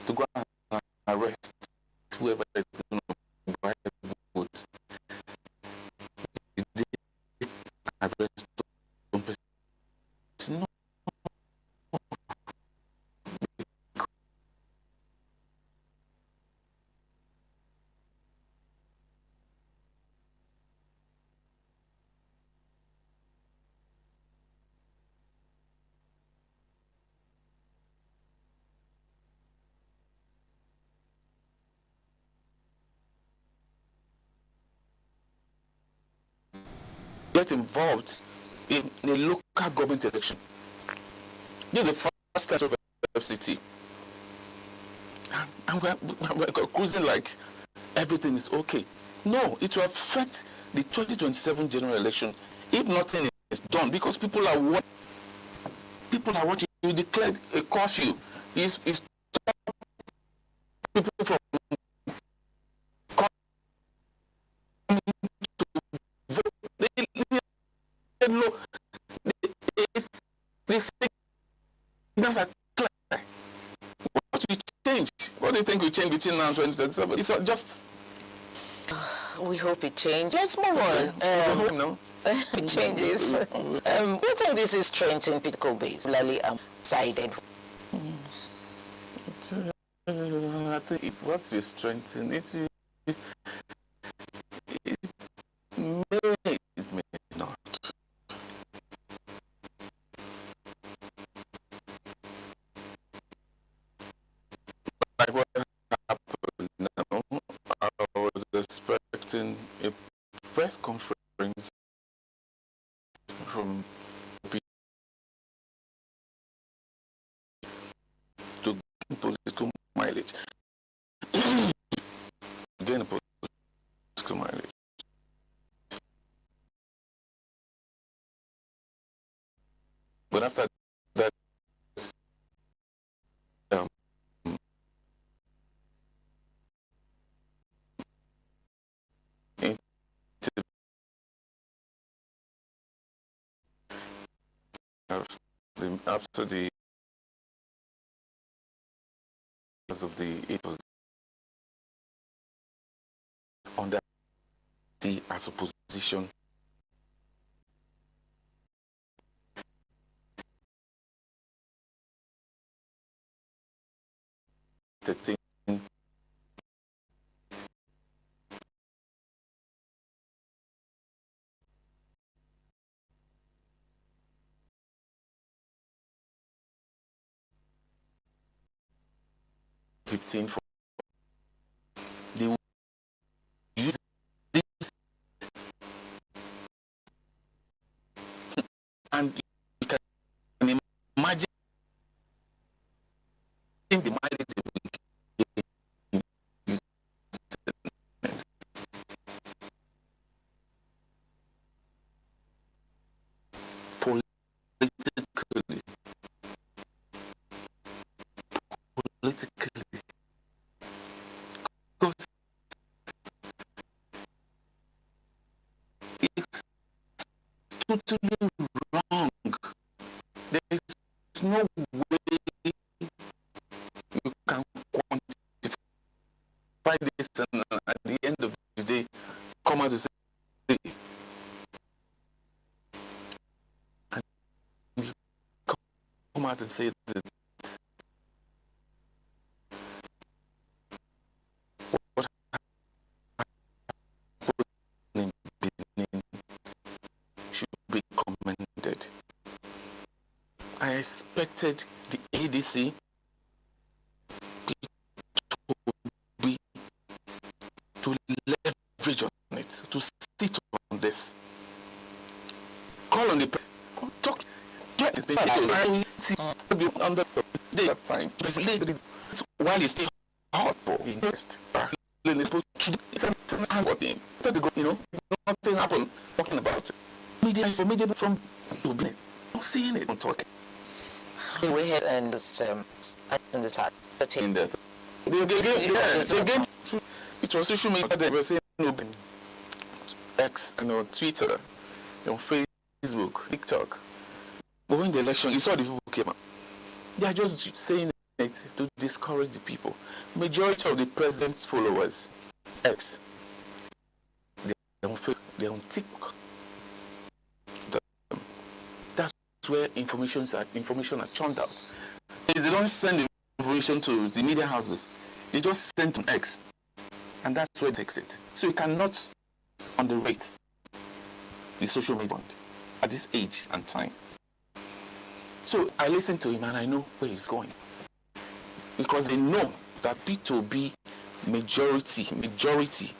to go and arrest whoever is going to buy votes. Did they arrest one person? No. Get involved in a local government election. This is the first stage of FCT. And we're cruising like everything is okay. No, it will affect the 2027 general election if nothing is done, because people are watching. You declared a curfew. It's people from signals are clear. What will change? What do you think will change between now and 2027? It's just. We hope it changes. Let's move on. No. It changes. We think this is strengthening political base, really sided. I think what's strengthening it press conference from to gain political mileage. Gain political mileage. But after that, after the of the it was under the as a position the thing for they will use this and you can imagine the mileage they will use politically. It's totally wrong. There is no way you can quantify this and at the end of the day come out to say and you come out and say that what happened in Benin should be commended. I expected the ADC to leverage on it, to sit on this. Call on the president. Talk. It's been under the time. While he's still hot for invest. It's supposed to you know, nothing happened talking about it. Media is immediately from not seeing it, not talking. We had in this part. In that. The game. It was social media. They were saying X, Twitter, Facebook, TikTok. But when the election, you saw the people came up. They are just saying it to discourage the people. Majority of the president's followers, X, they on TikTok. That's where information are churned out. They don't send information to the media houses. They just send to X. And that's where it takes it. So you cannot underrate the social media at this age and time. So I listen to him and I know where he's going. Because they know that P2B majority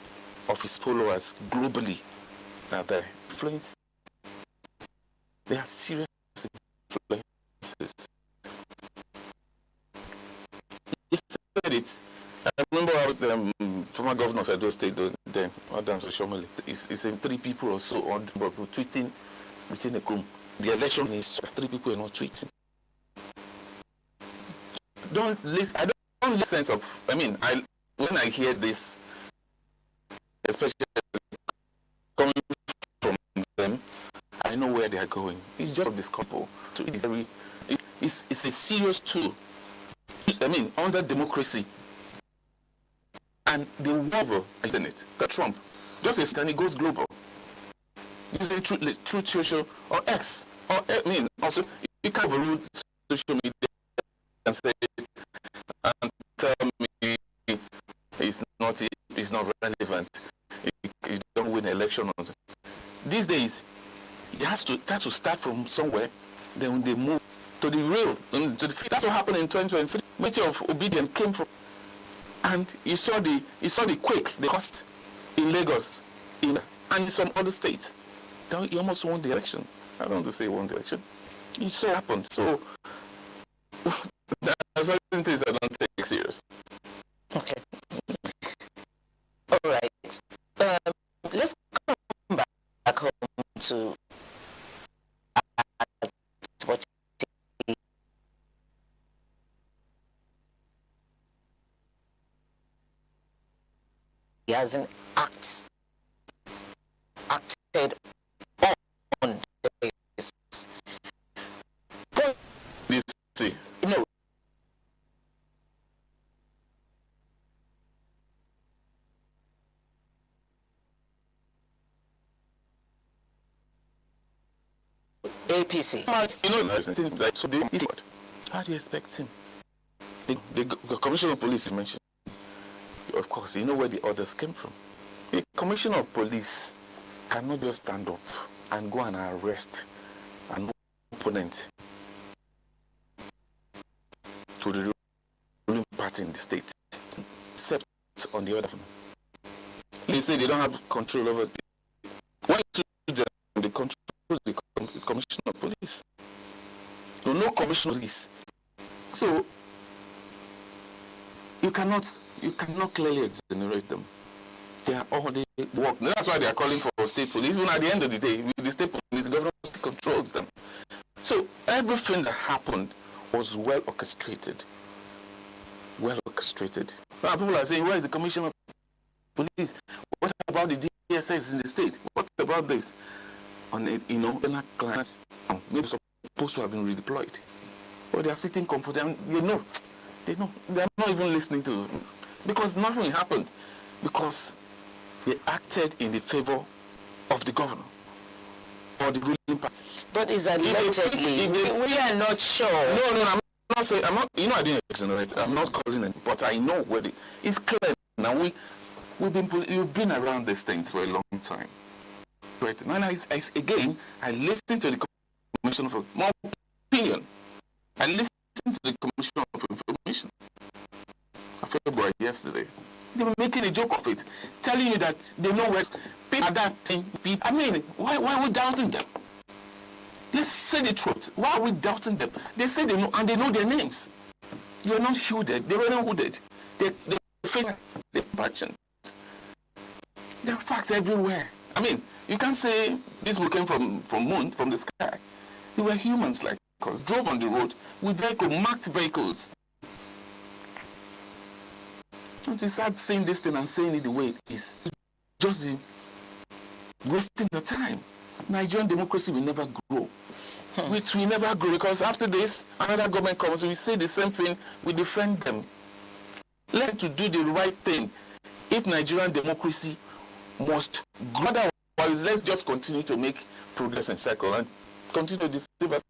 of his followers globally are there. Influence. They are serious influences. He said it. I remember how the former governor of Edo State, then Adams Oshomole, he said 3 people or so on tweeting within a room. The election is 3 people are not tweeting. Don't listen. I don't listen of. I mean, when I hear this, especially coming from them, I know where they are going. It's just this couple. So it's a serious tool. I mean, under democracy. And the war isn't it? Got Trump. Just as then he goes global. Using Truth Social or X. Or I mean, also you can overrule social media and say and tell me it's not relevant. You don't win an election on it. These days, it has to start from somewhere. Then when they move to the real, to the that's what happened in 2023. Majority of obedience came from. And you saw the quake, the cost in Lagos, And in some other states, he almost won the election. I don't want to say won the election. It so happened. So there are certain things I don't take serious. Okay. All right. Let's come back home to what he hasn't acted on this. But, see. No. APC. So how do you expect him? The commissioner of police you mentioned, of course, you know where the others came from. The commissioner of police cannot just stand up and go and arrest an opponent to the ruling party in the state, except on the other hand. They say they don't have control over it. Why should they control the commissioner of police? No commissioner of police. So you cannot clearly exonerate them. They are all they work. That's why they are calling for state police. Even at the end of the day, with the state police, the government controls them. So everything that happened was well orchestrated. Well orchestrated. Now people are saying, where is the commissioner of police? What about the DSS in the state? What about this? On it, clients maybe supposed to have been redeployed, but they are sitting comfortably. They are not even listening to, because nothing happened, because they acted in the favor of the governor or the ruling party. But it's allegedly. We are not sure. No, I'm not saying. I didn't exonerate. I'm not calling it, but I know where it's clear now. We've been around these things for a long time. Right. And I listened to the Commission for my opinion. I listened to the Commission for Information of February yesterday. They were making a joke of it, telling you that they know where people are adapting people. I mean, why are we doubting them? Let's say the truth. Why are we doubting them? They say they know, and they know their names. You are not hooded. They were not hooded. They face the passion. There are facts everywhere. I mean, you can't say these people came from the sky. They were humans like us, drove on the road with marked vehicles. Don't you start saying this thing and saying it the way it is? Just wasting the time. Nigerian democracy will never grow. It will never grow, because after this, another government comes, we say the same thing, we defend them. Learn to do the right thing. If Nigerian democracy must grow, otherwise let's just continue to make progress in cycle and continue to deceive us.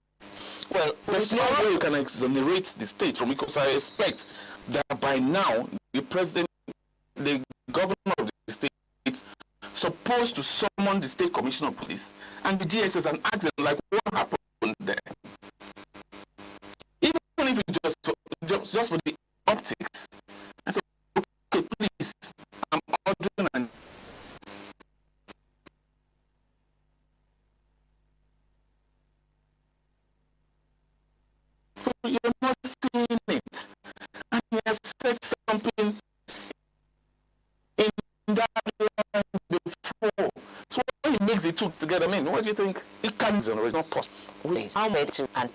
Well, there's no way you can exonerate the state from it, because I expect that by now the president, the governor of the state, is supposed to summon the state commissioner of police and the DSS and ask them, like, what happened there? Even if it's just for the optics, and so, okay, please, I'm ordering and you're not seeing it, and he has said something in that line before. So when he makes the two together, I mean, what do you think? It can't generate, not possible. How many and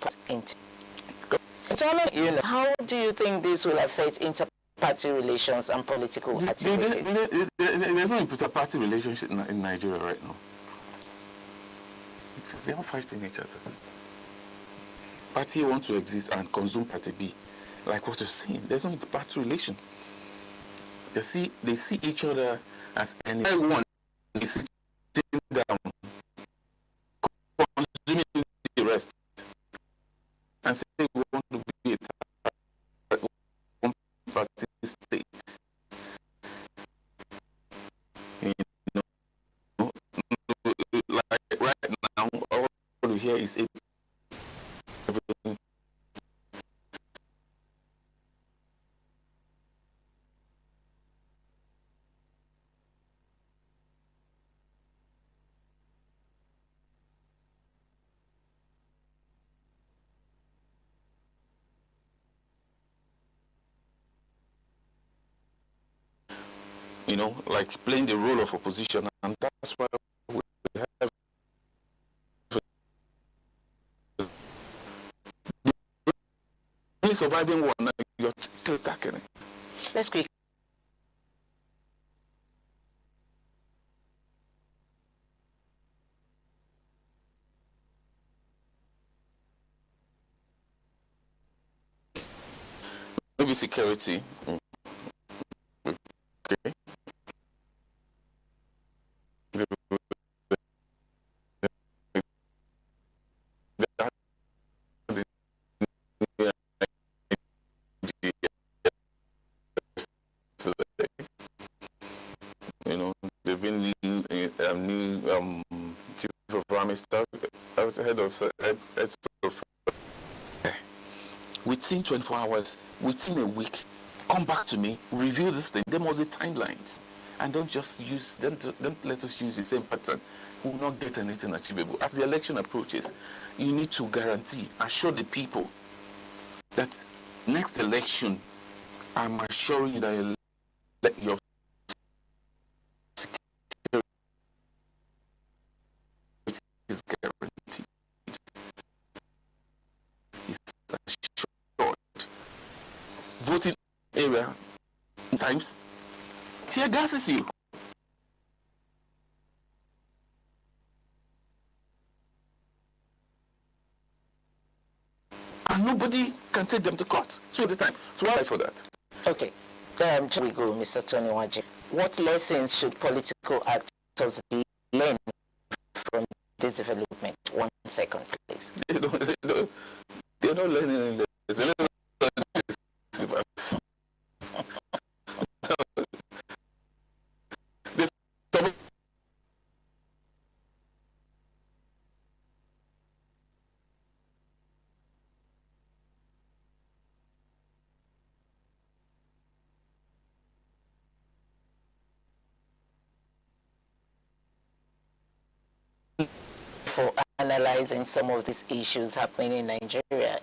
it's all of you know. How do you think this will affect inter-party relations and political activities? There's no inter-party relationship in Nigeria right now. They are fighting each other. Party A wants to exist and consume Party B, like what you're saying. There's no inter-party relation. They see each other as anyone is sitting down, consuming the rest, and say we want to be a one-party state. You know, like right now, all we hear is like playing the role of opposition, and that's why we have only surviving one. You're still attacking it. Let's quick. Maybe security. Okay. They've been new chief of army staff, head of within 24 hours, within a week, come back to me, review this thing. There must be timelines. And don't let us use the same pattern. We will not get anything achievable. As the election approaches, you need to assure the people that next election, I'm assuring you that your security is guaranteed. It's assured. Voting area, sometimes, tear gases you. And nobody can take them to court. So the time. So why for that? Okay. We go, Mr. Tony Waji. What lessons should political actors learn from this development? 1 second, please. They're not learning any lessons. For analyzing some of these issues happening in Nigeria,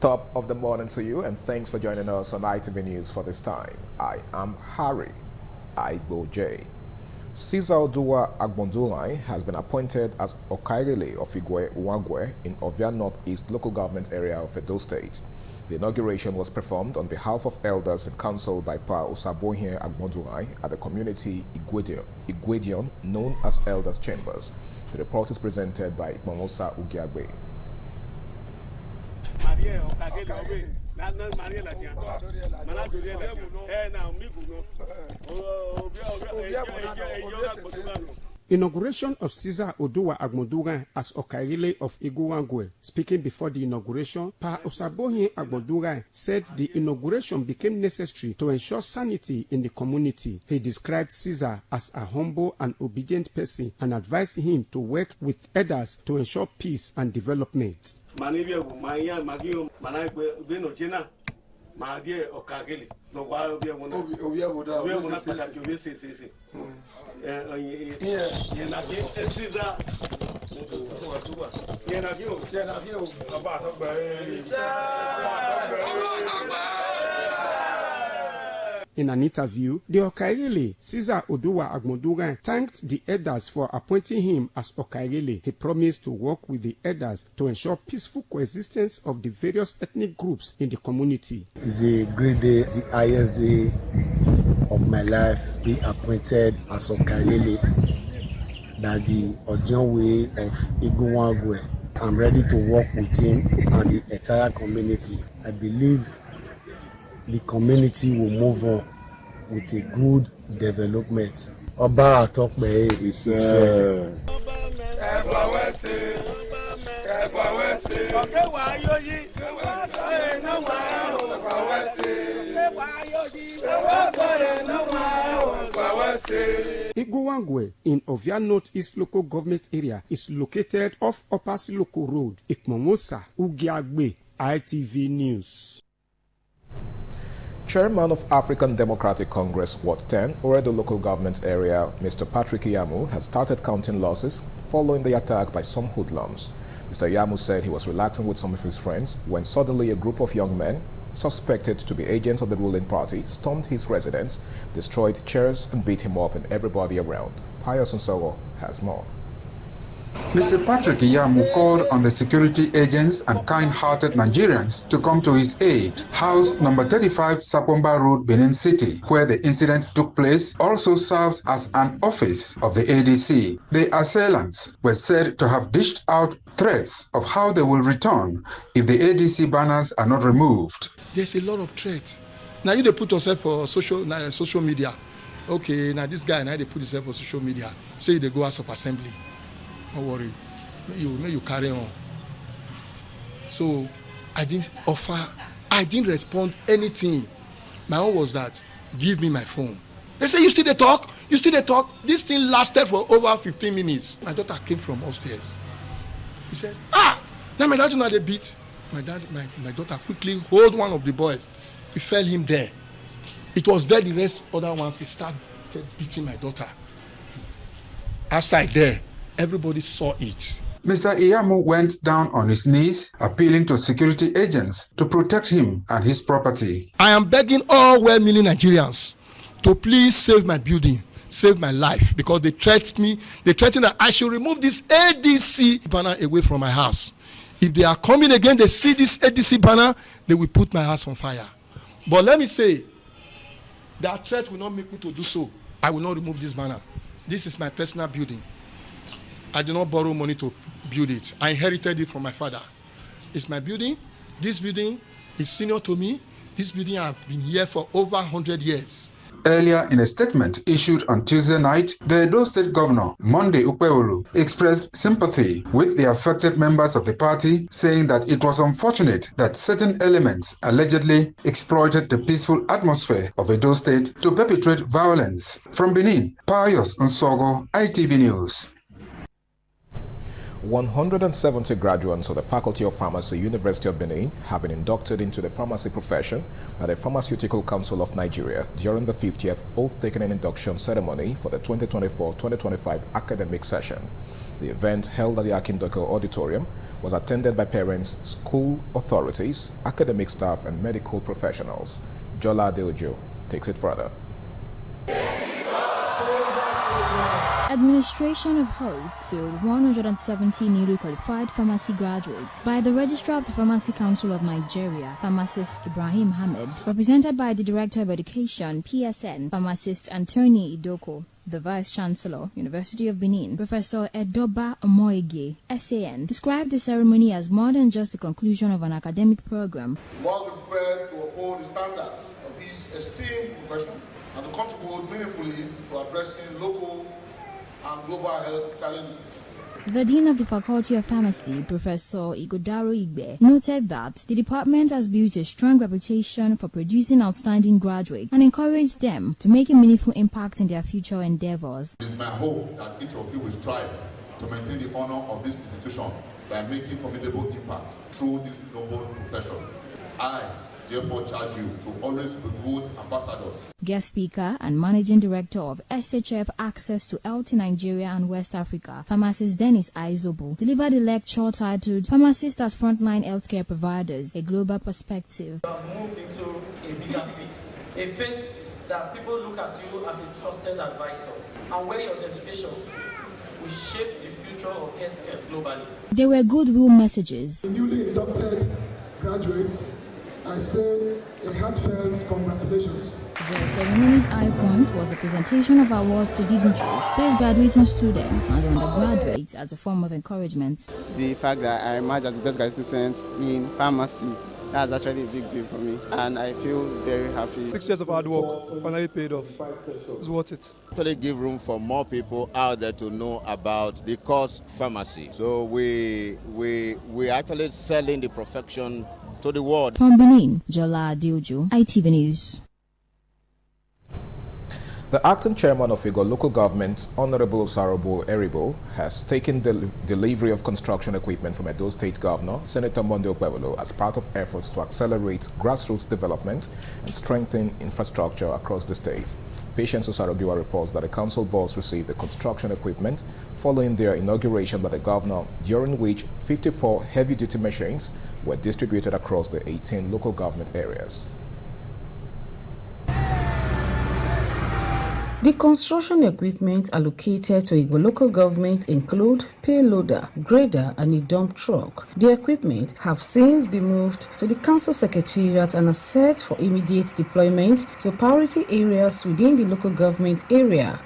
Top of the morning to you, and thanks for joining us on ITV News for this time. I am Harry Igbo-J. Caesar Oduwa Agbondurai has been appointed as Okairele of Igwe Uwagwe in Ovia Northeast local government area of Edo State. The inauguration was performed on behalf of elders and council by Pa Osabohien Agbondurai at the community Igwedion, known as Elders Chambers. The report is presented by Ikmamosa Ugiagbe. Inauguration of Caesar Oduwa Agbondurai as Okairele of Igwe. Speaking before the inauguration, Pa Osabohien Agbondurai said the inauguration became necessary to ensure sanity in the community. He described Caesar as a humble and obedient person and advised him to work with others to ensure peace and development. In an interview, the Okairele, Caesar Oduwa Agbondurai, thanked the elders for appointing him as Okairele. He promised to work with the elders to ensure peaceful coexistence of the various ethnic groups in the community. It's a great day, it's the highest day of my life, being appointed as Okairele, that the Odion way of Igwe. I'm ready to work with him and the entire community. I believe the community will move on with a good development. Oba Atokbe is Igowangwe in Ovia Northeast local government area is located off Upper Siloko Road, Ikmomosa, Ugiagbe, ITV News. Chairman of African Democratic Congress, Ward 10, Oredo local government area, Mr. Patrick Yamu, has started counting losses following the attack by some hoodlums. Mr. Yamu said he was relaxing with some of his friends when suddenly a group of young men, suspected to be agents of the ruling party, stormed his residence, destroyed chairs and beat him up and everybody around. Pius Nsogo has more. Mr. Patrick Yamu called on the security agents and kind-hearted Nigerians to come to his aid. House number 35 Sakwamba Road, Benin City, where the incident took place, also serves as an office of the ADC. The assailants were said to have dished out threats of how they will return if the ADC banners are not removed. There's a lot of threats. Now you they put yourself for social media. Okay, now this guy, now they put himself for social media. Say they go House of Assembly. Don't worry, may you carry on. So I didn't respond anything. My own was that, give me my phone. They say, you still they talk? You still they talk? This thing lasted for over 15 minutes. My daughter came from upstairs. He said, now my dad not a beat. My daughter quickly hold one of the boys. We fell him there. It was there the rest other ones, they started beating my daughter. Outside there. Everybody saw it. Mr. Iyamu went down on his knees, appealing to security agents to protect him and his property. I am begging all well-meaning Nigerians to please save my building, save my life, because they threatened me. They threatened that I should remove this ADC banner away from my house. If they are coming again, they see this ADC banner, they will put my house on fire. But let me say, that threat will not make me to do so. I will not remove this banner. This is my personal building. I did not borrow money to build it. I inherited it from my father. It's my building. This building is senior to me. This building has been here for over 100 years. Earlier in a statement issued on Tuesday night, the Edo State Governor, Monday Ukpewolu, expressed sympathy with the affected members of the party, saying that it was unfortunate that certain elements allegedly exploited the peaceful atmosphere of Edo State to perpetrate violence. From Benin, Pius Nsogo, ITV News. 170 graduates of the Faculty of Pharmacy, University of Benin, have been inducted into the pharmacy profession by the Pharmaceutical Council of Nigeria during the 50th oath-taking and induction ceremony for the 2024-2025 academic session. The event, held at the Akindoko Auditorium, was attended by parents, school authorities, academic staff, and medical professionals. Jola Adeojo takes it further. Administration of oaths to 170 newly qualified pharmacy graduates by the Registrar of the Pharmacy Council of Nigeria, Pharmacist Ibrahim Ahmed, represented by the Director of Education, PSN, Pharmacist Anthony Idoko. The Vice-Chancellor, University of Benin, Professor Edoba Omoege, SAN, described the ceremony as more than just the conclusion of an academic program. We must be prepared to uphold the standards of this esteemed profession and to contribute meaningfully to addressing local and global health challenges. The Dean of the Faculty of Pharmacy, Professor Igodaro Igbe, noted that the department has built a strong reputation for producing outstanding graduates and encouraged them to make a meaningful impact in their future endeavors. It is my hope that each of you will strive to maintain the honor of this institution by making formidable impacts through this noble profession. I therefore charge you to always be good ambassadors. Guest speaker and managing director of SHF Access to Health in Nigeria and West Africa, pharmacist Dennis Aizobo, delivered a lecture titled Pharmacists as Frontline Healthcare Providers, a Global Perspective. You have moved into a bigger phase, a phase that people look at you as a trusted advisor, and where your dedication will shape the future of healthcare globally. There were goodwill messages. The newly inducted graduates, I say a heartfelt congratulations. The ceremony's high point was the presentation of awards to dignitaries, best graduating students and undergraduates as a form of encouragement. The fact that I emerged as the best graduating student in pharmacy That's actually a big deal for me, and I feel very happy. 6 years of hard work finally paid off. It's worth it. Actually give room for more people out there to know about the Course Pharmacy. So we actually selling the perfection to the world. From Benin, Jola Diojo, ITV News. The acting chairman of Igor local government, Honorable Sarobo Eribo, has taken delivery of construction equipment from Edo State Governor, Senator Monday Okpebholo, as part of efforts to accelerate grassroots development and strengthen infrastructure across the state. Patience Osarogiwa reports that the council boss received the construction equipment following their inauguration by the governor, during which 54 heavy-duty machines were distributed across the 18 local government areas. The construction equipment allocated to Igbo local government include payloader, grader, and a dump truck. The equipment have since been moved to the council secretariat and are set for immediate deployment to priority areas within the local government area.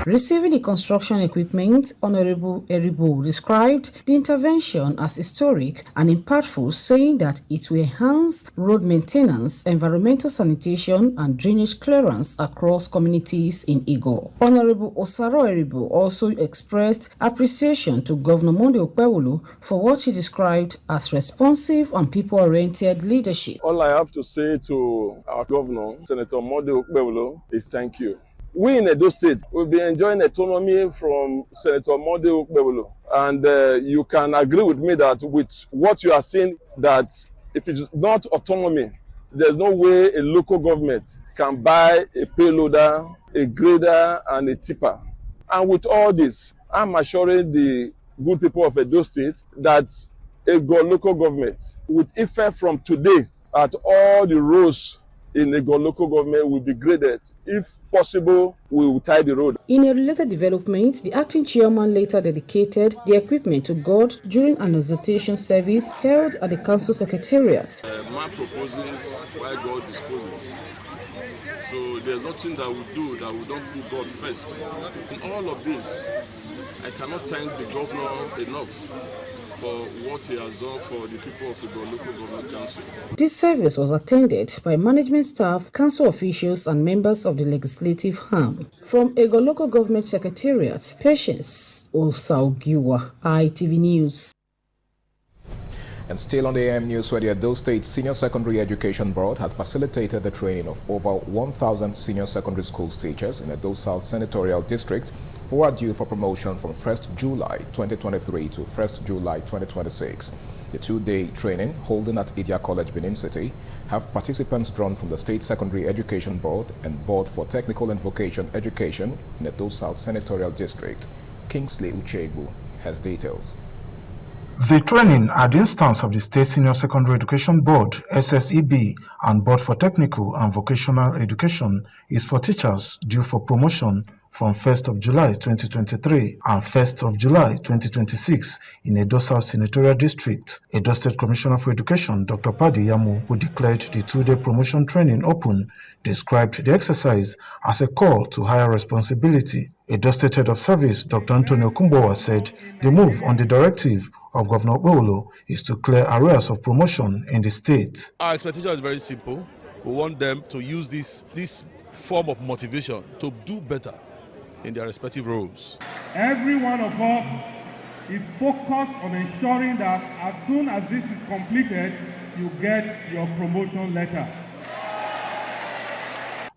Receiving the construction equipment, Honorable Eribo described the intervention as historic and impactful, saying that it will enhance road maintenance, environmental sanitation, and drainage clearance across communities in Igor. Honorable Osaro Eribo also expressed appreciation to Governor Monday Okpebholo for what he described as responsive and people-oriented leadership. All I have to say to our governor, Senator Monday Okpebholo, is thank you. We in Edo State will be enjoying autonomy from Senator Monday Okpebholo, and you can agree with me that with what you are saying, that if it is not autonomy, there's no way a local government can buy a payloader, a grader, and a tipper. And with all this, I'm assuring the good people of Edo State that a local government, with effect from today, at all the roads in a local government will be graded. If possible, we will tie the road. In a related development, the acting chairman later dedicated the equipment to God during an exhortation service held at the council secretariat. Man proposes while God disposes. So there's nothing that we do that we don't put God first. In all of this, I cannot thank the governor enough for what he has done for the people of the local government council. This service was attended by management staff, council officials, and members of the legislative arm. From Ego Local Government Secretariat, Patience Osaogiwa, ITV News. And still on the AM News, where the Edo State Senior Secondary Education Board has facilitated the training of over 1,000 senior secondary school teachers in Edo South Senatorial District who are due for promotion from 1st July 2023 to 1st July 2026. The two-day training, holding at Idia College, Benin City, have participants drawn from the State Secondary Education Board and Board for Technical and Vocation Education in Edo South Senatorial District. Kingsley Uchegbu has details. The training at the instance of the State Senior Secondary Education Board, SSEB, and Board for Technical and Vocational Education is for teachers due for promotion from 1st of July 2023 and 1st of July 2026 in Edo South Senatorial District. Edo State Commissioner for Education, Dr. Padi Yamu, who declared the two-day promotion training open, described the exercise as a call to higher responsibility. Edo State Head of Service, Dr. Antonio Kumbowa, said the move on the directive of Governor Okpebholo is to clear areas of promotion in the state. Our expectation is very simple. We want them to use this form of motivation to do better in their respective roles. Every one of us is focused on ensuring that as soon as this is completed, you get your promotion letter.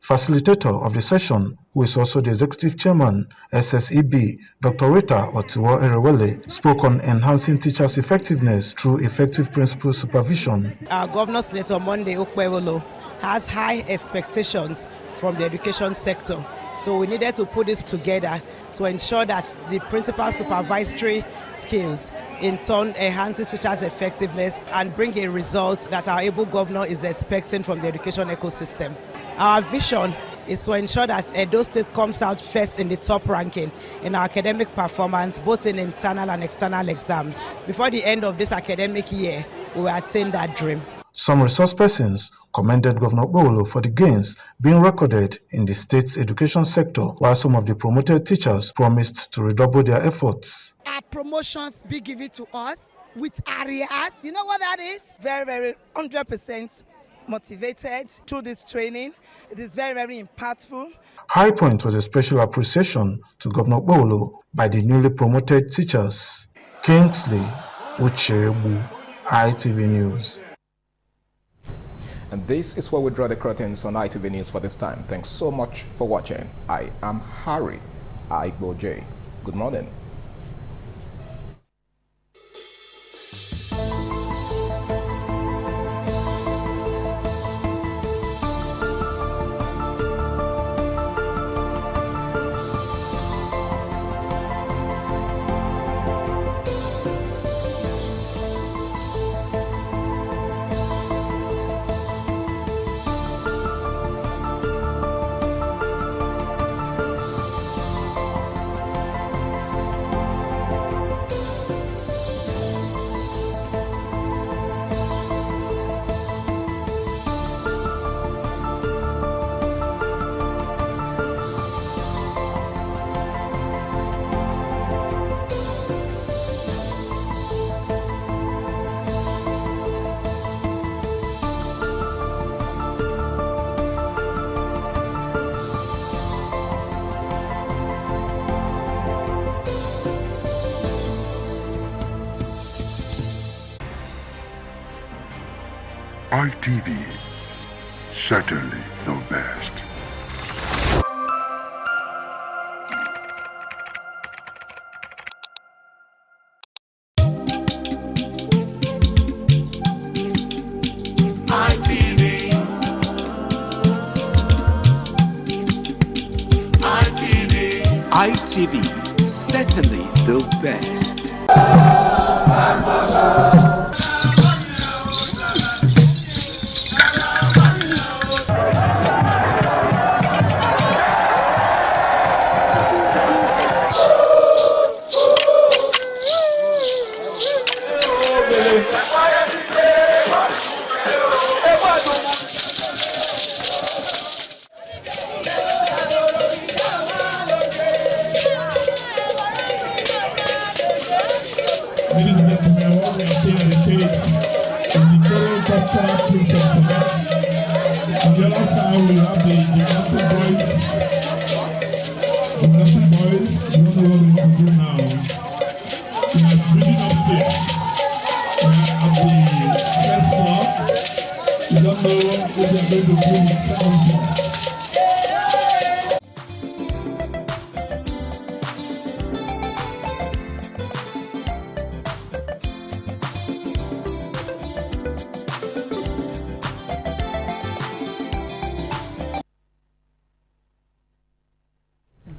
Facilitator of the session, who is also the Executive Chairman, SSEB, Dr. Rita Otiwa Erewele, spoke on enhancing teachers' effectiveness through effective principal supervision. Our Governor, Senator Monday Okpebholo, has high expectations from the education sector. So we needed to put this together to ensure that the principal supervisory skills in turn enhances teachers' effectiveness and bring a result that our able governor is expecting from the education ecosystem. Our vision is to ensure that Edo State comes out first in the top ranking in our academic performance, both in internal and external exams. Before the end of this academic year, we will attain that dream. Some resource persons commended Governor Okpebholo for the gains being recorded in the state's education sector, while some of the promoted teachers promised to redouble their efforts. Our promotions be given to us with areas. You know what that is? Very, very 100% motivated through this training. It is very, very impactful. High point was a special appreciation to Governor Okpebholo by the newly promoted teachers. Kingsley Uchebu, ITV News. And this is where we draw the curtains on ITV News for this time. Thanks so much for watching. I am Harry Aigboje. Good morning. ITV, certainly the best. ITV, certainly the best.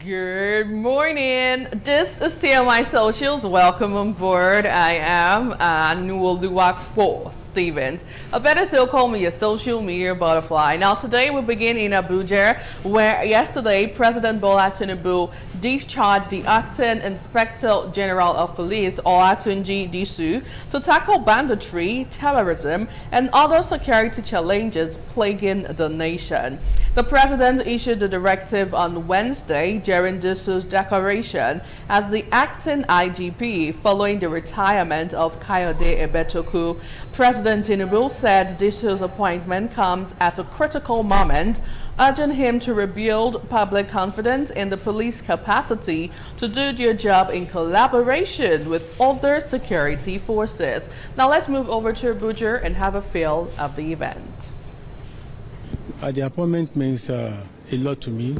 Good morning. This is TMI Socials. Welcome on board. I am Anuoluwakpo Stevens. I better still call me a social media butterfly. Now today we begin in Abuja, where yesterday President Bola Tinubu discharged the acting Inspector General of Police, Olatunji Disu, to tackle banditry, terrorism, and other security challenges plaguing the nation. The president issued the directive on Wednesday during Disu's declaration as the acting IGP following the retirement of Kayode Ebetoku. President Tinubu said Disu's appointment comes at a critical moment, urging him to rebuild public confidence in the police capacity to do their job in collaboration with other security forces. Now let's move over to Abuja and have a feel of the event. The appointment means a lot to me.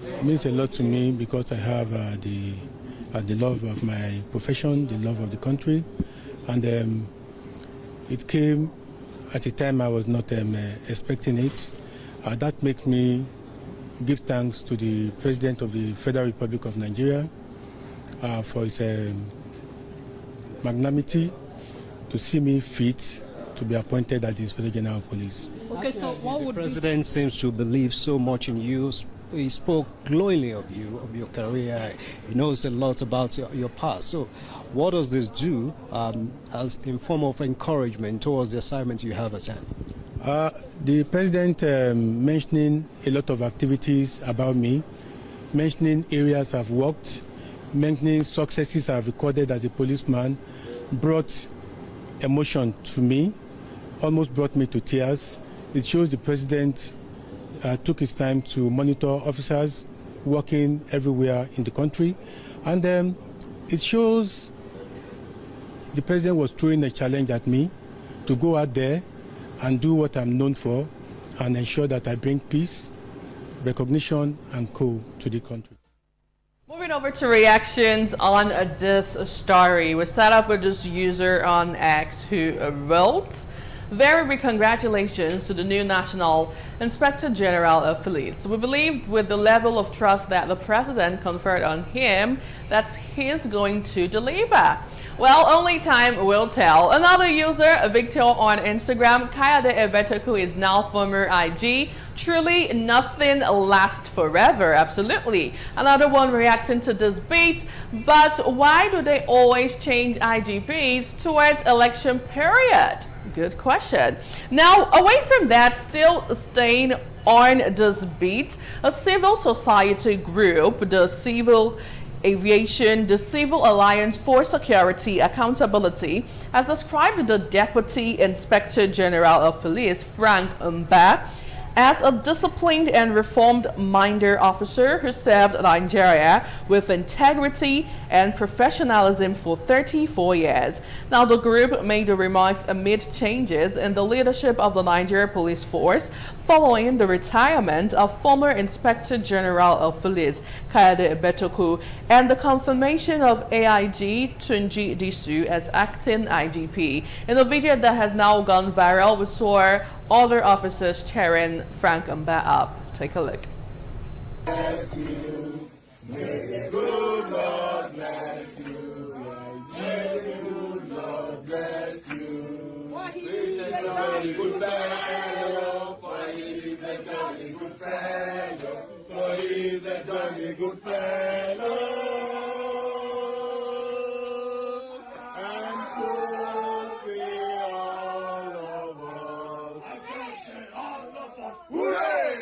It means a lot to me because I have the love of my profession, the love of the country, and it came at a time I was not expecting it. That makes me give thanks to the President of the Federal Republic of Nigeria for his magnanimity to see me fit to be appointed as the Inspector General of Police. Okay, so what would the President seems to believe so much in you, he spoke glowingly of you, of your career. He knows a lot about your past. So what does this do as in form of encouragement towards the assignment you have at hand? The president mentioning a lot of activities about me, mentioning areas I've worked, mentioning successes I've recorded as a policeman, brought emotion to me, almost brought me to tears. It shows the president took his time to monitor officers working everywhere in the country. And it shows the president was throwing a challenge at me to go out there and do what I'm known for and ensure that I bring peace, recognition, and to the country. Moving over to reactions on this story. We start off with this user on X who wrote, "Very big congratulations to the new National Inspector General of Police. We believe with the level of trust that the President conferred on him that he's going to deliver. Well, only time will tell." Another user, Victor on Instagram, Kayode Ebetoku is now former IG. "Truly nothing lasts forever." Absolutely. Another one reacting to this beat, "But why do they always change IGPs towards election period?" Good question. Now, away from that, still staying on this beat, a civil society group, the Civil Alliance for Security Accountability, has described the Deputy Inspector General of Police, Frank Mba, as a disciplined and reformed-minded officer who served Nigeria with integrity and professionalism for 34 years. Now, the group made the remarks amid changes in the leadership of the Nigeria Police Force following the retirement of former Inspector General of Police, Kayode Ebetoku, and the confirmation of AIG Tunji Disu as acting IGP. In a video that has now gone viral, we saw other officers cheering Frank Mba up. Take a look. Bless you. May the good Lord bless you. May the good Lord bless you. He's a jolly good fellow. For he's a jolly good fellow. For he's a jolly good fellow. And so say all of us. Hooray!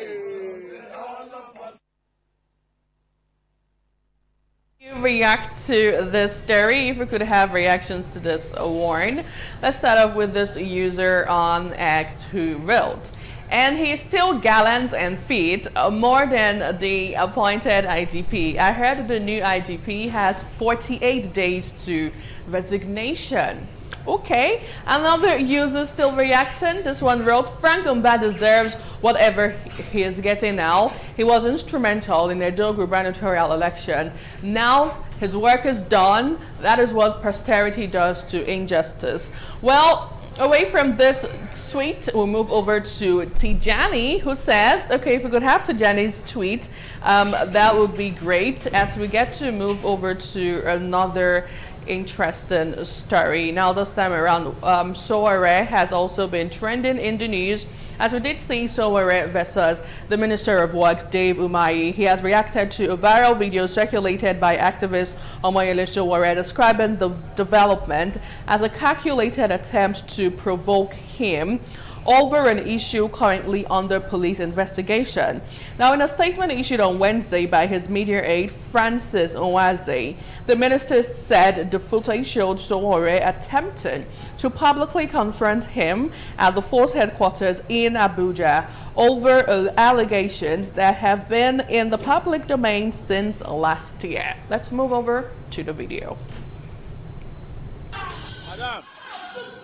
You react to this story. If we could have reactions to this warn. Let's start off with this user on X who wrote, "And he's still gallant and fit, more than the appointed IGP. I heard the new IGP has 48 days to resignation." Okay, another user still reacting. This one wrote, "Frank Mba deserves whatever he is getting now. He was instrumental in the Edo gubernatorial election. Now his work is done. That is what posterity does to injustice." Well, away from this tweet, we'll move over to Tijani, who says, okay, if we could have Tijani's tweet, that would be great, as we get to move over to another interesting story. Now, this time around, Sowore has also been trending in the news, as we did see Sowore versus the Minister of Works, Dave Umahi. He has reacted to a viral video circulated by activist Omoyele Sowore describing the development as a calculated attempt to provoke him over an issue currently under police investigation. Now, in a statement issued on Wednesday by his media aide, Francis Nwaze, the minister said the footage showed Sowore attempting to publicly confront him at the force headquarters in Abuja over allegations that have been in the public domain since last year. Let's move over to the video.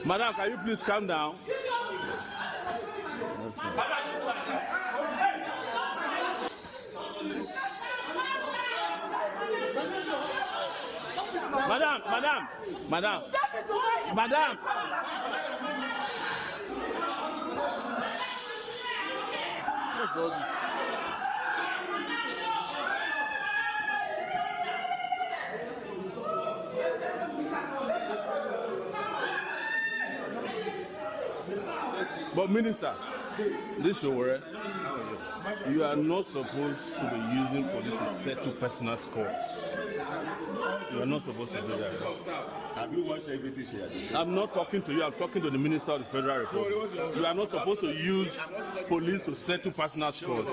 Madam, can you please calm down? Madam. But Minister, this Sowore, You are not supposed to be using police to settle personal scores. You are not supposed to do that. Have you watched everything she had to say? I'm not talking to you. I'm talking to the Minister of the Federal Republic. You are not supposed to use police to settle personal scores.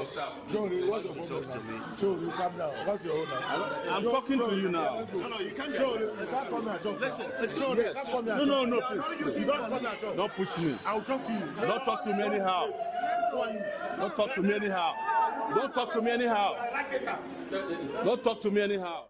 Johnny, what's your problem? Talk to me. Johnny, calm down. What's your own now? I'm talking to you now. No, you can't. Johnny, you can't come here and talk. Listen, it's Johnny. You can't come here and talk. No, please. You don't come here and talk. Don't push me. I'll talk to you. Don't talk to me anyhow. Don't talk to me anyhow. Don't talk to me anyhow. Don't talk to me anyhow.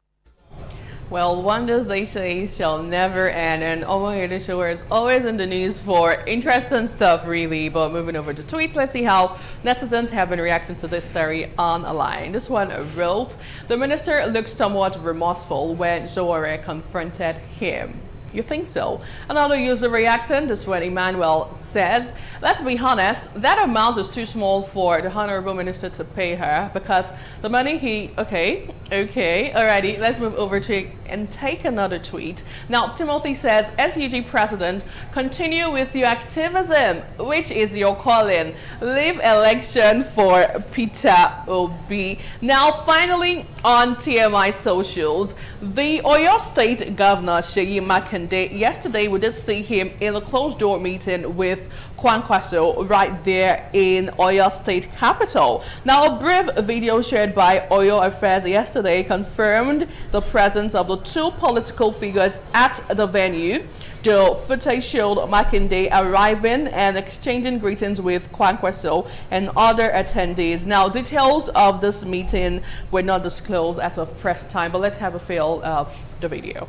Well, wonders, they say, shall never end, and Omo Edishower is always in the news for interesting stuff, really. But moving over to tweets, let's see how netizens have been reacting to this story online. This one wrote, the minister looked somewhat remorseful when Sowore confronted him. You think so? Another user reacting, this one, Emmanuel, says, let's be honest, that amount is too small for the Honorable Minister to pay her because the money he... Okay, alrighty, let's move over to and take another tweet. Now, Timothy says, SUG President, continue with your activism, which is your calling. Leave election for Peter Obi. Now, finally, on TMI socials, the Oyo State Governor, Seyi Makinde, yesterday we did see him in a closed-door meeting with Kwankwaso right there in Oyo State capital. Now, a brief video shared by Oyo Affairs yesterday confirmed the presence of the two political figures at the venue. The footage showed Makinde arriving and exchanging greetings with Kwankwaso and other attendees. Now, details of this meeting were not disclosed as of press time, but let's have a feel of the video.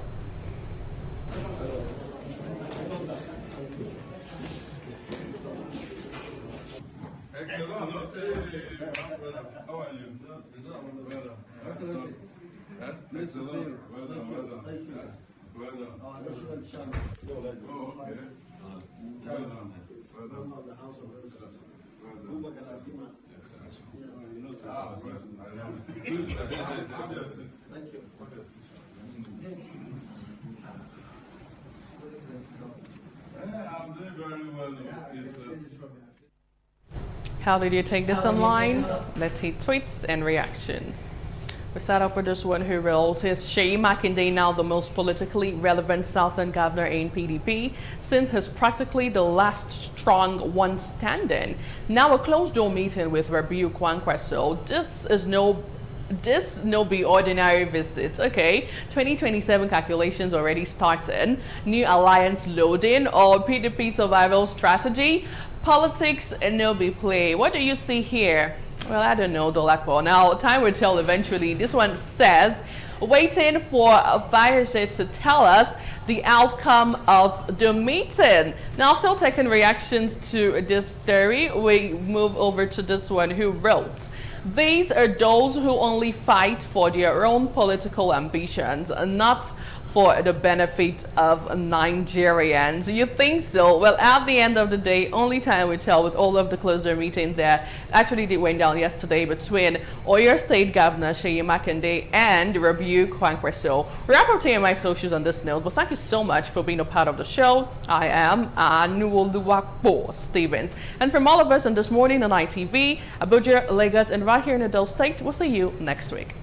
How are you? Nice to see you. Well done, well done. Thank you. Well done. Oh, okay. Well done. Well the House of Representatives. Thank you. I'm doing very well. How did you take this online? Let's hit tweets and reactions. We start off with this one who wrote, is Seyi Makinde now the most politically relevant Southern governor in PDP since he's practically the last strong one standing? Now a closed-door meeting with Rabiu Kwankwaso. This no be ordinary visit, okay? 2027 calculations already started. New alliance loading or PDP survival strategy? Politics and no be play. What do you see here? Well, I don't know, Dolakpo. Now, time will tell eventually. This one says, waiting for Fireshed to tell us the outcome of the meeting. Now, still taking reactions to this story, we move over to this one who wrote, these are those who only fight for their own political ambitions, not for the benefit of Nigerians. You think so? Well, at the end of the day, only time will tell with all of the closed-door meetings that actually went down yesterday between Oyo State Governor Seyi Makinde and Rabiu Kwankwaso. Wrap up TMI socials on this note, but thank you so much for being a part of the show. I am Anuoluwakpo Stevens. And from all of us on This Morning on ITV, Abuja, Lagos, and right here in Edo State, we'll see you next week.